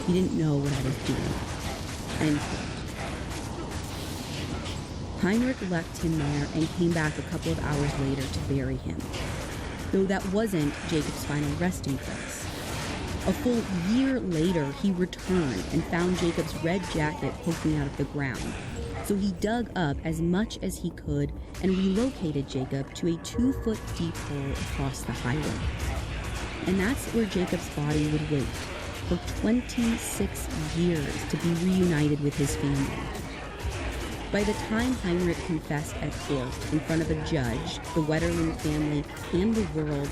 He didn't know what I was doing. End quote. Heinrich left him there and came back a couple of hours later to bury him, though that wasn't Jacob's final resting place. A full year later, he returned and found Jacob's red jacket poking out of the ground. So he dug up as much as he could and relocated Jacob to a 2-foot deep hole across the highway. And that's where Jacob's body would wait for 26 years to be reunited with his family. By the time Heinrich confessed at court in front of a judge, the Wetterling family, and the world,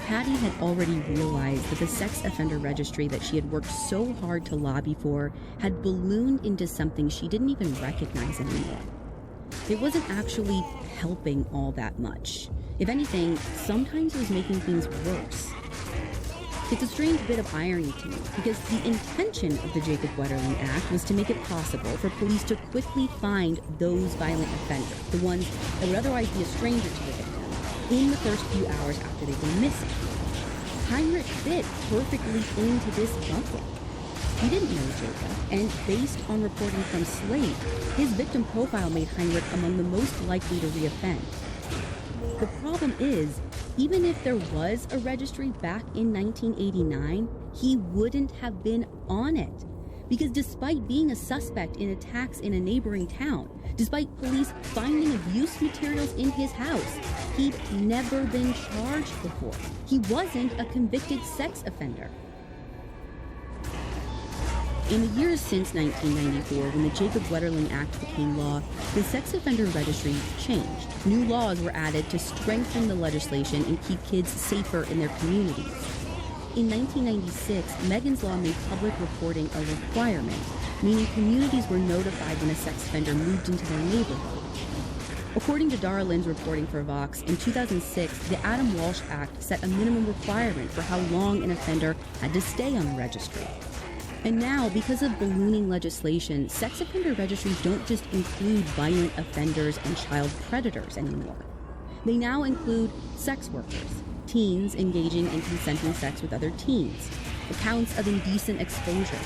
Patty had already realized that the sex offender registry that she had worked so hard to lobby for had ballooned into something she didn't even recognize anymore. It wasn't actually helping all that much. If anything, sometimes it was making things worse. It's a strange bit of irony to me, because the intention of the Jacob Wetterling Act was to make it possible for police to quickly find those violent offenders, the ones that would otherwise be a stranger to the victim, in the first few hours after they were missing. Heinrich fit perfectly into this bucket. He didn't know Jacob, and based on reporting from Slate, his victim profile made Heinrich among the most likely to reoffend. The problem is, even if there was a registry back in 1989, he wouldn't have been on it. Because despite being a suspect in attacks in a neighboring town, despite police finding abuse materials in his house, he'd never been charged before. He wasn't a convicted sex offender. In the years since 1994, when the Jacob Wetterling Act became law, the sex offender registry changed. New laws were added to strengthen the legislation and keep kids safer in their communities. In 1996, Megan's Law made public reporting a requirement, meaning communities were notified when a sex offender moved into their neighborhood. According to Dara Lynn's reporting for Vox, in 2006, the Adam Walsh Act set a minimum requirement for how long an offender had to stay on the registry. And now, because of ballooning legislation, sex offender registries don't just include violent offenders and child predators anymore. They now include sex workers, teens engaging in consenting sex with other teens, accounts of indecent exposure.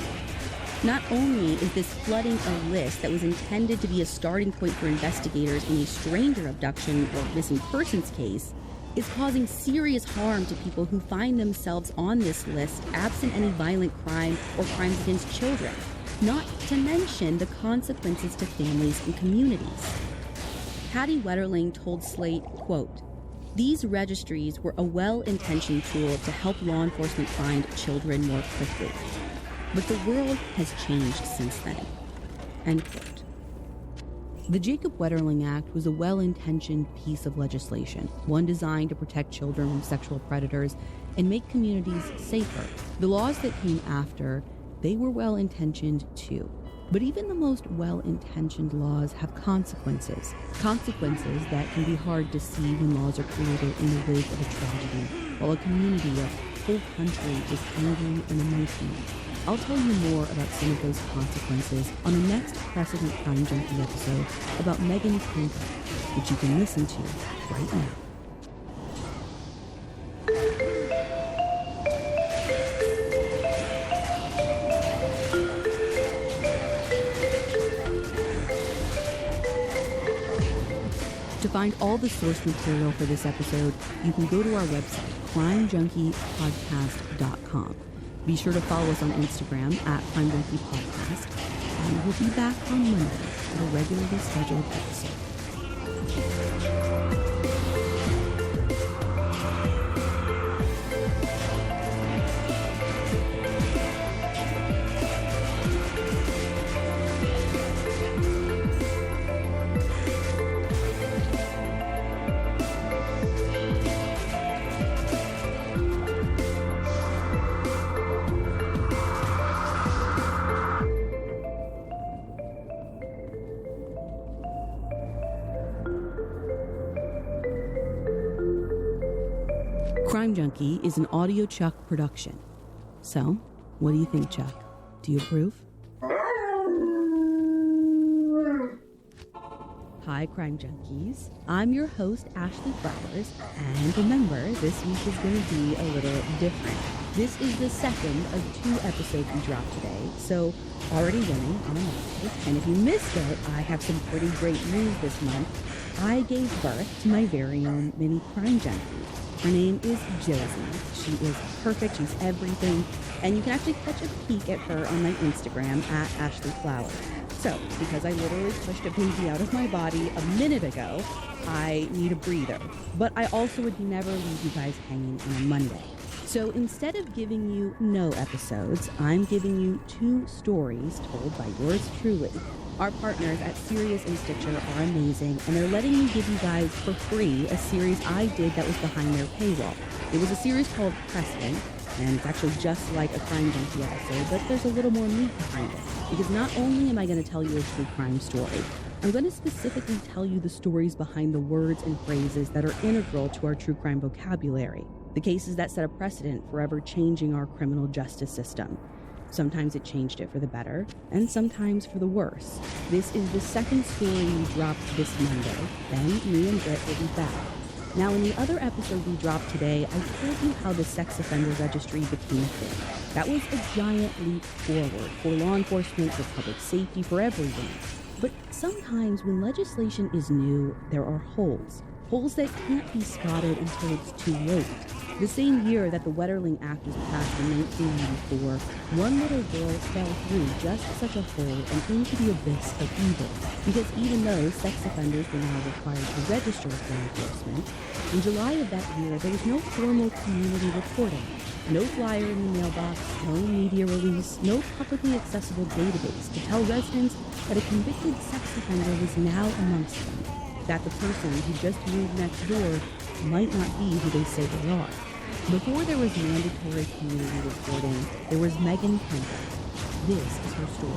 Not only is this flooding a list that was intended to be a starting point for investigators in a stranger abduction or missing persons case, it's causing serious harm to people who find themselves on this list absent any violent crime or crimes against children, not to mention the consequences to families and communities. Patty Wetterling told Slate, quote, "These registries were a well-intentioned tool to help law enforcement find children more quickly. But the world has changed since then." End quote. The Jacob Wetterling Act was a well-intentioned piece of legislation, one designed to protect children from sexual predators and make communities safer. The laws that came after, they were well-intentioned too. But even the most well-intentioned laws have consequences. Consequences that can be hard to see when laws are created in the wake of a tragedy, while a community, a whole country, is angry and emotional. I'll tell you more about some of those consequences on the next Precedent Crime Junkie episode about Megan Cooper, which you can listen to right now. To find all the source material for this episode, you can go to our website, crimejunkiepodcast.com. Be sure to follow us on Instagram at Crime Junkie Podcast, and we'll be back on Monday with a regularly scheduled episode. Crime Junkie is an Audio Chuck production. So, what do you think, Chuck? Do you approve? Hi, Crime Junkies. I'm your host, Ashley Flowers, and remember, this week is going to be a little different. This is the second of 2 episodes we dropped today, so already winning on a Monday. And if you missed it, I have some pretty great news this month. I gave birth to my very own mini Crime Junkie. Her name is Josie. She is perfect. She's everything. And you can actually catch a peek at her on my Instagram at Ashley Flowers. So, because I literally pushed a baby out of my body a minute ago, I need a breather. But I also would never leave you guys hanging on a Monday. So instead of giving you no episodes, I'm giving you 2 stories told by yours truly. Our partners at Sirius and Stitcher are amazing, and they're letting me give you guys for free a series I did that was behind their paywall. It was a series called Precedent, and it's actually just like a Crime Junkie episode, but there's a little more meat behind it. Because not only am I going to tell you a true crime story, I'm going to specifically tell you the stories behind the words and phrases that are integral to our true crime vocabulary. The cases that set a precedent forever changing our criminal justice system. Sometimes it changed it for the better, and sometimes for the worse. This is the second story we dropped this Monday. Then me and Britt will be back. Now, in the other episode we dropped today, I told you how the sex offender registry became a thing. That was a giant leap forward for law enforcement, for public safety, for everyone. But sometimes when legislation is new, there are holes. Holes that can't be spotted until it's too late. The same year that the Wetterling Act was passed in 1994, one little girl fell through just such a hole and into the abyss of evil. Because even though sex offenders were now required to register with law enforcement, in July of that year there was no formal community reporting, no flyer in the mailbox, no media release, no publicly accessible database to tell residents that a convicted sex offender was now amongst them, that the person who just moved next door might not be who they say they are. Before there was mandatory community reporting, there was Megan Kemper. This is her story.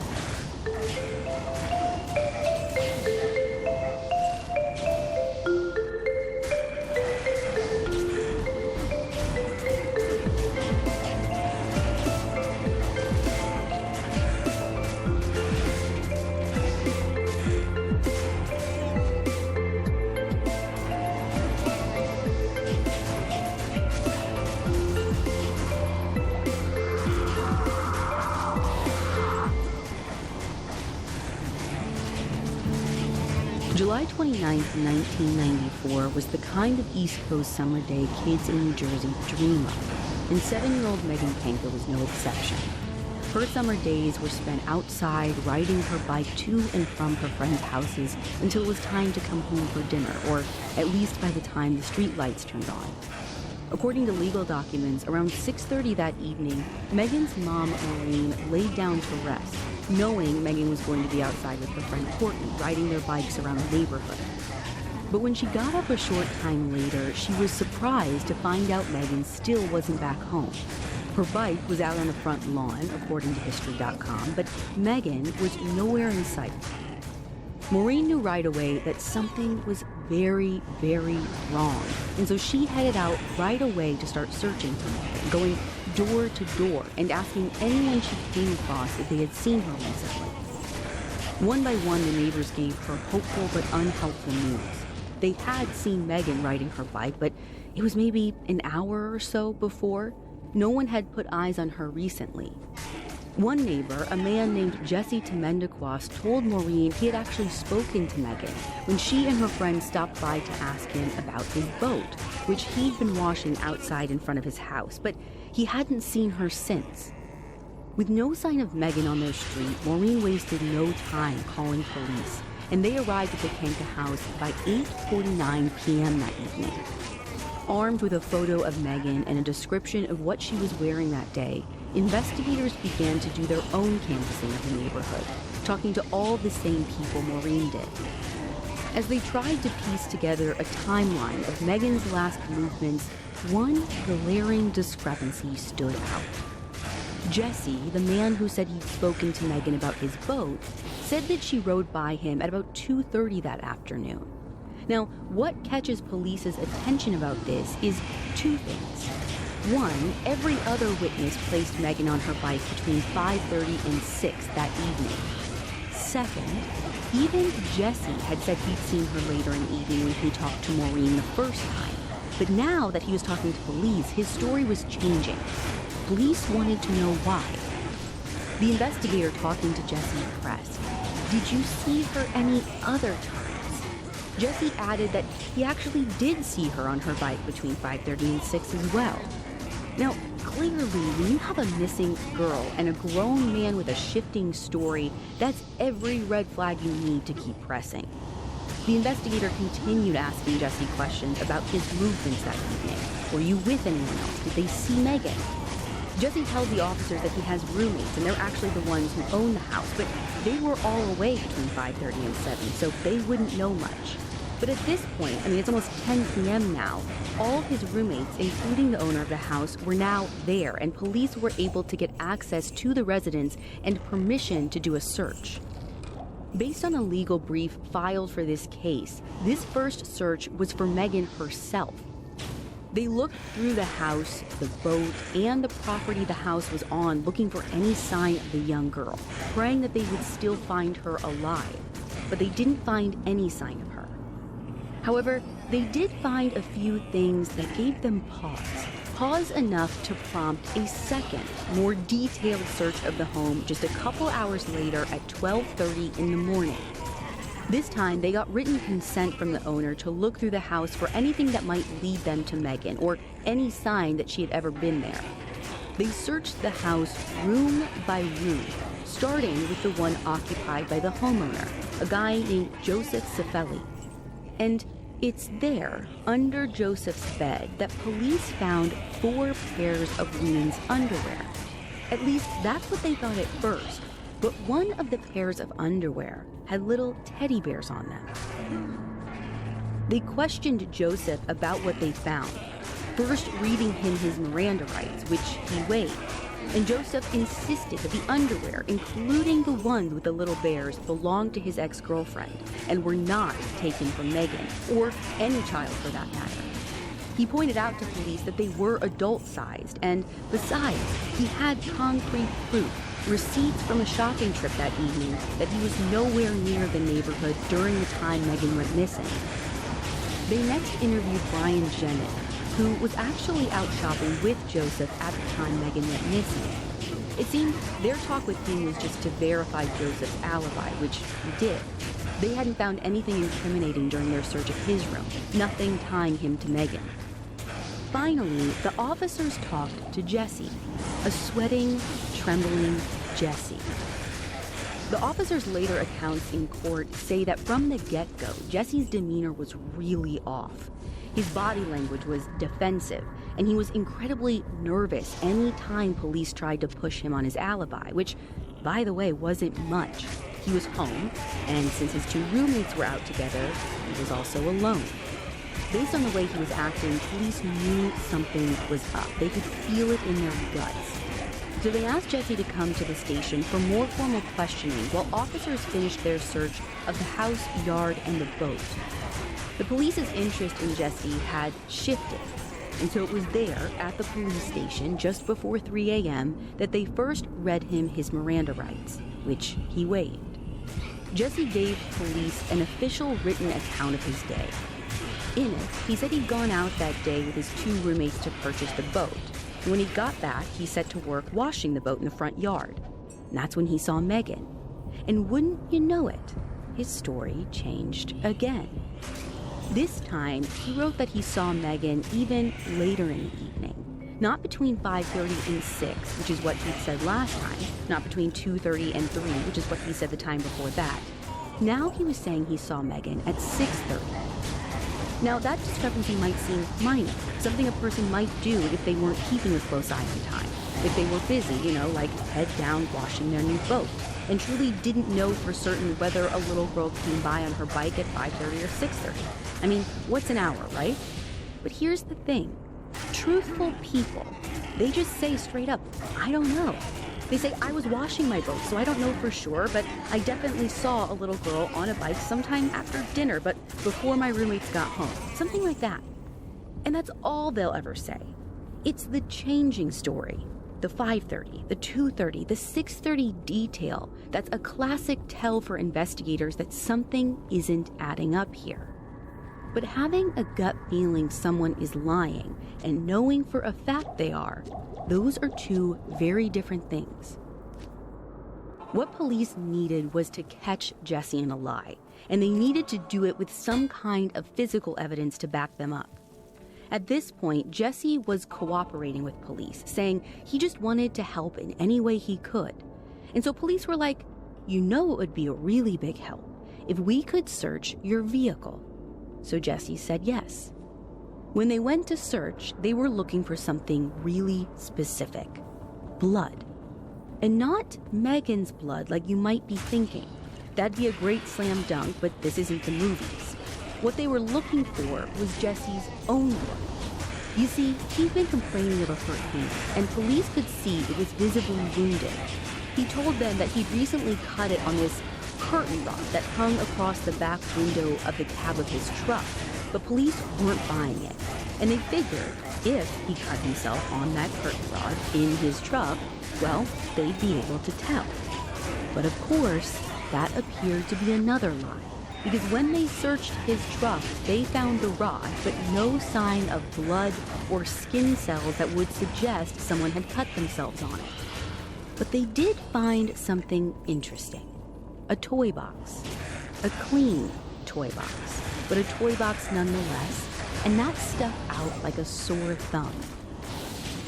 July 29, 1994 was the kind of East Coast summer day kids in New Jersey dream of, and 7-year-old Megan Kanka was no exception. Her summer days were spent outside riding her bike to and from her friends' houses until it was time to come home for dinner, or at least by the time the street lights turned on. According to legal documents, around 6:30 that evening, Megan's mom, Maureen, laid down to rest, knowing Megan was going to be outside with her friend Courtney, riding their bikes around the neighborhood. But when she got up a short time later, she was surprised to find out Megan still wasn't back home. Her bike was out on the front lawn, according to History.com, but Megan was nowhere in sight. Maureen knew right away that something was very, very wrong, and so she headed out right away to start searching for Megan, going door to door and asking anyone she came across if they had seen her recently. One by one, the neighbors gave her hopeful but unhelpful news. They had seen Megan riding her bike, but it was maybe an hour or so before. No one had put eyes on her recently. One neighbor, a man named Jesse Temendekwas, told Maureen he had actually spoken to Megan when she and her friend stopped by to ask him about his boat, which he'd been washing outside in front of his house, but he hadn't seen her since. With no sign of Megan on their street, Maureen wasted no time calling police, and they arrived at the Kanka house by 8:49 p.m. that evening. Armed with a photo of Megan and a description of what she was wearing that day, investigators began to do their own canvassing of the neighborhood, talking to all the same people Maureen did. As they tried to piece together a timeline of Megan's last movements, one glaring discrepancy stood out. Jesse, the man who said he'd spoken to Megan about his boat, said that she rode by him at about 2:30 that afternoon. Now, what catches police's attention about this is two things. One, every other witness placed Megan on her bike between 5:30 and 6 that evening. Second, even Jesse had said he'd seen her later in the evening when he talked to Maureen the first time. But now that he was talking to police, his story was changing. Police wanted to know why. The investigator talking to Jesse pressed, "Did you see her any other times?" Jesse added that he actually did see her on her bike between 5:30 and 6 as well. Now, clearly, when you have a missing girl and a grown man with a shifting story, that's every red flag you need to keep pressing. The investigator continued asking Jesse questions about his movements that evening. Were you with anyone else? Did they see Megan? Jesse tells the officers that he has roommates, and they're actually the ones who own the house, but they were all away between 5:30 and 7, so they wouldn't know much. But at this point, it's almost 10 p.m. now, all his roommates, including the owner of the house, were now there, and police were able to get access to the residence and permission to do a search. Based on a legal brief filed for this case, this first search was for Megan herself. They looked through the house, the boat, and the property the house was on, looking for any sign of the young girl, praying that they would still find her alive. But they didn't find any sign of her. However, they did find a few things that gave them pause enough to prompt a second, more detailed search of the home just a couple hours later at 12:30 in the morning. This time, they got written consent from the owner to look through the house for anything that might lead them to Megan or any sign that she had ever been there. They searched the house room by room, starting with the one occupied by the homeowner, a guy named Joseph Cifelli. And it's there, under Joseph's bed, that police found 4 pairs of women's underwear. At least that's what they thought at first. But one of the pairs of underwear had little teddy bears on them. They questioned Joseph about what they found, first reading him his Miranda rights, which he waived. And Joseph insisted that the underwear, including the ones with the little bears, belonged to his ex-girlfriend and were not taken from Megan, or any child for that matter. He pointed out to police that they were adult-sized, and besides, he had concrete proof, receipts from a shopping trip that evening, that he was nowhere near the neighborhood during the time Megan went missing. They next interviewed Brian Jennett, who was actually out shopping with Joseph at the time Megan went missing. It seemed their talk with him was just to verify Joseph's alibi, which he did. They hadn't found anything incriminating during their search of his room, nothing tying him to Megan. Finally, the officers talked to Jesse, a sweating, trembling Jesse. The officers' later accounts in court say that from the get-go, Jesse's demeanor was really off. His body language was defensive, and he was incredibly nervous any time police tried to push him on his alibi, which, by the way, wasn't much. He was home, and since his 2 roommates were out together, he was also alone. Based on the way he was acting, police knew something was up. They could feel it in their guts. So they asked Jesse to come to the station for more formal questioning while officers finished their search of the house, yard, and the boat. The police's interest in Jesse had shifted, and so it was there at the police station just before 3 a.m. that they first read him his Miranda rights, which he waived. Jesse gave police an official written account of his day. In it, he said he'd gone out that day with his 2 roommates to purchase the boat. And when he got back, he set to work washing the boat in the front yard. And that's when he saw Megan. And wouldn't you know it, his story changed again. This time, he wrote that he saw Megan even later in the evening. Not between 5:30 and 6, which is what he'd said last time. Not between 2:30 and 3, which is what he said the time before that. Now he was saying he saw Megan at 6:30. Now, that discrepancy might seem minor, something a person might do if they weren't keeping a close eye on time. If they were busy, like head down washing their new boat, and truly didn't know for certain whether a little girl came by on her bike at 5:30 or 6:30. What's an hour, right? But here's the thing. Truthful people, they just say straight up, I don't know. They say, I was washing my boat, so I don't know for sure, but I definitely saw a little girl on a bike sometime after dinner, but before my roommates got home. Something like that. And that's all they'll ever say. It's the changing story. The 5:30, the 2:30, the 6:30 detail. That's a classic tell for investigators that something isn't adding up here. But having a gut feeling someone is lying and knowing for a fact they are, those are 2 very different things. What police needed was to catch Jesse in a lie, and they needed to do it with some kind of physical evidence to back them up. At this point, Jesse was cooperating with police, saying he just wanted to help in any way he could. And so police were like, "You know it would be a really big help if we could search your vehicle." So Jesse said yes. When they went to search, they were looking for something really specific: blood. And not Megan's blood like you might be thinking. That'd be a great slam dunk, but this isn't the movies. What they were looking for was Jesse's own blood. You see, he'd been complaining of a hurt hand, and police could see it was visibly wounded. He told them that he'd recently cut it on this curtain rod that hung across the back window of the cab of his truck, but police weren't buying it. And they figured if he cut himself on that curtain rod in his truck, well, they'd be able to tell. But of course, that appeared to be another lie, because when they searched his truck, they found the rod, but no sign of blood or skin cells that would suggest someone had cut themselves on it. But they did find something interesting: a toy box. A clean toy box, but a toy box nonetheless, and that stuck out like a sore thumb.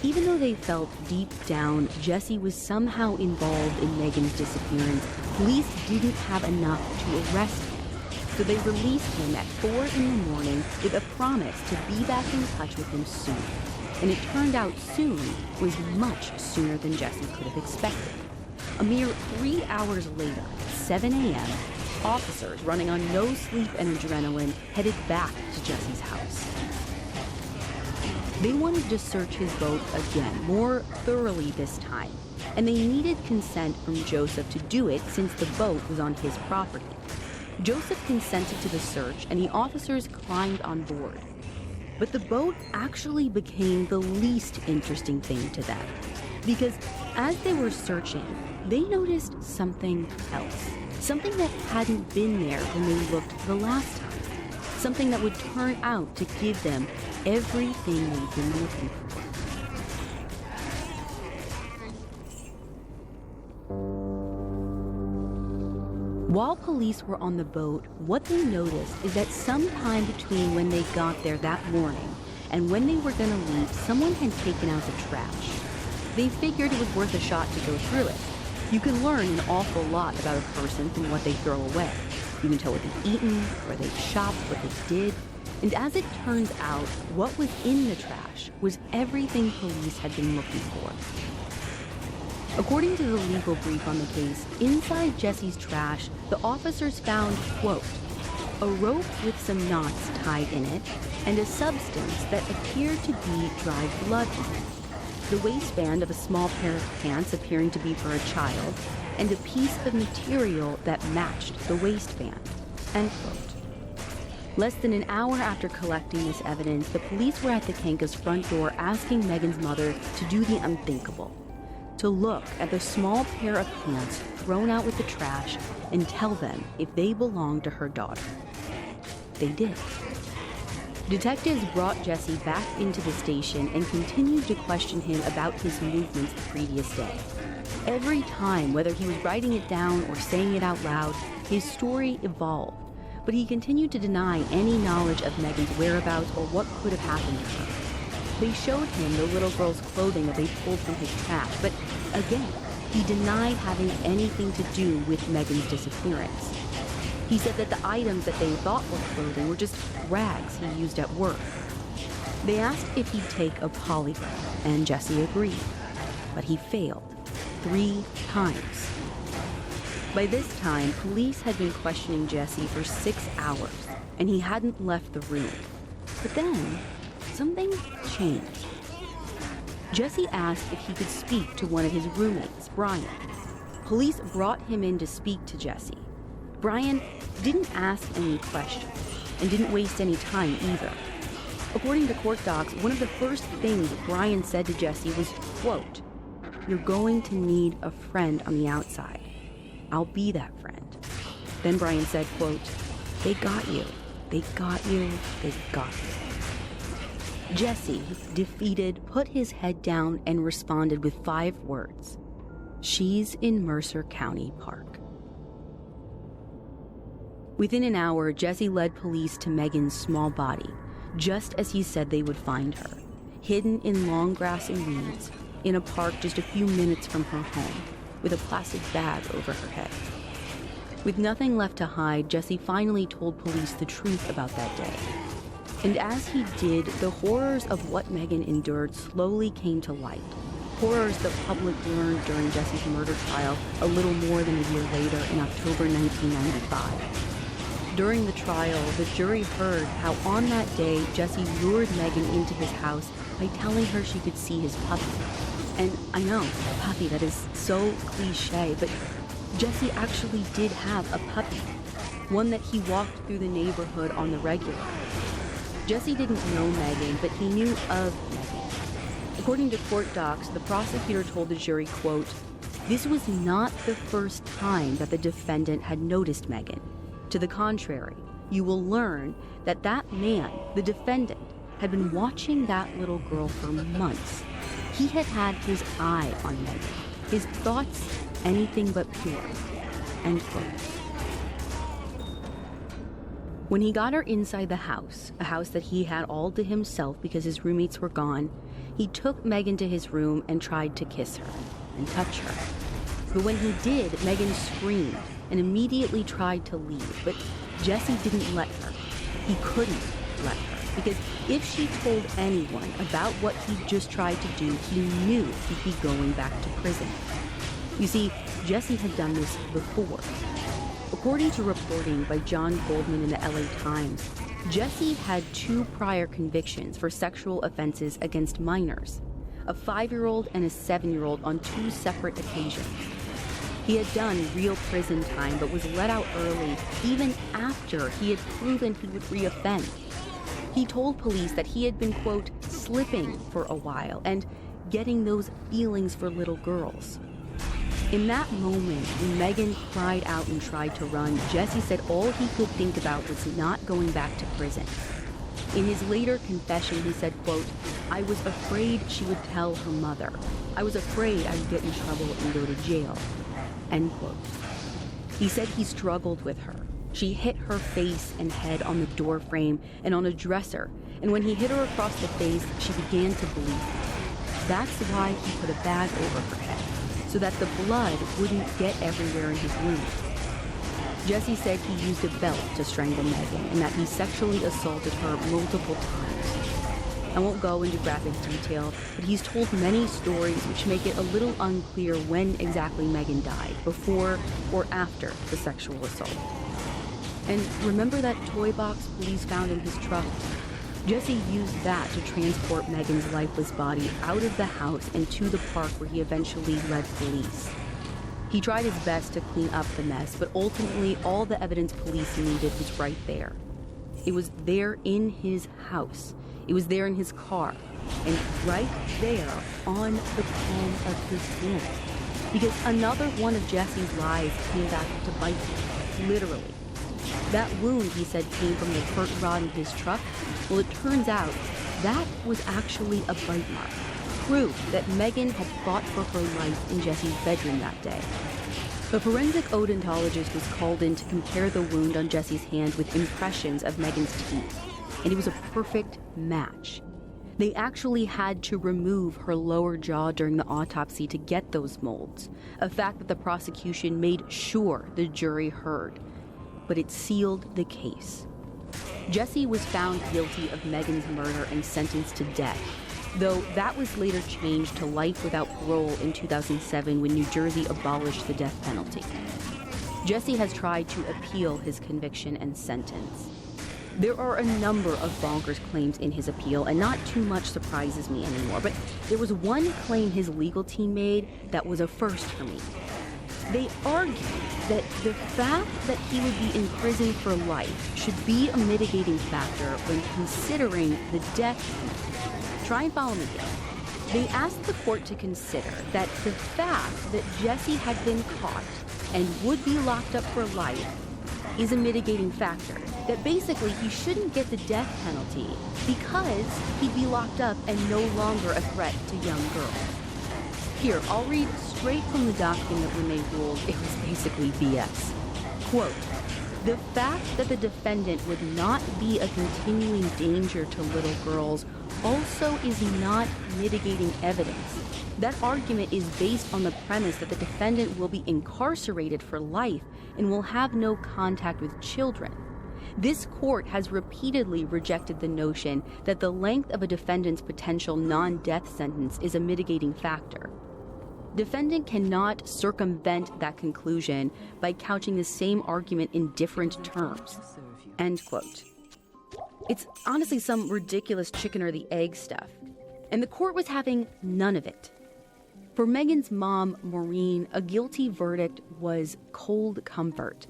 Even though they felt deep down Jesse was somehow involved in Megan's disappearance, police didn't have enough to arrest him. So they released him at 4 a.m. with a promise to be back in touch with him soon. And it turned out soon was much sooner than Jesse could have expected. A mere 3 hours later, 7 a.m., officers running on no sleep and adrenaline headed back to Jesse's house. They wanted to search his boat again, more thoroughly this time, and they needed consent from Joseph to do it since the boat was on his property. Joseph consented to the search, and the officers climbed on board. But the boat actually became the least interesting thing to them, because as they were searching, they noticed something else. Something that hadn't been there when they looked the last time. Something that would turn out to give them everything they've been looking for. While police were on the boat, what they noticed is that sometime between when they got there that morning and when they were going to leave, someone had taken out the trash. They figured it was worth a shot to go through it. You can learn an awful lot about a person from what they throw away. You can tell what they've eaten, where they've shopped, what they did. And as it turns out, what was in the trash was everything police had been looking for. According to the legal brief on the case, inside Jesse's trash, the officers found, quote, a rope with some knots tied in it and a substance that appeared to be dried blood on it, the waistband of a small pair of pants appearing to be for a child, and a piece of material that matched the waistband, end quote. Less than an hour after collecting this evidence, the police were at the Kanka's front door asking Megan's mother to do the unthinkable, to look at the small pair of pants thrown out with the trash and tell them if they belonged to her daughter. They did. Detectives brought Jesse back into the station and continued to question him about his movements the previous day. Every time, whether he was writing it down or saying it out loud, his story evolved, but he continued to deny any knowledge of Megan's whereabouts or what could have happened to her. They showed him the little girl's clothing that they pulled from his trash, but again, he denied having anything to do with Megan's disappearance. He said that the items that they thought were clothing were just rags he used at work. They asked if he'd take a polygraph, and Jesse agreed, but he failed 3 times. By this time, police had been questioning Jesse for 6 hours, and he hadn't left the room. But then, something changed. Jesse asked if he could speak to one of his roommates, Brian. Police brought him in to speak to Jesse. Brian didn't ask any questions and didn't waste any time either. According to court docs, one of the first things Brian said to Jesse was, quote, "You're going to need a friend on the outside. I'll be that friend." Then Brian said, quote, "They got you. They got you. They got you." Jesse, defeated, put his head down and responded with 5 words. "She's in Mercer County Park." Within an hour, Jesse led police to Megan's small body, just as he said they would find her, hidden in long grass and weeds, in a park just a few minutes from her home, with a plastic bag over her head. With nothing left to hide, Jesse finally told police the truth about that day. And as he did, the horrors of what Megan endured slowly came to light. Horrors the public learned during Jesse's murder trial a little more than a year later in October 1995. During the trial, the jury heard how on that day, Jesse lured Megan into his house by telling her she could see his puppy. And I know, puppy, that is so cliche, but Jesse actually did have a puppy, one that he walked through the neighborhood on the regular. Jesse didn't know Megan, but he knew of Megan. According to court docs, the prosecutor told the jury, quote, "This was not the first time that the defendant had noticed Megan. To the contrary, you will learn that that man, the defendant, had been watching that little girl for months. He had had his eye on Megan, his thoughts anything but pure." End quote. When he got her inside the house, a house that he had all to himself because his roommates were gone, he took Megan to his room and tried to kiss her and touch her. But when he did, Megan screamed and immediately tried to leave, but Jesse didn't let her. He couldn't let her, because if she told anyone about what he just tried to do, he knew he'd be going back to prison. You see, Jesse had done this before. According to reporting by John Goldman in the LA Times, Jesse had 2 prior convictions for sexual offenses against minors, a 5-year-old and a 7-year-old on 2 separate occasions. He had done real prison time but was let out early even after he had proven he would reoffend. He told police that he had been, quote, slipping for a while and getting those feelings for little girls. In that moment, when Megan cried out and tried to run, Jesse said all he could think about was not going back to prison. In his later confession, he said, quote, "I was afraid she would tell her mother. I was afraid I would get in trouble and go to jail." End quote. He said he struggled with her. She hit her face and head on the door frame and on a dresser, and when he hit her across the face, she began to bleed. That's why he put a bag over her head, so that the blood wouldn't get everywhere in his wound. Jesse said he used a belt to strangle Megan and that he sexually assaulted her multiple times. I won't go into graphic detail, but he's told many stories which make it a little unclear when exactly Megan died, before or after the sexual assault. And remember that toy box police found in his truck? Jesse used that to transport Megan's lifeless body out of the house and to the park where he eventually led police. He tried his best to clean up the mess, but ultimately all the evidence police needed was right there. It was there in his house. It was there in his car. And right there on the palm of his hand. Because another one of Jesse's lies came back to bite him, literally. That wound, he said, came from the hurt rod in his truck. Well, it turns out that was actually a bite mark. Proof that Megan had fought for her life in Jesse's bedroom that day. A forensic odontologist was called in to compare the wound on Jesse's hand with impressions of Megan's teeth, and it was a perfect match. They actually had to remove her lower jaw during the autopsy to get those molds, a fact that the prosecution made sure the jury heard. But it sealed the case. Jesse was found guilty of Megan's murder and sentenced to death, though that was later changed to life without parole in 2007 when New Jersey abolished the death penalty. Jesse has tried to appeal his conviction and sentence. There are a number of bonkers claims in his appeal, and not too much surprises me anymore, but there was one claim his legal team made that was a first for me. They argued that the fact that he would be in prison for life should be a mitigating factor when considering the death penalty. Try and follow me here. They asked the court to consider that the fact that Jesse had been caught and would be locked up for life is a mitigating factor. That basically he shouldn't get the death penalty because he'd be locked up and no longer a threat to young girls. Here, I'll read straight from the document when they ruled it was basically BS. Quote, The fact that the defendant would not be a continuing danger to little girls also is not mitigating evidence. That argument is based on the premise that the defendant will be incarcerated for life and will have no contact with children. This court has repeatedly rejected the notion that the length of a defendant's potential non-death sentence is a mitigating factor. Defendant cannot circumvent that conclusion by couching the same argument in different terms. End quote. It's honestly some ridiculous chicken or the egg stuff. And the court was having none of it. For Megan's mom, Maureen, a guilty verdict was cold comfort.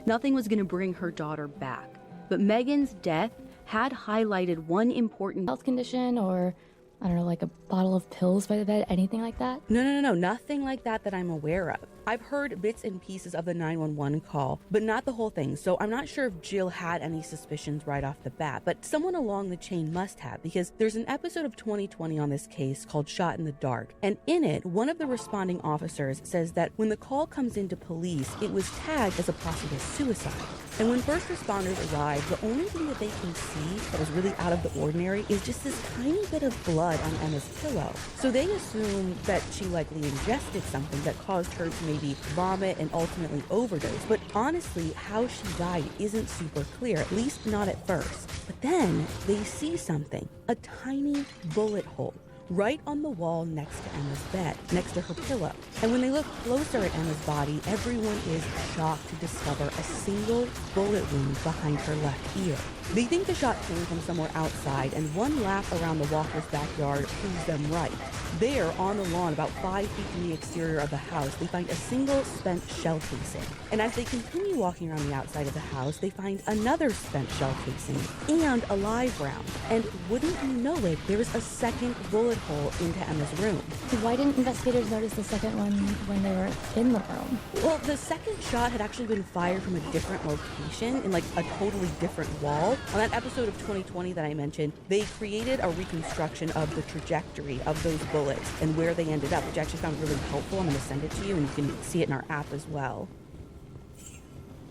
Nothing was going to bring her daughter back. But Megan's death had highlighted one important Health condition, or I don't know, like a bottle of pills by the bed, anything like that? No, nothing like that I'm aware of. I've heard bits and pieces of the 911 call, but not the whole thing, so I'm not sure if Jill had any suspicions right off the bat, but someone along the chain must have, because there's an episode of 2020 on this case called Shot in the Dark, and in it, one of the responding officers says that when the call comes into police, it was tagged as a possible suicide. And when first responders arrive, the only thing that they can see that was really out of the ordinary is just this tiny bit of blood on Emma's pillow. So they assume that she likely ingested something that caused her to maybe vomit and ultimately overdose. But honestly, how she died isn't super clear, at least not at first. But then they see something, a tiny bullet hole right on the wall next to Emma's bed, next to her pillow. And when they look closer at Emma's body, everyone is shocked to discover a single bullet wound behind her left ear. They think the shot came from somewhere outside, and one lap around the Walker's backyard proves them right. There, on the lawn, about 5 feet from the exterior of the house, they find a single spent shell casing. And as they continue walking around the outside of the house, they find another spent shell casing and a live round. And wouldn't you know it, there is a second bullet hole into Emma's room. Why didn't investigators notice the second one when they were in the room? Well, the second shot had actually been fired from a different location in like a totally different wall. On that episode of 2020 that I mentioned, they created a reconstruction of the trajectory of those bullets and where they ended up, which I actually found really helpful. I'm going to send it to you, and you can see it in our app as well.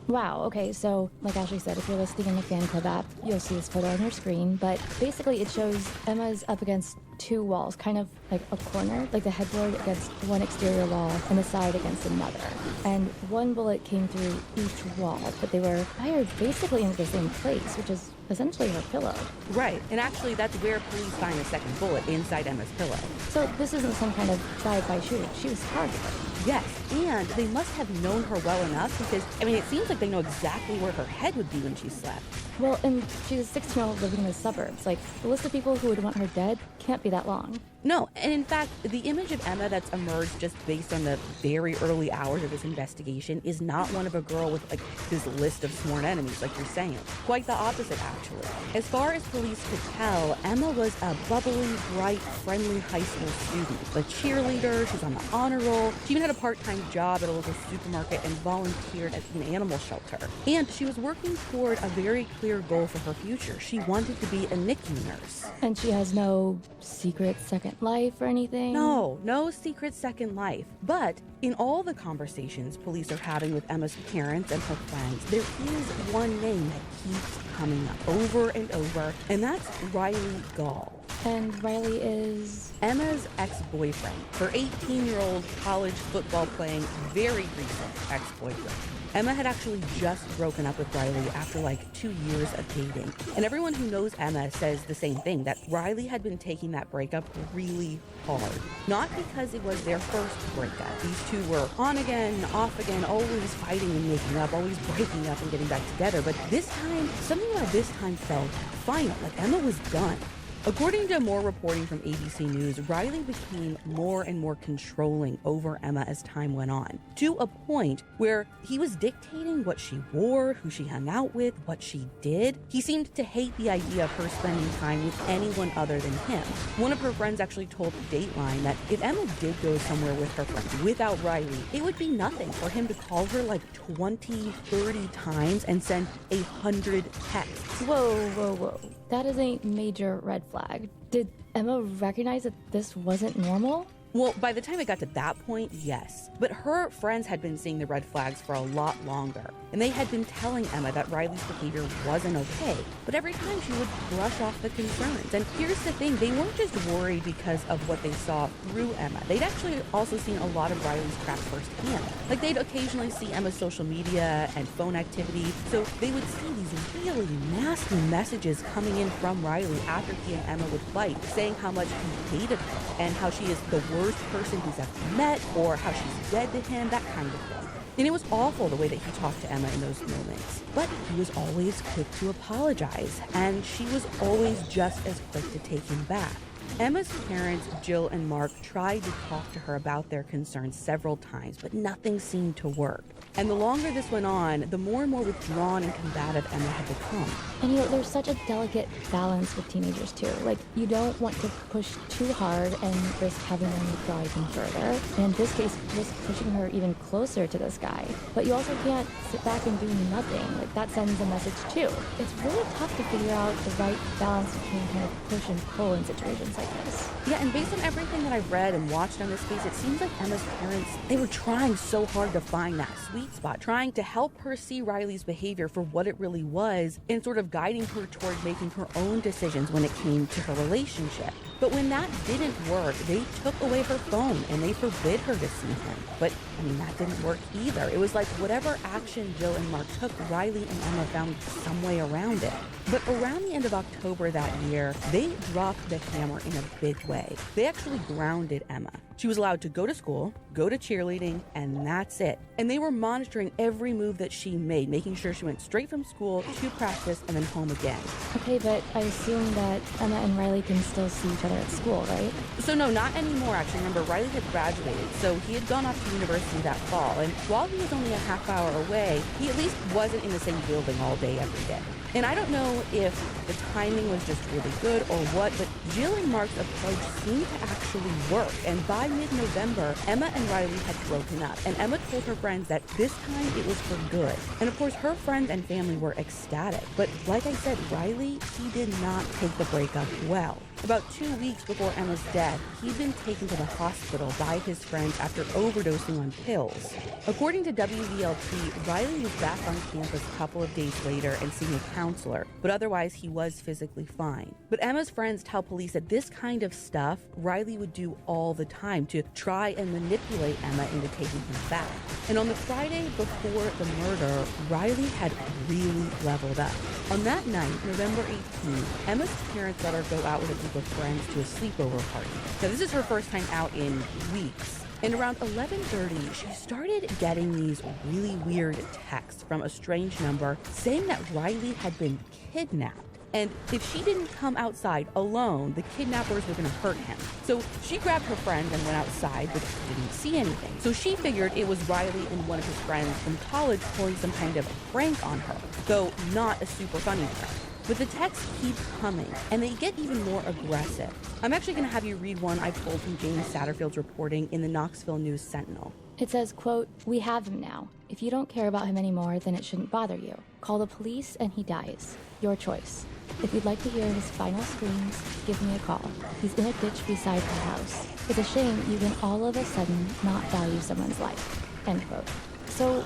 Wow, okay, so like Ashley said, if you're listening in the fan club app, you'll see this photo on your screen, but basically it shows Emma's up against two walls, kind of like a corner, like the headboard against one exterior wall and the side against another. And one bullet came through each wall, but they were fired basically into the same place, which is essentially her pillow. Right, and actually that's where police find the second bullet, inside Emma's pillow. So this isn't some kind of drive-by shooting. She was targeted. Yes, and they must have known her well enough because, I mean, it seems like they know exactly where her head would be when she slept. Well, and she's a 16-year-old living in the suburbs. Like, the list of people who would want her dead can't be that long. No, and in fact, the image of Emma that's emerged just based on the very early hours of this investigation is not one of a girl with, like, this list of sworn enemies, like you're saying. Quite the opposite, actually. As far as police could tell, Emma was a bubbly, bright, friendly high school student. A cheerleader, she's on the honor roll. She even had a part-time job at a local supermarket and volunteered at an animal shelter. And she was working toward a very clear goal for her future. She wanted to be a NICU nurse. And she has no secret second life or anything? No secret second life. But in all the conversations police are having with Emma's parents and her friends, there is one name that keeps coming up over and over, and that's Riley Gall. And Riley is? Emma's ex-boyfriend. Her 18-year-old college football-playing, very recent ex-boyfriend. Emma had actually just broken up with Riley after like 2 years of dating. And everyone who knows Emma says the same thing, that Riley had been taking that breakup really hard. Not because it was their first breakup. These two were on again, off again, always fighting and making up, always breaking up and getting back together. But this time, something about this time felt final, like Emma was done. According to more reporting from ABC News, Riley became more and more controlling over Emma as time went on, to a point where he was dictating what she wore, who she hung out with, what she did. He seemed to hate the idea of her spending time with anyone other than him. One of her friends actually told Dateline that if Emma did go somewhere with her friends without Riley, it would be nothing for him to call her like 20, 30 times and send 100 texts. Whoa. That is a major red flag. Did Emma recognize that this wasn't normal? Well, by the time it got to that point, yes. But her friends had been seeing the red flags for a lot longer. And they had been telling Emma that Riley's behavior wasn't okay. But every time she would brush off the concerns. And here's the thing, they weren't just worried because of what they saw through Emma. They'd actually also seen a lot of Riley's crap firsthand. Like, they'd occasionally see Emma's social media and phone activity. So they would see these really nasty messages coming in from Riley after he and Emma would fight, saying how much he hated her and how she is the worst person he's ever met, or how she's dead to him, that kind of thing. And it was awful the way that he talked to Emma in those moments. But he was always quick to apologize, and she was always just as quick to take him back. Emma's parents, Jill and Mark, tried to talk to her about their concerns several times, but nothing seemed to work. And the longer this went on, the more and more withdrawn and combative Emma had become. And there's such a delicate balance with teenagers too. Like, you don't want to push too hard and risk having them withdraw even further. And in this case, risk pushing her even closer to this guy. But you also can't sit back and do nothing. Like, that sends a message too. It's really tough to figure out the right balance between kind of push and pull in situations like this. Yeah, and based on everything that I've read and watched on this case, it seems like Emma's parents, they were trying so hard to find that sweet spot, trying to help her see Riley's behavior for what it really was and sort of guiding her toward making her own decisions when it came to her relationship. But when that didn't work, they took away her phone and they forbid her to see him. But, that didn't work either. It was like whatever action Jill and Mark took, Riley and Emma found some way around it. But around the end of October that year, they dropped the hammer in a big way. They actually grounded Emma. She was allowed to go to school, go to cheerleading, and that's it. And they were monitoring every move that she made, making sure she went straight from school to practice and then home again. Okay, but I assume that Emma and Riley can still see each other at school, right? So no, not anymore, actually. Remember, Riley had graduated, so he had gone off to university that fall. And while he was only a half hour away, he at least wasn't in the same building all day, every day. And I don't know if the timing was just really good or what, but Jill and Mark's approach seemed to actually work. And by mid-November, Emma and Riley had broken up. And Emma told her friends that this time it was for good. And of course, her friends and family were ecstatic. But like I said, Riley, he did not take the breakup well. About 2 weeks before Emma's death, he'd been taken to the hospital by his friends after overdosing on pills. According to WVLT, Riley was back on campus a couple of days later and seeing a counselor, but otherwise he was physically fine. But Emma's friends tell police that this kind of stuff Riley would do all the time to try and manipulate Emma into taking him back. And on the Friday before the murder, Riley had really leveled up. On that night, November 18th, Emma's parents let her go out with a group of friends to a sleepover party. Now, this is her first time out in weeks. And around 11:30, she started getting these really weird texts from a strange number saying that Riley had been kidnapped. And if she didn't come outside alone, the kidnappers were going to hurt him. So she grabbed her friend and went outside, but she didn't see anything. So she figured it was Riley and one of his friends from college pulling some kind of prank on her, though not a super funny prank. But the texts keep coming, and they get even more aggressive. I'm actually going to have you read one I pulled from James Satterfield's reporting in the Knoxville News Sentinel. It says, quote, "We have him now. If you don't care about him anymore, then it shouldn't bother you. Call the police and he dies. Your choice. If you'd like to hear his final screams, give me a call. He's in a ditch beside the house. It's a shame you can all of a sudden not value someone's life." End quote. So,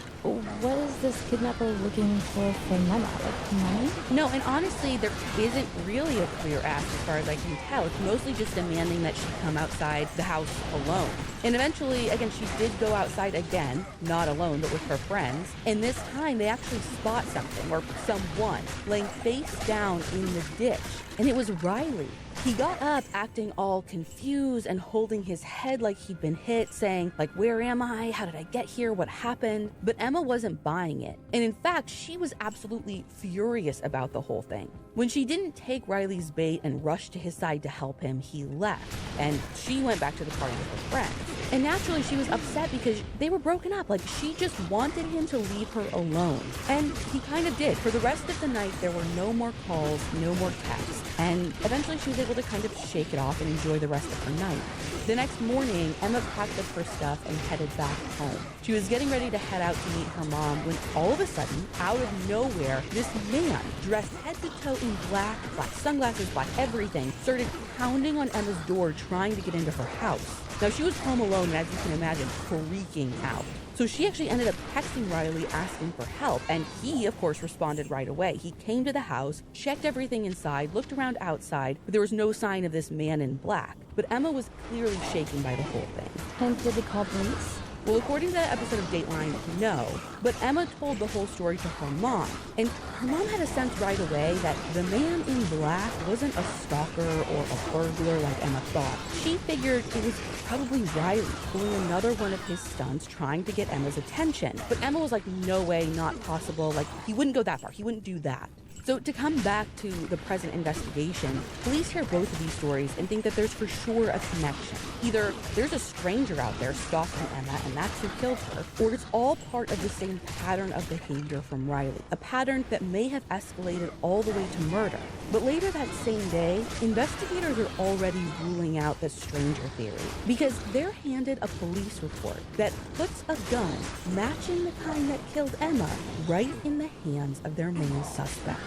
what is this kidnapper looking for from Emma? Like, money? No, and honestly, there isn't really a clear ask as far as I can tell. It's mostly just demanding that she come outside the house alone. And eventually, again, she did go outside again, not alone, but with her friends. And this time, they actually spot something, or someone, laying face down in the ditch. And it was Riley. He got up acting all confused and holding his head like he'd been hit, saying, like, "Where am I? How did I get here? What happened?" But Emma wasn't buying it. And in fact, she was absolutely furious about the whole thing. When she didn't take Riley's bait and rush to his side to help him, he left. And she went back to the party with her friends. And naturally, she was upset because they were broken up. Like, she just wanted him to leave her alone. And he kind of did. For the rest of the night, there were no more calls, no more texts. And eventually, she was able to kind of shake it off and enjoy the rest of her night. The next morning, Emma packed up her stuff and headed back home. She was getting ready to head out to meet her mom when all of a sudden, out of nowhere, this man, dressed head to toe in black sunglasses, black everything, started pounding on Emma's door trying to get into her house. Now, she was home alone, and as you can imagine, freaking out. So she actually ended up texting Riley asking for help, and he, of course, responded right away. He came to the house, checked everything inside, looked around outside, but there was no sign of this man in black. But Emma was clearly shaken by the whole thing. And did they call police? Well, according to that episode of Dateline, no. But Emma told the whole story to her mom. And her mom had a sense right away that the man in black wasn't a stalker or a burglar like Emma thought. She figured it was probably Riley pulling another one of his stunts trying to get Emma's attention. But Emma was like, no way, not possible. Like, he wouldn't go that far. He wouldn't do that. So to come back to the present investigation, police hear both of these stories and think that there's for sure a connection. Either there's a stranger out there stalking Emma and that's who killed her, or it's all part of the same pattern of behavior from Riley, a pattern that may have escalated all the way to murder. But later that same day, investigators are already ruling out the stranger theory because they're handed a police report that puts a gun matching the kind that killed Emma right in the hands of their main suspect.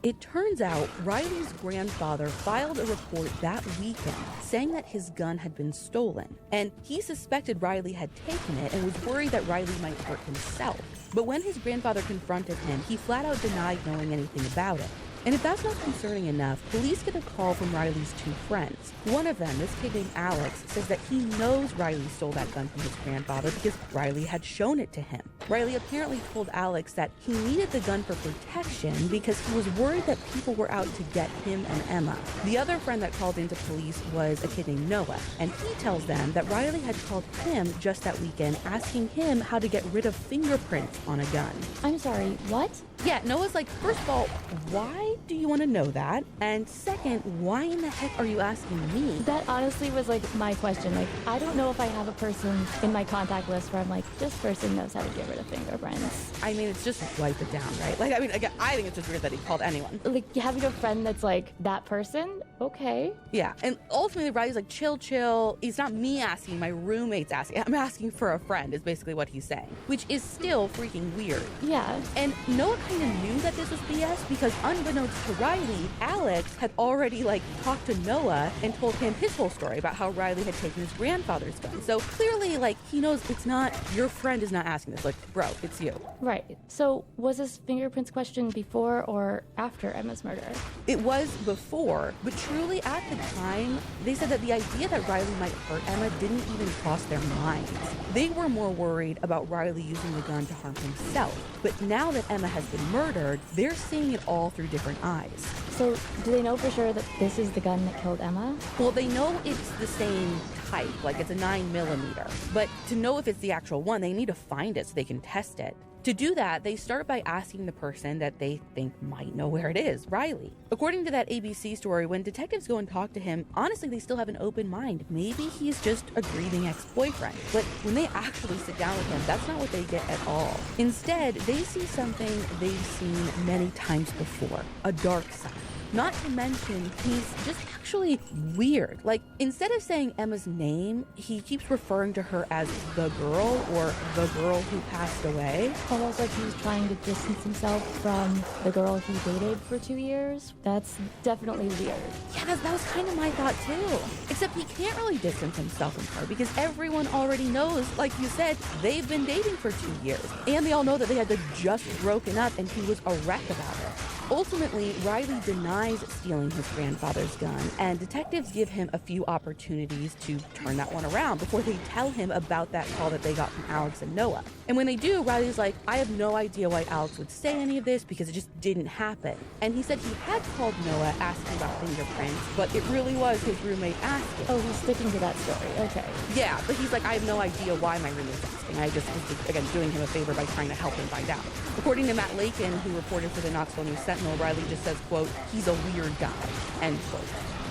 It turns out Riley's grandfather filed a report that weekend saying that his gun had been stolen, and he suspected Riley had taken it and was worried that Riley might hurt himself. But when his grandfather confronted him, he flat out denied knowing anything about it. And if that's not concerning enough, police get a call from Riley's two friends. One of them, this kid named Alex, says that he knows Riley stole that gun from his grandfather because Riley had shown it to him. Riley apparently told Alex that he needed the gun for protection because he was worried that people were out to get him and Emma. The other friend that called into police was a kid named Noah, and he tells them that Riley had called him just that weekend asking him how to get rid of fingerprints on a gun. I'm sorry, what? Yeah, Noah's like, first of all, why do you want to know that? And second, why in the heck are you asking me? That honestly was like my question. Like, I don't know if I have a person in my contact list where I'm like, this person knows how to get rid of fingerprints. I mean, it's just wipe it down, right? Like, I mean, again, I think it's just weird that he called anyone. Like, having a friend that's like, that person? Okay. Yeah, and ultimately, Riley's like, chill. It's not me asking, my roommate's asking. I'm asking for a friend, is basically what he's saying, which is still freaking weird. Yeah. And Noah kind of knew that this was BS because unbeknownst to Riley, Alex had already like talked to Noah and told him his whole story about how Riley had taken his grandfather's gun. So clearly, like, he knows it's not, your friend is not asking this. Like, bro, it's you. Right. So was this fingerprints question before or after Emma's murder? It was before, but truly at the time, they said that the idea that Riley might hurt Emma didn't even cross their minds. They were more worried about Riley using the gun to harm himself. But now that Emma has been murdered, they're seeing it all through different eyes. So do they know for sure that this is the gun that killed Emma? Well, they know it's the same type, like it's a 9mm. But to know if it's the actual one, they need to find it so they can test it. To do that, they start by asking the person that they think might know where it is, Riley. According to that ABC story, when detectives go and talk to him, honestly, they still have an open mind. Maybe he's just a grieving ex-boyfriend. But when they actually sit down with him, that's not what they get at all. Instead, they see something they've seen many times before, a dark side. Not to mention, he's just actually weird. Like, instead of saying Emma's name, he keeps referring to her as the girl or the girl who passed away. Almost like he's trying to distance himself from the girl he dated for 2 years. That's definitely weird. Yeah, that was kind of my thought too. Except he can't really distance himself from her because everyone already knows, like you said, they've been dating for 2 years. And they all know that they had just broken up and he was a wreck about it. Ultimately, Riley denies stealing his grandfather's gun, and detectives give him a few opportunities to turn that one around before they tell him about that call that they got from Alex and Noah. And when they do, Riley's like, I have no idea why Alex would say any of this because it just didn't happen. And he said he had called Noah asking about fingerprints, but it really was his roommate asking. Oh, he's sticking to that story. Okay. Yeah, but he's like, I have no idea why my roommate's asking. I just was, again, doing him a favor by trying to help him find out. According to Matt Lakin, who reported for the Knoxville News Sentinel, Riley just says, quote, he's a weird guy, end quote.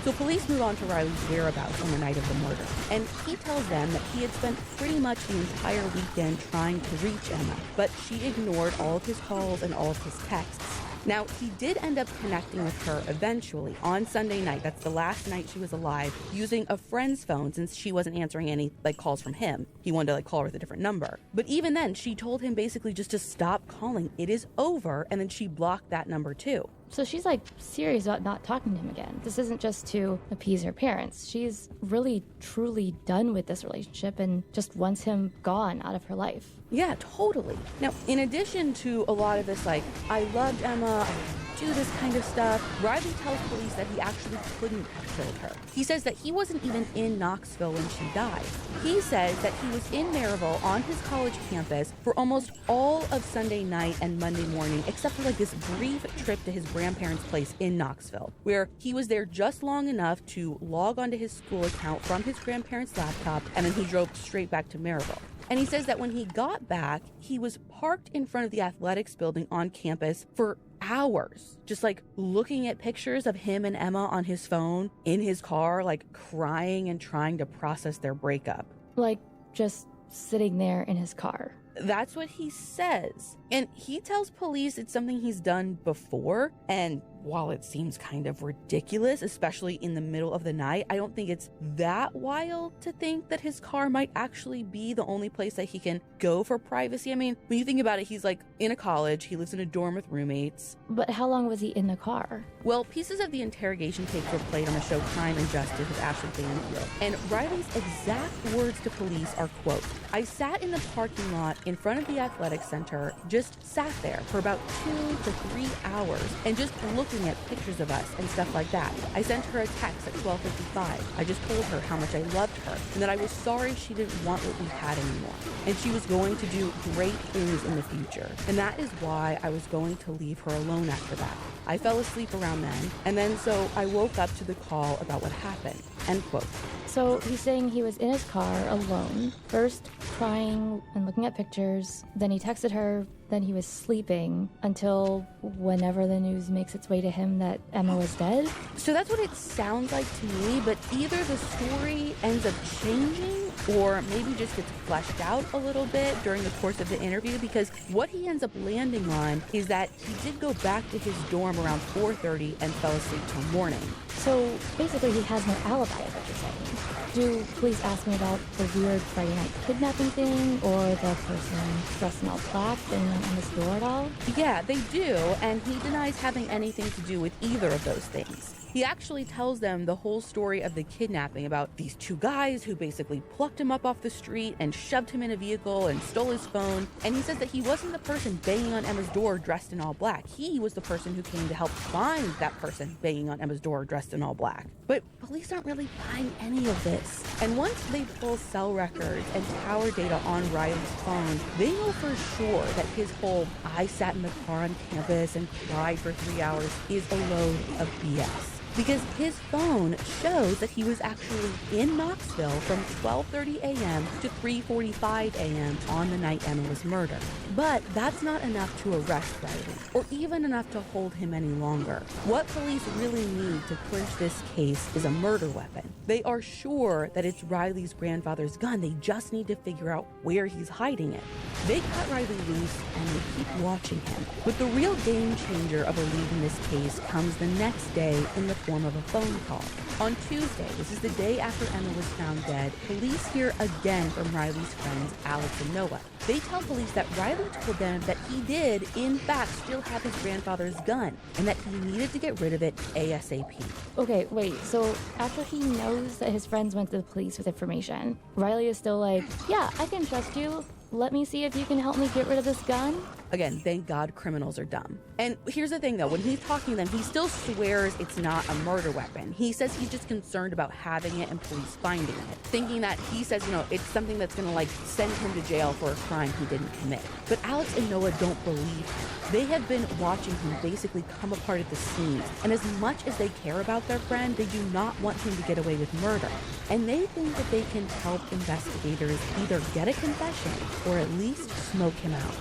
So police move on to Riley's whereabouts on the night of the murder, and he tells them that he had spent pretty much the entire weekend trying to reach Emma, but she ignored all of his calls and all of his texts. Now, he did end up connecting with her eventually on Sunday night. That's the last night she was alive, using a friend's phone since she wasn't answering any calls from him. He wanted to call her with a different number. But even then, she told him basically just to stop calling. It is over, and then she blocked that number too. So she's like serious about not talking to him again. This isn't just to appease her parents. She's really, truly done with this relationship and just wants him gone out of her life. Yeah, totally. Now, in addition to a lot of this, like, I loved Emma, I do this kind of stuff, Riley tells police that he actually couldn't have killed her. He says that he wasn't even in Knoxville when she died. He says that he was in Maryville on his college campus for almost all of Sunday night and Monday morning, except for like this brief trip to his grandparents' place in Knoxville, where he was there just long enough to log onto his school account from his grandparents' laptop, and then he drove straight back to Maryville. And he says that when he got back, he was parked in front of the athletics building on campus for hours, just like looking at pictures of him and Emma on his phone in his car, like crying and trying to process their breakup. Like just sitting there in his car. That's what he says. And he tells police it's something he's done before. And while it seems kind of ridiculous, especially in the middle of the night, I don't think it's that wild to think that his car might actually be the only place that he can go for privacy. I mean, when you think about it, he's like in a college, he lives in a dorm with roommates. But how long was he in the car? Well, pieces of the interrogation tapes were played on the show Crime and Justice with Ashley Banfield. And Riley's exact words to police are, quote, "I sat in the parking lot in front of the athletic center, just sat there for about 2 to 3 hours and just looking at pictures of us and stuff like that. I sent her a text at 12:55. I just told her how much I loved her and that I was sorry she didn't want what we had anymore. And she was going to do great things in the future. And that is why I was going to leave her alone after that. I fell asleep around then, and then so I woke up to the call about what happened." End quote. So he's saying he was in his car alone, first crying and looking at pictures, then he texted her, then he was sleeping until whenever the news makes its way to him that Emma was dead. So that's what it sounds like to me, but either the story ends up changing or maybe just gets fleshed out a little bit during the course of the interview, because what he ends up landing on is that he did go back to his dorm around 4:30 and fell asleep till morning. So basically he has no alibi, is what you're saying. Do police ask me about the weird Friday night kidnapping thing or the person dressed in all black banging on his door at all? Yeah, they do, and he denies having anything to do with either of those things. He actually tells them the whole story of the kidnapping about these two guys who basically plucked him up off the street and shoved him in a vehicle and stole his phone. And he says that he wasn't the person banging on Emma's door dressed in all black. He was the person who came to help find that person banging on Emma's door dressed in all black. But police aren't really buying any of this. And once they pull cell records and tower data on Riley's phone, they know for sure that his whole "I sat in the car on campus and cried for 3 hours" is a load of BS. Because his phone shows that he was actually in Knoxville from 12:30 a.m. to 3:45 a.m. on the night Emma was murdered. But that's not enough to arrest Riley, or even enough to hold him any longer. What police really need to clinch this case is a murder weapon. They are sure that it's Riley's grandfather's gun. They just need to figure out where he's hiding it. They cut Riley loose and they keep watching him. But the real game changer of a lead in this case comes the next day in the form of a phone call. On Tuesday, this is the day after Emma was found dead, police hear again from Riley's friends Alex and Noah. They tell police that Riley told them that he did, in fact, still have his grandfather's gun and that he needed to get rid of it ASAP. Okay, wait, so after he knows that his friends went to the police with information, Riley is still like, "Yeah, I can trust you. Let me see if you can help me get rid of this gun." Again, thank God criminals are dumb. And here's the thing though, when he's talking to them, he still swears it's not a murder weapon. He says he's just concerned about having it and police finding it. Thinking that he says, it's something that's gonna send him to jail for a crime he didn't commit. But Alex and Noah don't believe him. They have been watching him basically come apart at the seams. And as much as they care about their friend, they do not want him to get away with murder. And they think that they can help investigators either get a confession or at least smoke him out.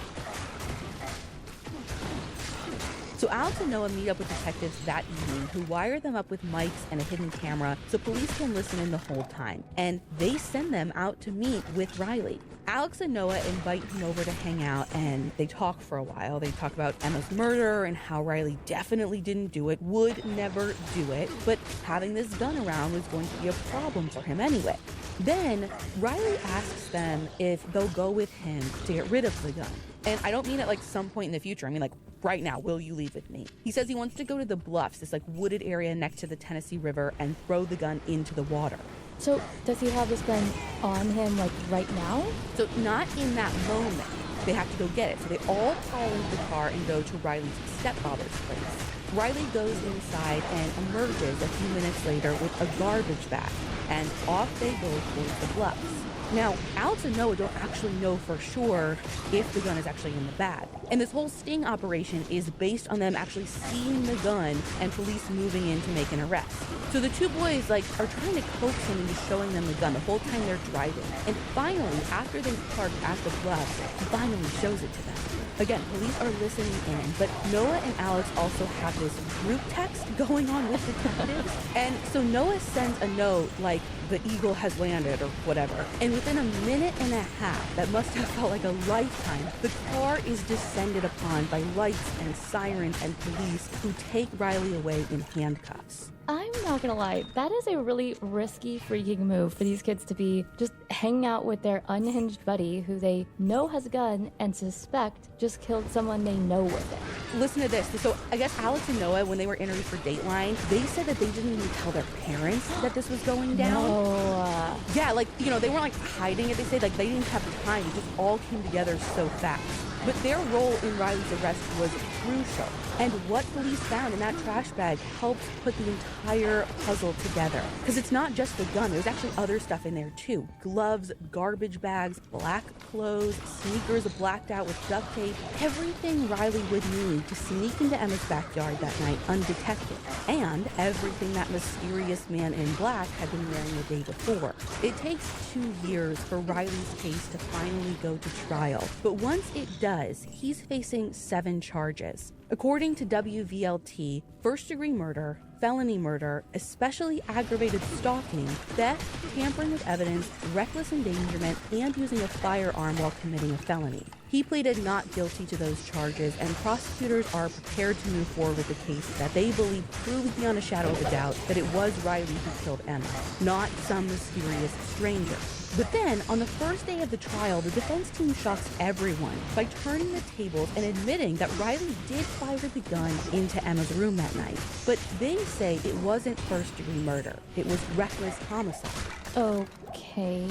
So Alex and Noah meet up with detectives that evening who wire them up with mics and a hidden camera so police can listen in the whole time. And they send them out to meet with Riley. Alex and Noah invite him over to hang out and they talk for a while. They talk about Emma's murder and how Riley definitely didn't do it, would never do it, but having this gun around was going to be a problem for him anyway. Then Riley asks them if they'll go with him to get rid of the gun. And I don't mean at like some point in the future. I mean like right now, will you leave with me? He says he wants to go to the bluffs, this like wooded area next to the Tennessee River, and throw the gun into the water. So does he have this gun on him like right now? So not in that moment. They have to go get it. So they all pile into the car and go to Riley's stepfather's place. Riley goes inside and emerges a few minutes later with a garbage bag, and off they go towards the bluffs. Now, Alex and Noah don't actually know for sure if the gun is actually in the bag. And this whole sting operation is based on them actually seeing the gun and police moving in to make an arrest. So the two boys are trying to coax him into showing them the gun the whole time they're driving. And finally, after they've parked at the bluffs, he finally shows it to them. Again, police are listening in, but Noah and Alex also have this group text going on with detectives. And so Noah sends a note like, "The eagle has landed," or whatever. And within a minute and a half, that must have felt like a lifetime, the car is descended upon by lights and sirens and police who take Riley away in handcuffs. I'm not gonna lie, that is a really risky freaking move for these kids to be just hanging out with their unhinged buddy who they know has a gun and suspect just killed someone they know with it. Listen to this. So I guess Alex and Noah, when they were interviewed for Dateline, they said that they didn't even tell their parents that this was going down. No. Yeah, they weren't hiding it. They said they didn't have time. It just all came together so fast. But their role in Riley's arrest was crucial. And what police found in that trash bag helps put the entire puzzle together. Because it's not just the gun. There's actually other stuff in there too. Gloves, garbage bags, black clothes, sneakers blacked out with duct tape. Everything Riley would need to sneak into Emma's backyard that night undetected. And everything that mysterious man in black had been wearing the day before. It takes 2 years for Riley's case to finally go to trial. But once it does, he's facing 7 charges. According to WVLT, first-degree murder, felony murder, especially aggravated stalking, theft, tampering with evidence, reckless endangerment, and using a firearm while committing a felony. He pleaded not guilty to those charges, and prosecutors are prepared to move forward with the case that they believe proves beyond a shadow of a doubt that it was Riley who killed Emma, not some mysterious stranger. But then, on the first day of the trial, the defense team shocks everyone by turning the tables and admitting that Riley did fire the gun into Emma's room that night. But they say it wasn't first-degree murder. It was reckless homicide. Okay,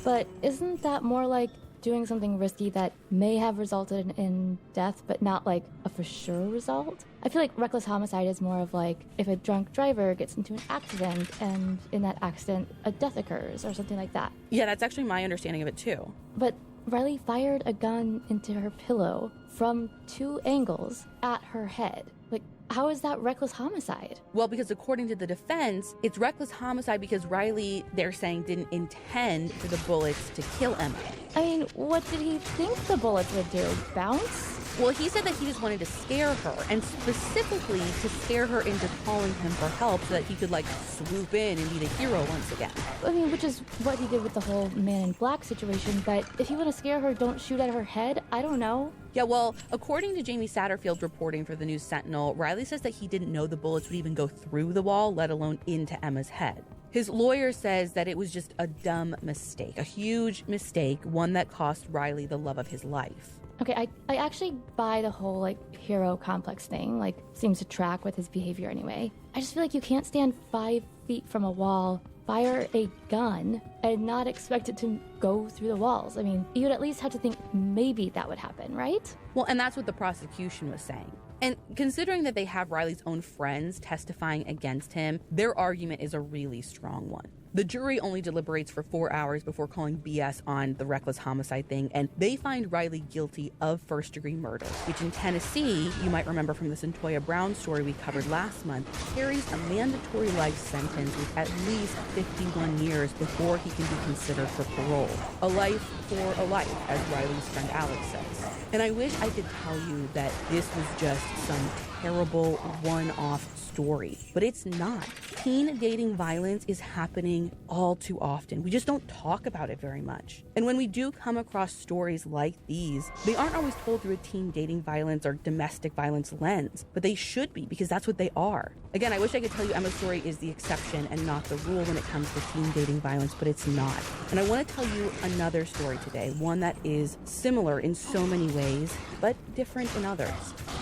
but isn't that more like doing something risky that may have resulted in death, but not like a for sure result? I feel like reckless homicide is more of like if a drunk driver gets into an accident and in that accident a death occurs or something like that. Yeah, that's actually my understanding of it too. But Riley fired a gun into her pillow from 2 angles at her head. Like, how is that reckless homicide? Well, because according to the defense, it's reckless homicide because Riley, they're saying, didn't intend for the bullets to kill Emma. I mean, what did he think the bullets would do? Bounce? Well, he said that he just wanted to scare her, and specifically to scare her into calling him for help so that he could, swoop in and be the hero once again. I mean, which is what he did with the whole man in black situation, but if you want to scare her, don't shoot at her head? I don't know. Yeah, well, according to Jamie Satterfield reporting for the News Sentinel, Riley says that he didn't know the bullets would even go through the wall, let alone into Emma's head. His lawyer says that it was just a dumb mistake, a huge mistake, one that cost Riley the love of his life. Okay, I actually buy the whole, hero complex thing, seems to track with his behavior anyway. I just feel like you can't stand 5 feet from a wall, fire a gun, and not expect it to go through the walls. I mean, you'd at least have to think maybe that would happen, right? Well, and that's what the prosecution was saying. And considering that they have Riley's own friends testifying against him, their argument is a really strong one. The jury only deliberates for 4 hours before calling BS on the reckless homicide thing, and they find Riley guilty of first-degree murder, which in Tennessee, you might remember from the Centoya Brown story we covered last month, carries a mandatory life sentence with at least 51 years before he can be considered for parole. A life for a life, as Riley's friend Alex says. And I wish I could tell you that this was just some terrible one-off story, but it's not. Teen dating violence is happening all too often. We just don't talk about it very much. And when we do come across stories like these, they aren't always told through a teen dating violence or domestic violence lens, but they should be, because that's what they are. Again, I wish I could tell you Emma's story is the exception and not the rule when it comes to teen dating violence, but it's not. And I want to tell you another story today, one that is similar in so many ways, but different in others.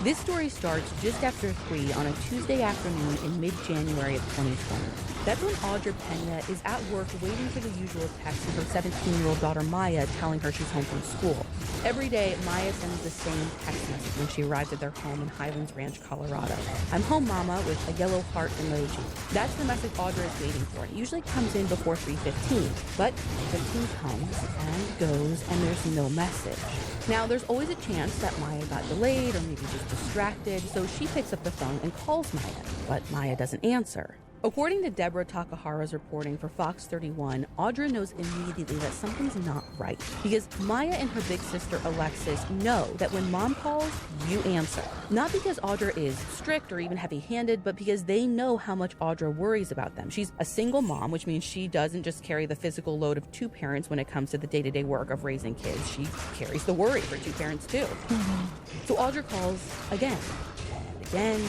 This story starts just after 3 on a Tuesday afternoon in mid-January of 2020. That's when Audra Pena is at work waiting for the usual text from her 17-year-old daughter Maya telling her she's home from school. Every day, Maya sends the same text message when she arrives at their home in Highlands Ranch, Colorado. "I'm home, Mama," with a yellow heart emoji. That's the message Audra is waiting for. It usually comes in before 3:15, but 3:15 comes and goes, and there's no message. Now, there's always a chance that Maya got delayed or maybe just distracted, so she picks up the phone and calls Maya, but Maya doesn't answer. According to Deborah Takahara's reporting for Fox 31, Audra knows immediately that something's not right, because Maya and her big sister Alexis know that when mom calls, you answer. Not because Audra is strict or even heavy-handed, but because they know how much Audra worries about them. She's a single mom, which means she doesn't just carry the physical load of 2 parents when it comes to the day-to-day work of raising kids. She carries the worry for 2 parents too. So Audra calls again, and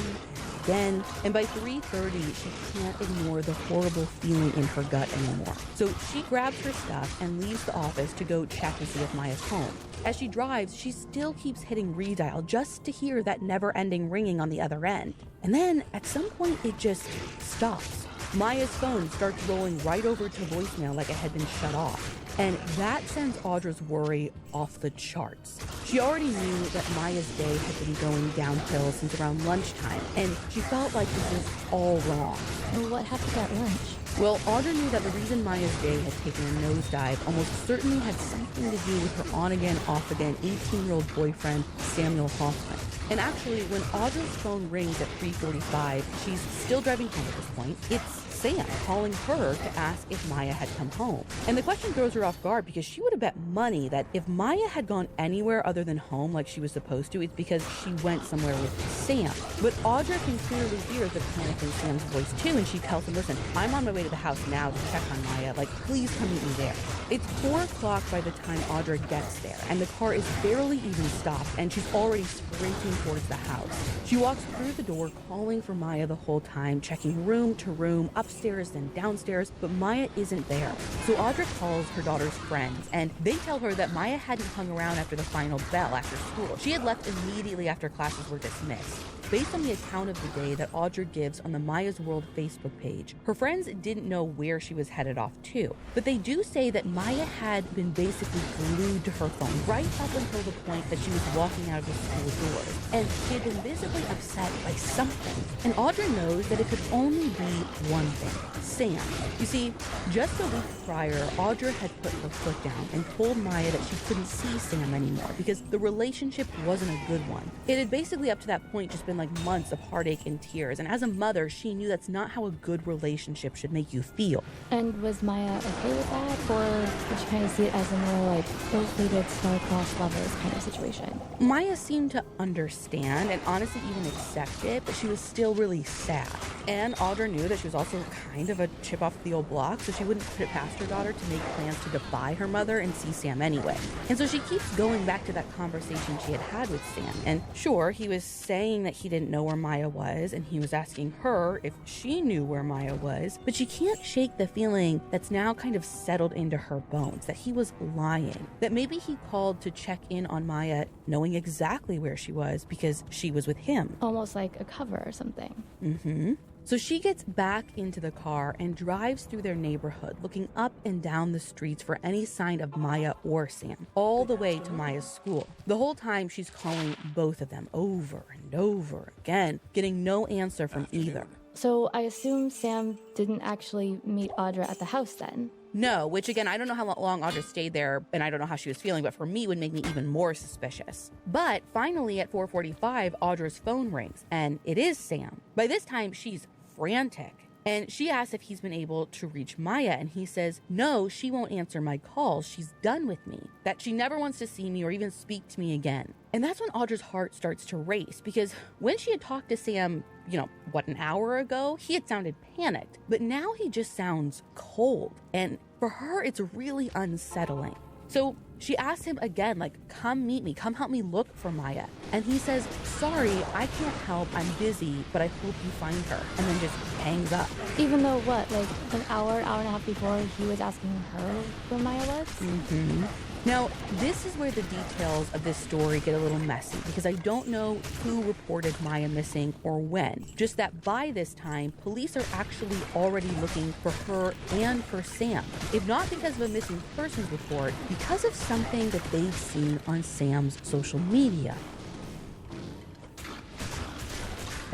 again, and by 3:30, she can't ignore the horrible feeling in her gut anymore. So she grabs her stuff and leaves the office to go check and see if Maya's home. As she drives, she still keeps hitting redial just to hear that never-ending ringing on the other end. And then, at some point, it just stops. Maya's phone starts rolling right over to voicemail like it had been shut off. And that sends Audra's worry off the charts. She already knew that Maya's day had been going downhill since around lunchtime, and she felt like this was all wrong. Well, what happened at lunch? Well, Audra knew that the reason Maya's day had taken a nosedive almost certainly had something to do with her on-again, off-again 18-year-old boyfriend, Samuel Hoffman. And actually, when Audra's phone rings at 3:45, she's still driving home at this point. It's Sam calling her to ask if Maya had come home. And the question throws her off guard because she would have bet money that if Maya had gone anywhere other than home like she was supposed to, it's because she went somewhere with Sam. But Audra can clearly hear the panic in Sam's voice too, and she tells him, "Listen, I'm on my way to the house now to check on Maya. Like, please come meet me there." It's 4 o'clock by the time Audra gets there, and the car is barely even stopped, and she's already sprinting towards the house. She walks through the door, calling for Maya the whole time, checking room to room, upstairs and downstairs, but Maya isn't there. So Audra calls her daughter's friends, and they tell her that Maya hadn't hung around after the final bell after school. She had left immediately after classes were dismissed. Based on the account of the day that Audra gives on the Maya's World Facebook page, her friends didn't know where she was headed off to, but they do say that Maya had been basically glued to her phone right up until the point that she was walking out of the school doors, and she had been visibly upset by something. And Audra knows that it could only be one thing: Sam. You see, just a week prior, Audra had put her foot down and told Maya that she couldn't see Sam anymore because the relationship wasn't a good one. It had basically up to that point just been like months of heartache and tears, and as a mother, she knew that's not how a good relationship should make you feel. And was Maya okay with that, or did she kind of see it as a more like ill-fated star-crossed lovers kind of situation? Maya seemed to understand and honestly even accept it, but she was still really sad. And Audra knew that she was also kind of a chip off the old block, so she wouldn't put it past her daughter to make plans to defy her mother and see Sam anyway. And so she keeps going back to that conversation she had with Sam. And sure, he was saying that he didn't know where Maya was, and he was asking her if she knew where Maya was, but she can't shake the feeling that's now kind of settled into her bones, that he was lying, that maybe he called to check in on Maya knowing exactly where she was because she was with him. Almost like a cover or something. Mm-hmm. So she gets back into the car and drives through their neighborhood, looking up and down the streets for any sign of Maya or Sam, all the way to Maya's school. The whole time she's calling both of them over and over again, getting no answer from either. So I assume Sam didn't actually meet Audra at the house then? No, which again, I don't know how long Audra stayed there, and I don't know how she was feeling, but for me, would make me even more suspicious. But finally, at 4:45, Audra's phone rings, and it is Sam. By this time, she's frantic. And she asks if he's been able to reach Maya, and he says, no, she won't answer my calls. She's done with me. That she never wants to see me or even speak to me again. And that's when Audra's heart starts to race, because when she had talked to Sam, an hour ago, he had sounded panicked. But now he just sounds cold. And for her, it's really unsettling. So she asks him again, come meet me, come help me look for Maya. And he says, sorry, I can't help, I'm busy, but I hope you find her. And then just hangs up. Even though, an hour and a half before, he was asking her where Maya was? Mm-hmm. Now, this is where the details of this story get a little messy, because I don't know who reported Maya missing or when. Just that by this time, police are actually already looking for her and for Sam. If not because of a missing persons report, because of something that they've seen on Sam's social media.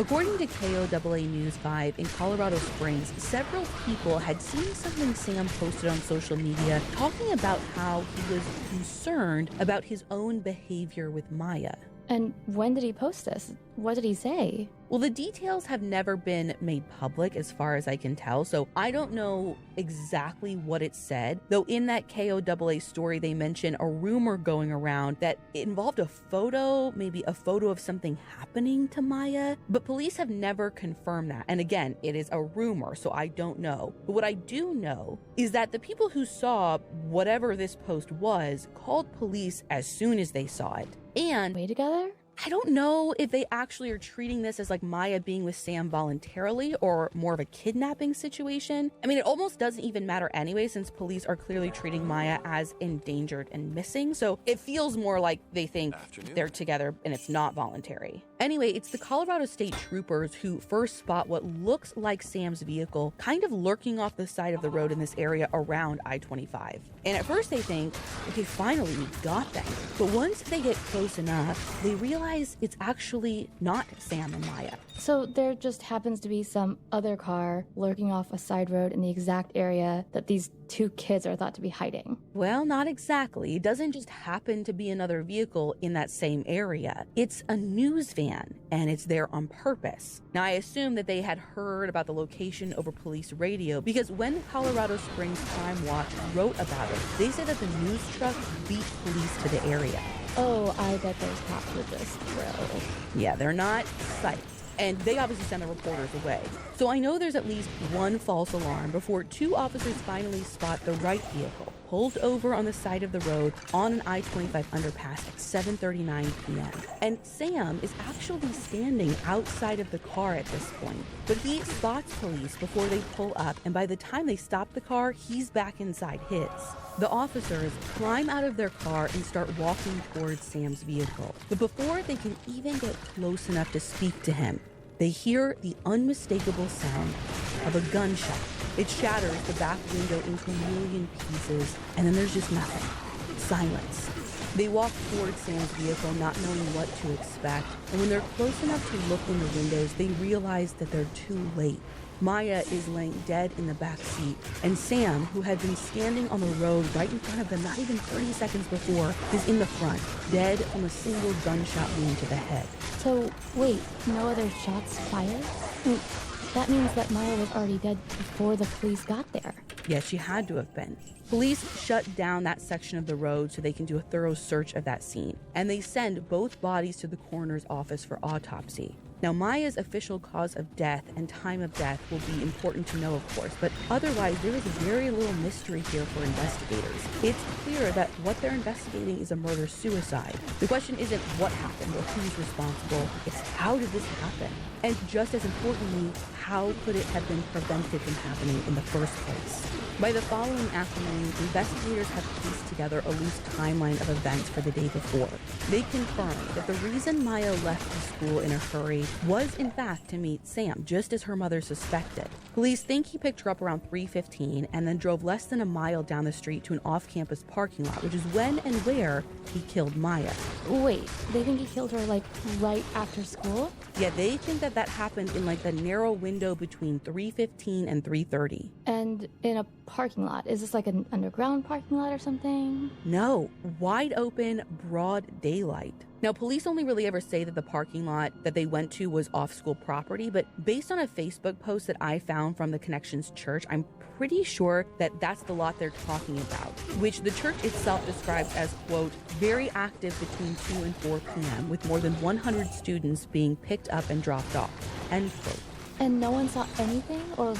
According to KOAA News 5 in Colorado Springs, several people had seen something Sam posted on social media talking about how he was concerned about his own behavior with Maya. And when did he post this? What did he say? Well, the details have never been made public as far as I can tell, so I don't know exactly what it said. Though in that KOAA story, they mention a rumor going around that it involved a photo, maybe a photo of something happening to Maya, but police have never confirmed that. And again, it is a rumor, so I don't know. But what I do know is that the people who saw whatever this post was called police as soon as they saw it. And Way together? I don't know if they actually are treating this as Maya being with Sam voluntarily or more of a kidnapping situation. I mean, it almost doesn't even matter anyway, since police are clearly treating Maya as endangered and missing. So it feels more like they think they're together and it's not voluntary. Anyway, it's the Colorado State Troopers who first spot what looks like Sam's vehicle kind of lurking off the side of the road in this area around I-25. And at first they think, okay, finally we got them. But once they get close enough, they realize it's actually not Sam and Maya. So there just happens to be some other car lurking off a side road in the exact area that these two kids are thought to be hiding. Well, not exactly. It doesn't just happen to be another vehicle in that same area. It's a news van, and it's there on purpose. Now, I assume that they had heard about the location over police radio, because when Colorado Springs Crime Watch wrote about it, they said that the news truck beat police to the area. Oh, I bet those cops were just thrilled. Yeah, they're not psyched. And they obviously send the reporters away. So I know there's at least one false alarm before two officers finally spot the right vehicle pulled over on the side of the road on an I-25 underpass at 7:39 p.m. And Sam is actually standing outside of the car at this point. But he spots police before they pull up, and by the time they stop the car, he's back inside his. The officers climb out of their car and start walking towards Sam's vehicle. But before they can even get close enough to speak to him, they hear the unmistakable sound of a gunshot. It shatters the back window into a million pieces, and then there's just nothing. Silence. They walk towards Sam's vehicle, not knowing what to expect, and when they're close enough to look in the windows, they realize that they're too late. Maya is laying dead in the back seat, and Sam, who had been standing on the road right in front of them not even 30 seconds before, is in the front, dead from a single gunshot wound to the head. So, wait, no other shots fired? That means that Maya was already dead before the police got there. Yeah, she had to have been. Police shut down that section of the road so they can do a thorough search of that scene, and they send both bodies to the coroner's office for autopsy. Now, Maya's official cause of death and time of death will be important to know, of course, but otherwise there is very little mystery here for investigators. It's clear that what they're investigating is a murder-suicide. The question isn't what happened or who's responsible, it's how did this happen? And just as importantly, how could it have been prevented from happening in the first place? By the following afternoon, investigators have pieced together a loose timeline of events for the day before. They confirmed that the reason Maya left the school in a hurry was in fact to meet Sam, just as her mother suspected. Police think he picked her up around 3:15 and then drove less than a mile down the street to an off-campus parking lot, which is when and where he killed Maya. Wait, they think he killed her, right after school? Yeah, they think that happened in, the narrow window between 3:15 and 3:30. And in a parking lot? Is this an underground parking lot or something? No, wide open, broad daylight. Now, police only really ever say that the parking lot that they went to was off school property, but based on a Facebook post that I found from the Connections Church, I'm pretty sure that that's the lot they're talking about, which the church itself describes as, quote, very active between 2 and 4 p.m. with more than 100 students being picked up and dropped off, end quote. And no one saw anything or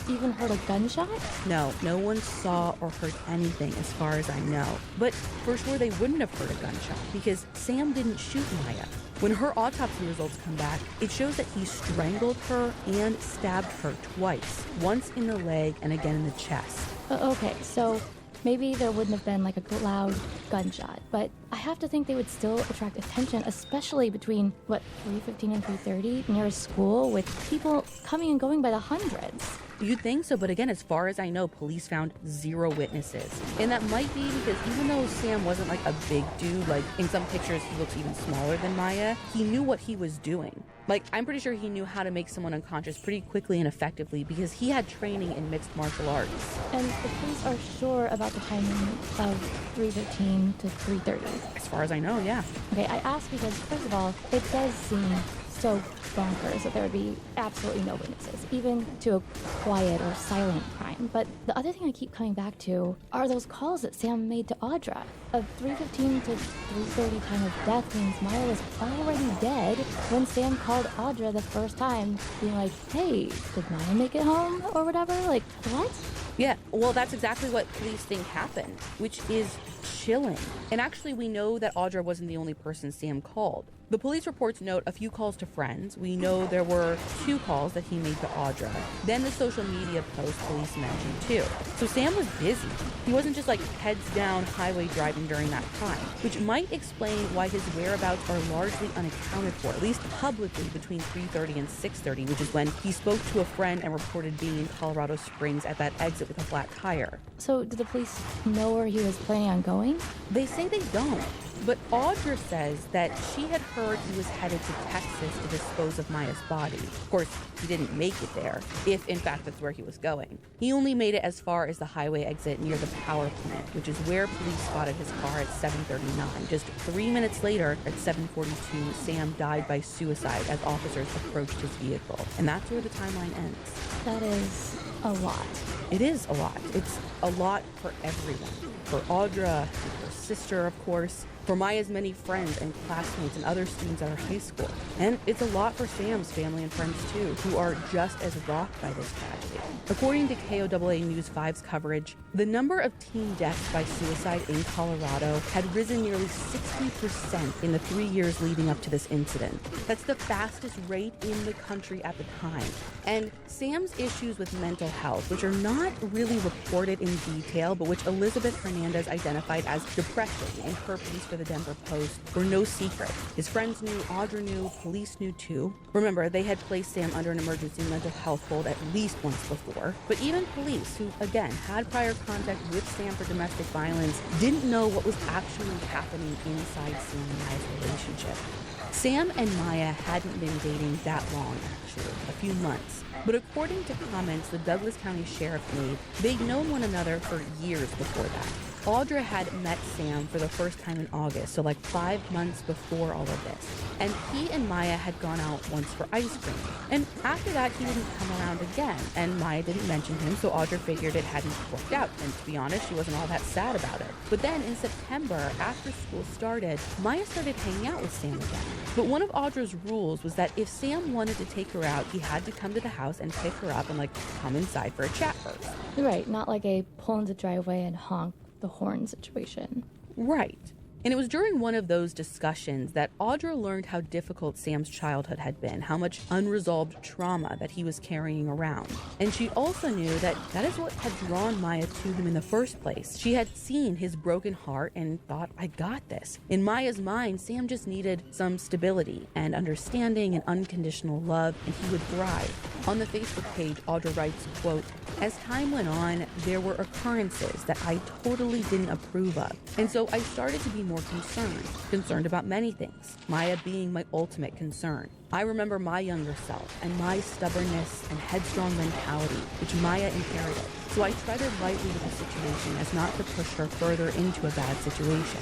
even heard a gunshot? No one saw or heard anything as far as I know. But for sure they wouldn't have heard a gunshot because Sam didn't shoot Maya. When her autopsy results come back, it shows that he strangled her and stabbed her twice, once in the leg and again in the chest. Okay, so maybe there wouldn't have been like a loud gunshot, but I have to think they would still attract attention, especially between, 3:15 and 3:30 near a school with people coming and going by the hundreds. You'd think so, but again, as far as I know, police found 0 witnesses. And that might be because even though Sam wasn't like a big dude, like in some pictures he looks even smaller than Maya, he knew what he was doing. Like, I'm pretty sure he knew how to make someone unconscious pretty quickly and effectively because he had training in mixed martial arts. And the police are sure about the timing of 3:15 to 3:30. As far as I know, yeah. Okay, I ask because, first of all, it does seem so bonkers that there would be absolutely no witnesses, even to a quiet or silent crime. But the other thing I keep coming back to are those calls that Sam made to Audra. A 3:15 to 3:30 time of death means Maya was already dead when Sam called Audra the first time, being like, hey, did Maya make it home? Or whatever. Like, what? Yeah, well, that's exactly what police think happened, which is chilling. And actually, we know that Audra wasn't the only person Sam called. The police reports note a few calls to friends. We know there were 2 calls that he made to Audra. Then the social media post police mentioned too. So Sam was busy. He wasn't just like heads down highway driving during that time, which might explain why his whereabouts are largely unaccounted for, at least publicly, between 3:30 and 6:30, which is when he spoke to a friend and reported being in Colorado Springs at that exit with a flat tire. So did the police know where he was planning on going? They say they don't. But Audra says that she had heard he was headed to Texas to dispose of Maya's body. Of course, he didn't make it there, if in fact that's where he was going. He only made it as far as the highway exit near the power plant, which is where police spotted his car at 7:39. Just 3 minutes later, at 7:42, Sam died by suicide as officers approached his vehicle. And that's where the timeline ends. That is a lot. It is a lot. It's a lot for everyone. For Audra, and her sister, of course, for Maya's many friends and classmates and other students at her high school. And it's a lot for Sam's family and friends too, who are just as rocked by this tragedy. According to KOAA News 5's coverage, the number of teen deaths by suicide in Colorado had risen nearly 60% in the 3 years leading up to this incident. That's the fastest rate in the country at the time. And Sam's issues with mental health, which are not really reported in detail, but which Elizabeth Hernandez identified as depression in her piece for the Denver Post, were no secret. His friends knew, Audra knew, police knew too. Remember, they had placed Sam under an emergency mental health hold at least once before. But even police, who again had prior contact with Sam for domestic violence, didn't know what was actually happening inside Sam and Maya's relationship. Sam and Maya hadn't been dating that long, actually, a few months. But according to comments the Douglas County Sheriff made, they'd known one another for years before that. Audra had met Sam for the first time in August, so like 5 months before all of this. And he and Maya had gone out once for ice cream. And after that, he didn't come around again, and Maya didn't mention him, so Audra figured it hadn't worked out. And to be honest, she wasn't all that sad about it. But then in September, after school started, Maya started hanging out with Sam again. But one of Audra's rules was that if Sam wanted to take her out, he had to come to the house and pick her up and like come inside for a chat first. Right, not like a pull in the driveway and honk the horn situation. Right. And it was during one of those discussions that Audra learned how difficult Sam's childhood had been, how much unresolved trauma that he was carrying around. And she also knew that that is what had drawn Maya to him in the first place. She had seen his broken heart and thought, I got this. In Maya's mind, Sam just needed some stability and understanding and unconditional love, and he would thrive. On the Facebook page, Audra writes, quote, as time went on, there were occurrences that I totally didn't approve of. And so I started to be more concerned about many things, Maya being my ultimate concern. I remember my younger self and my stubbornness and headstrong mentality, which Maya inherited. So I treaded lightly with the situation as not to push her further into a bad situation.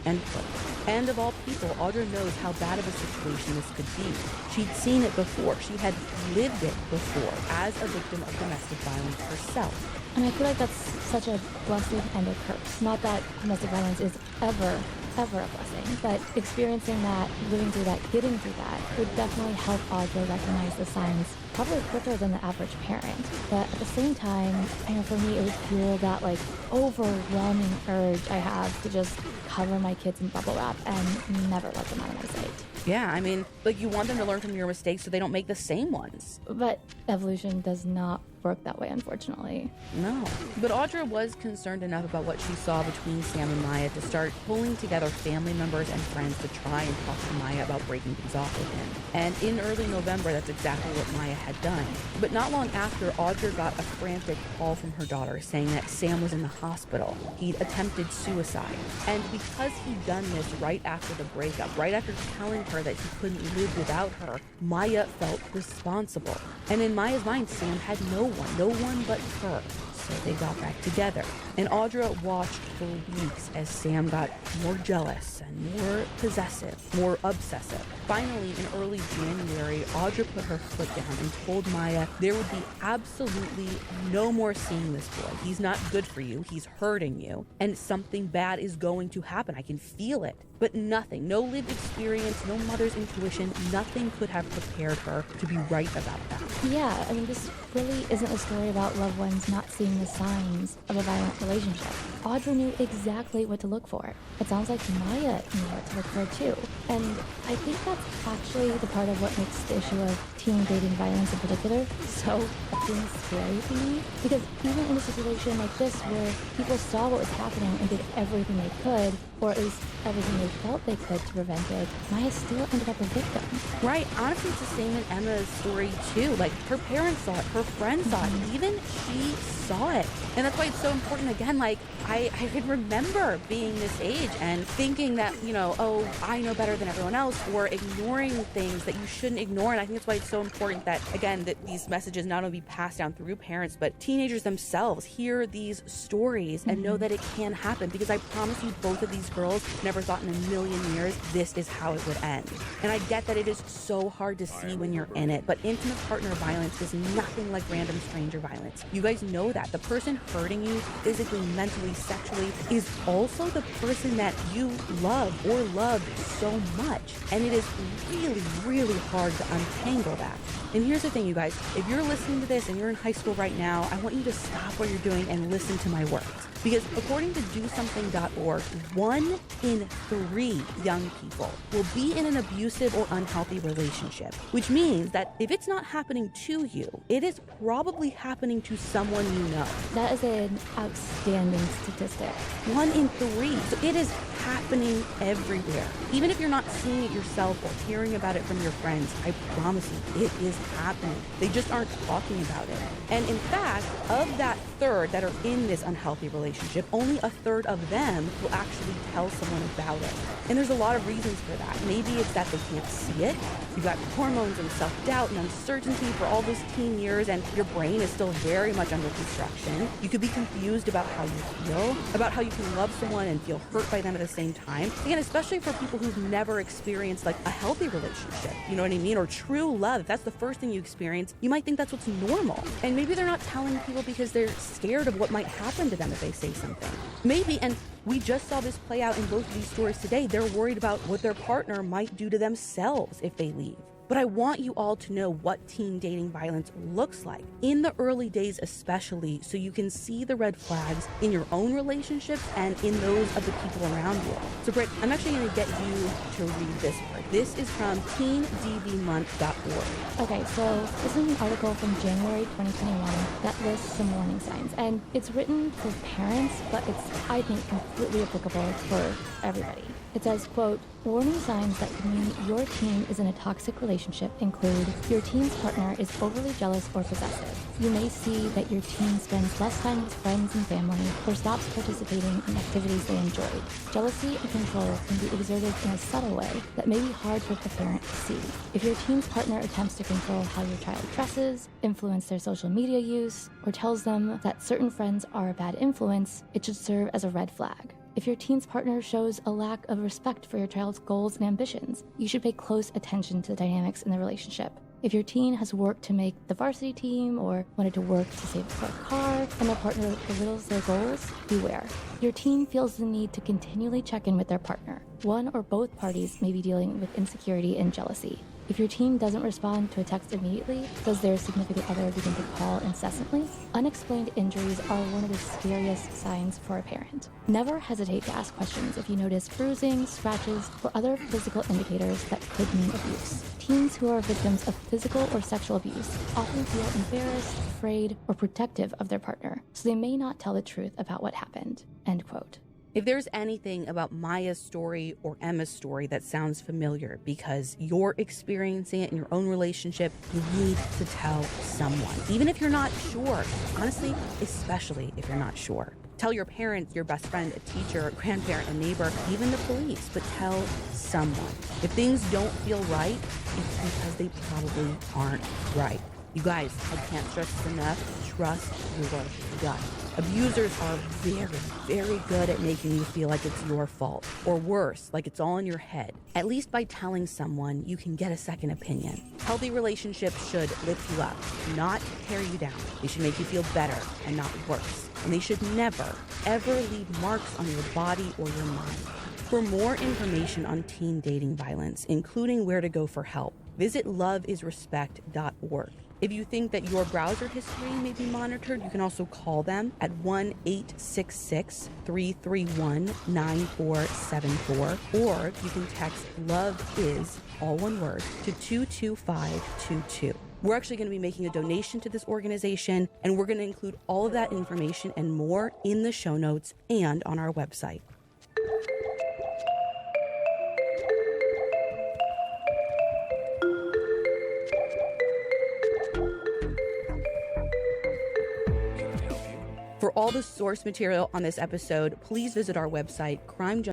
End quote. And of all people, Audra knows how bad of a situation this could be. She'd seen it before. She had lived it before as a victim of domestic violence herself. And I feel like that's such a blessing and a curse. Not that domestic violence is ever a blessing, but experiencing that, living through that, getting through that would definitely help Audra recognize the signs probably quicker than the average parent. But at the same time, I know for me it would fuel that like overwhelming urge I have to just cover my kids in bubble wrap and never let them out of my sight. Yeah, I mean, like you want them to learn from your mistakes so they don't make the same ones. But evolution does not work that way, unfortunately. No. But Audra was concerned enough about what she saw between Sam and Maya to start pulling together family members and friends to try and talk to Maya about breaking things off with him. And in early November, that's exactly what Maya had done. But not long after, Audra got a frantic call from her daughter saying that Sam was in the hospital. He'd attempted suicide. And because he'd done this right after the breakup, right after telling her that he couldn't live without her, Maya felt responsible. And in Maya's mind, Sam had no one but her. So they got back together. And Audra watched for weeks as Sam got more jealous and more possessive, more obsessive. Finally, in early January, Audra put her foot down and told Maya there would be absolutely no more seeing this boy. He's not good for you. He's hurting you. And something bad is going to happen. I can feel it. But nothing, no lived experience, no mother's intuition, nothing could have prepared her to be right about that. Yeah, I mean, this really isn't a story about loved ones not seeing the signs of a violent relationship. Audra knew exactly what to look for. It sounds like Maya knew what to look for too. And I think that's actually the part of what makes the issue of teen dating violence in particular so fucking scary for me. Because even in a situation like this where people saw what was happening and did everything they could, or at least everything they felt they could to prevent it, Maya still ended up a victim. Right. Honestly, it's the same in Emma's story too. Like, her parents saw it, her friends saw it, even she saw it. And that's why it's so important. Again, like, I can remember being this age and thinking that, you know, oh, I know better than everyone else, or ignoring things that you shouldn't ignore. And I think that's why it's so important that, again, that these messages not only be passed down through parents, but teenagers themselves hear these stories and know that it can happen. Because I promise you, both of these girls never thought in a million years this is how it would end. And I get that it is so hard to see when you're in it, but intimate partner violence is nothing like random stranger violence. You guys know that. The person hurting you physically, mentally, sexually is also the person that you love or loved so much. And it is really, really hard to untangle that. And here's the thing, you guys, if you're listening to this and you're in high school right now, I want you to stop what you're doing and listen to my words. Because according to DoSomething.org, 1 in 3 young people will be in an abusive or unhealthy relationship, which means that if it's not happening to you, it is probably happening to someone you know. That is an outstanding statistic. 1 in 3. So it is happening everywhere. Even if you're not seeing it yourself or hearing about it from your friends, I promise you, it is happening. They just aren't talking about it. And in fact, of that third that are in this unhealthy relationship, only a third of them will actually tell someone about it. And there's a lot of reasons for that. Maybe it's that they can't see it. You've got hormones and self-doubt and uncertainty for all those teen years, and your brain is still very much under construction. You could be confused about how you feel, about how you can love someone and feel hurt by them at the same time. Again, especially for people who've never experienced like a healthy relationship, you know what I mean? Or true love. If that's the first thing you experience, you might think that's what's normal. And maybe they're not telling people because they're scared of what might happen to them if they say something. Maybe, and we just saw this play out in both of these stories today, they're worried about what their partner might do to themselves if they leave. But I want you all to know what teen dating violence looks like in the early days especially, so you can see the red flags in your own relationships and in those of the people around you. So Britt, I'm actually going to get you to read this part. This is from teendbmonth.org. Okay, so this is an article from January 2021 that lists some warning signs. And it's written for parents, but it's, I think, completely applicable for everybody. It says, quote, warning signs that could mean your teen is in a toxic relationship include your teen's partner is overly jealous or possessive. You may see that your teen spends less time with friends and family or stops participating in activities they enjoyed. Jealousy and control can be exerted in a subtle way that may be hard for the parent to see. If your teen's partner attempts to control how your child dresses, influence their social media use, or tells them that certain friends are a bad influence, it should serve as a red flag. If your teen's partner shows a lack of respect for your child's goals and ambitions, you should pay close attention to the dynamics in the relationship. If your teen has worked to make the varsity team or wanted to work to save for a car and their partner belittles their goals, beware. Your teen feels the need to continually check in with their partner. One or both parties may be dealing with insecurity and jealousy. If your teen doesn't respond to a text immediately, does their significant other begin to call incessantly? Unexplained injuries are one of the scariest signs for a parent. Never hesitate to ask questions if you notice bruising, scratches, or other physical indicators that could mean abuse. Teens who are victims of physical or sexual abuse often feel embarrassed, afraid, or protective of their partner, so they may not tell the truth about what happened. End quote. If there's anything about Maya's story or Emma's story that sounds familiar because you're experiencing it in your own relationship, you need to tell someone. Even if you're not sure. Honestly, especially if you're not sure. Tell your parents, your best friend, a teacher, a grandparent, a neighbor, even the police, but tell someone. If things don't feel right, it's because they probably aren't right. You guys, I can't stress this enough. Trust your gut. Abusers are very, very good at making you feel like it's your fault. Or worse, like it's all in your head. At least by telling someone, you can get a second opinion. Healthy relationships should lift you up, not tear you down. They should make you feel better and not worse. And they should never, ever leave marks on your body or your mind. For more information on teen dating violence, including where to go for help, visit loveisrespect.org. If you think that your browser history may be monitored, you can also call them at 1-866-331-9474, or you can text LOVE IS, all one word, to 22522. We're actually going to be making a donation to this organization, and we're going to include all of that information and more in the show notes and on our website. For all the source material on this episode, please visit our website,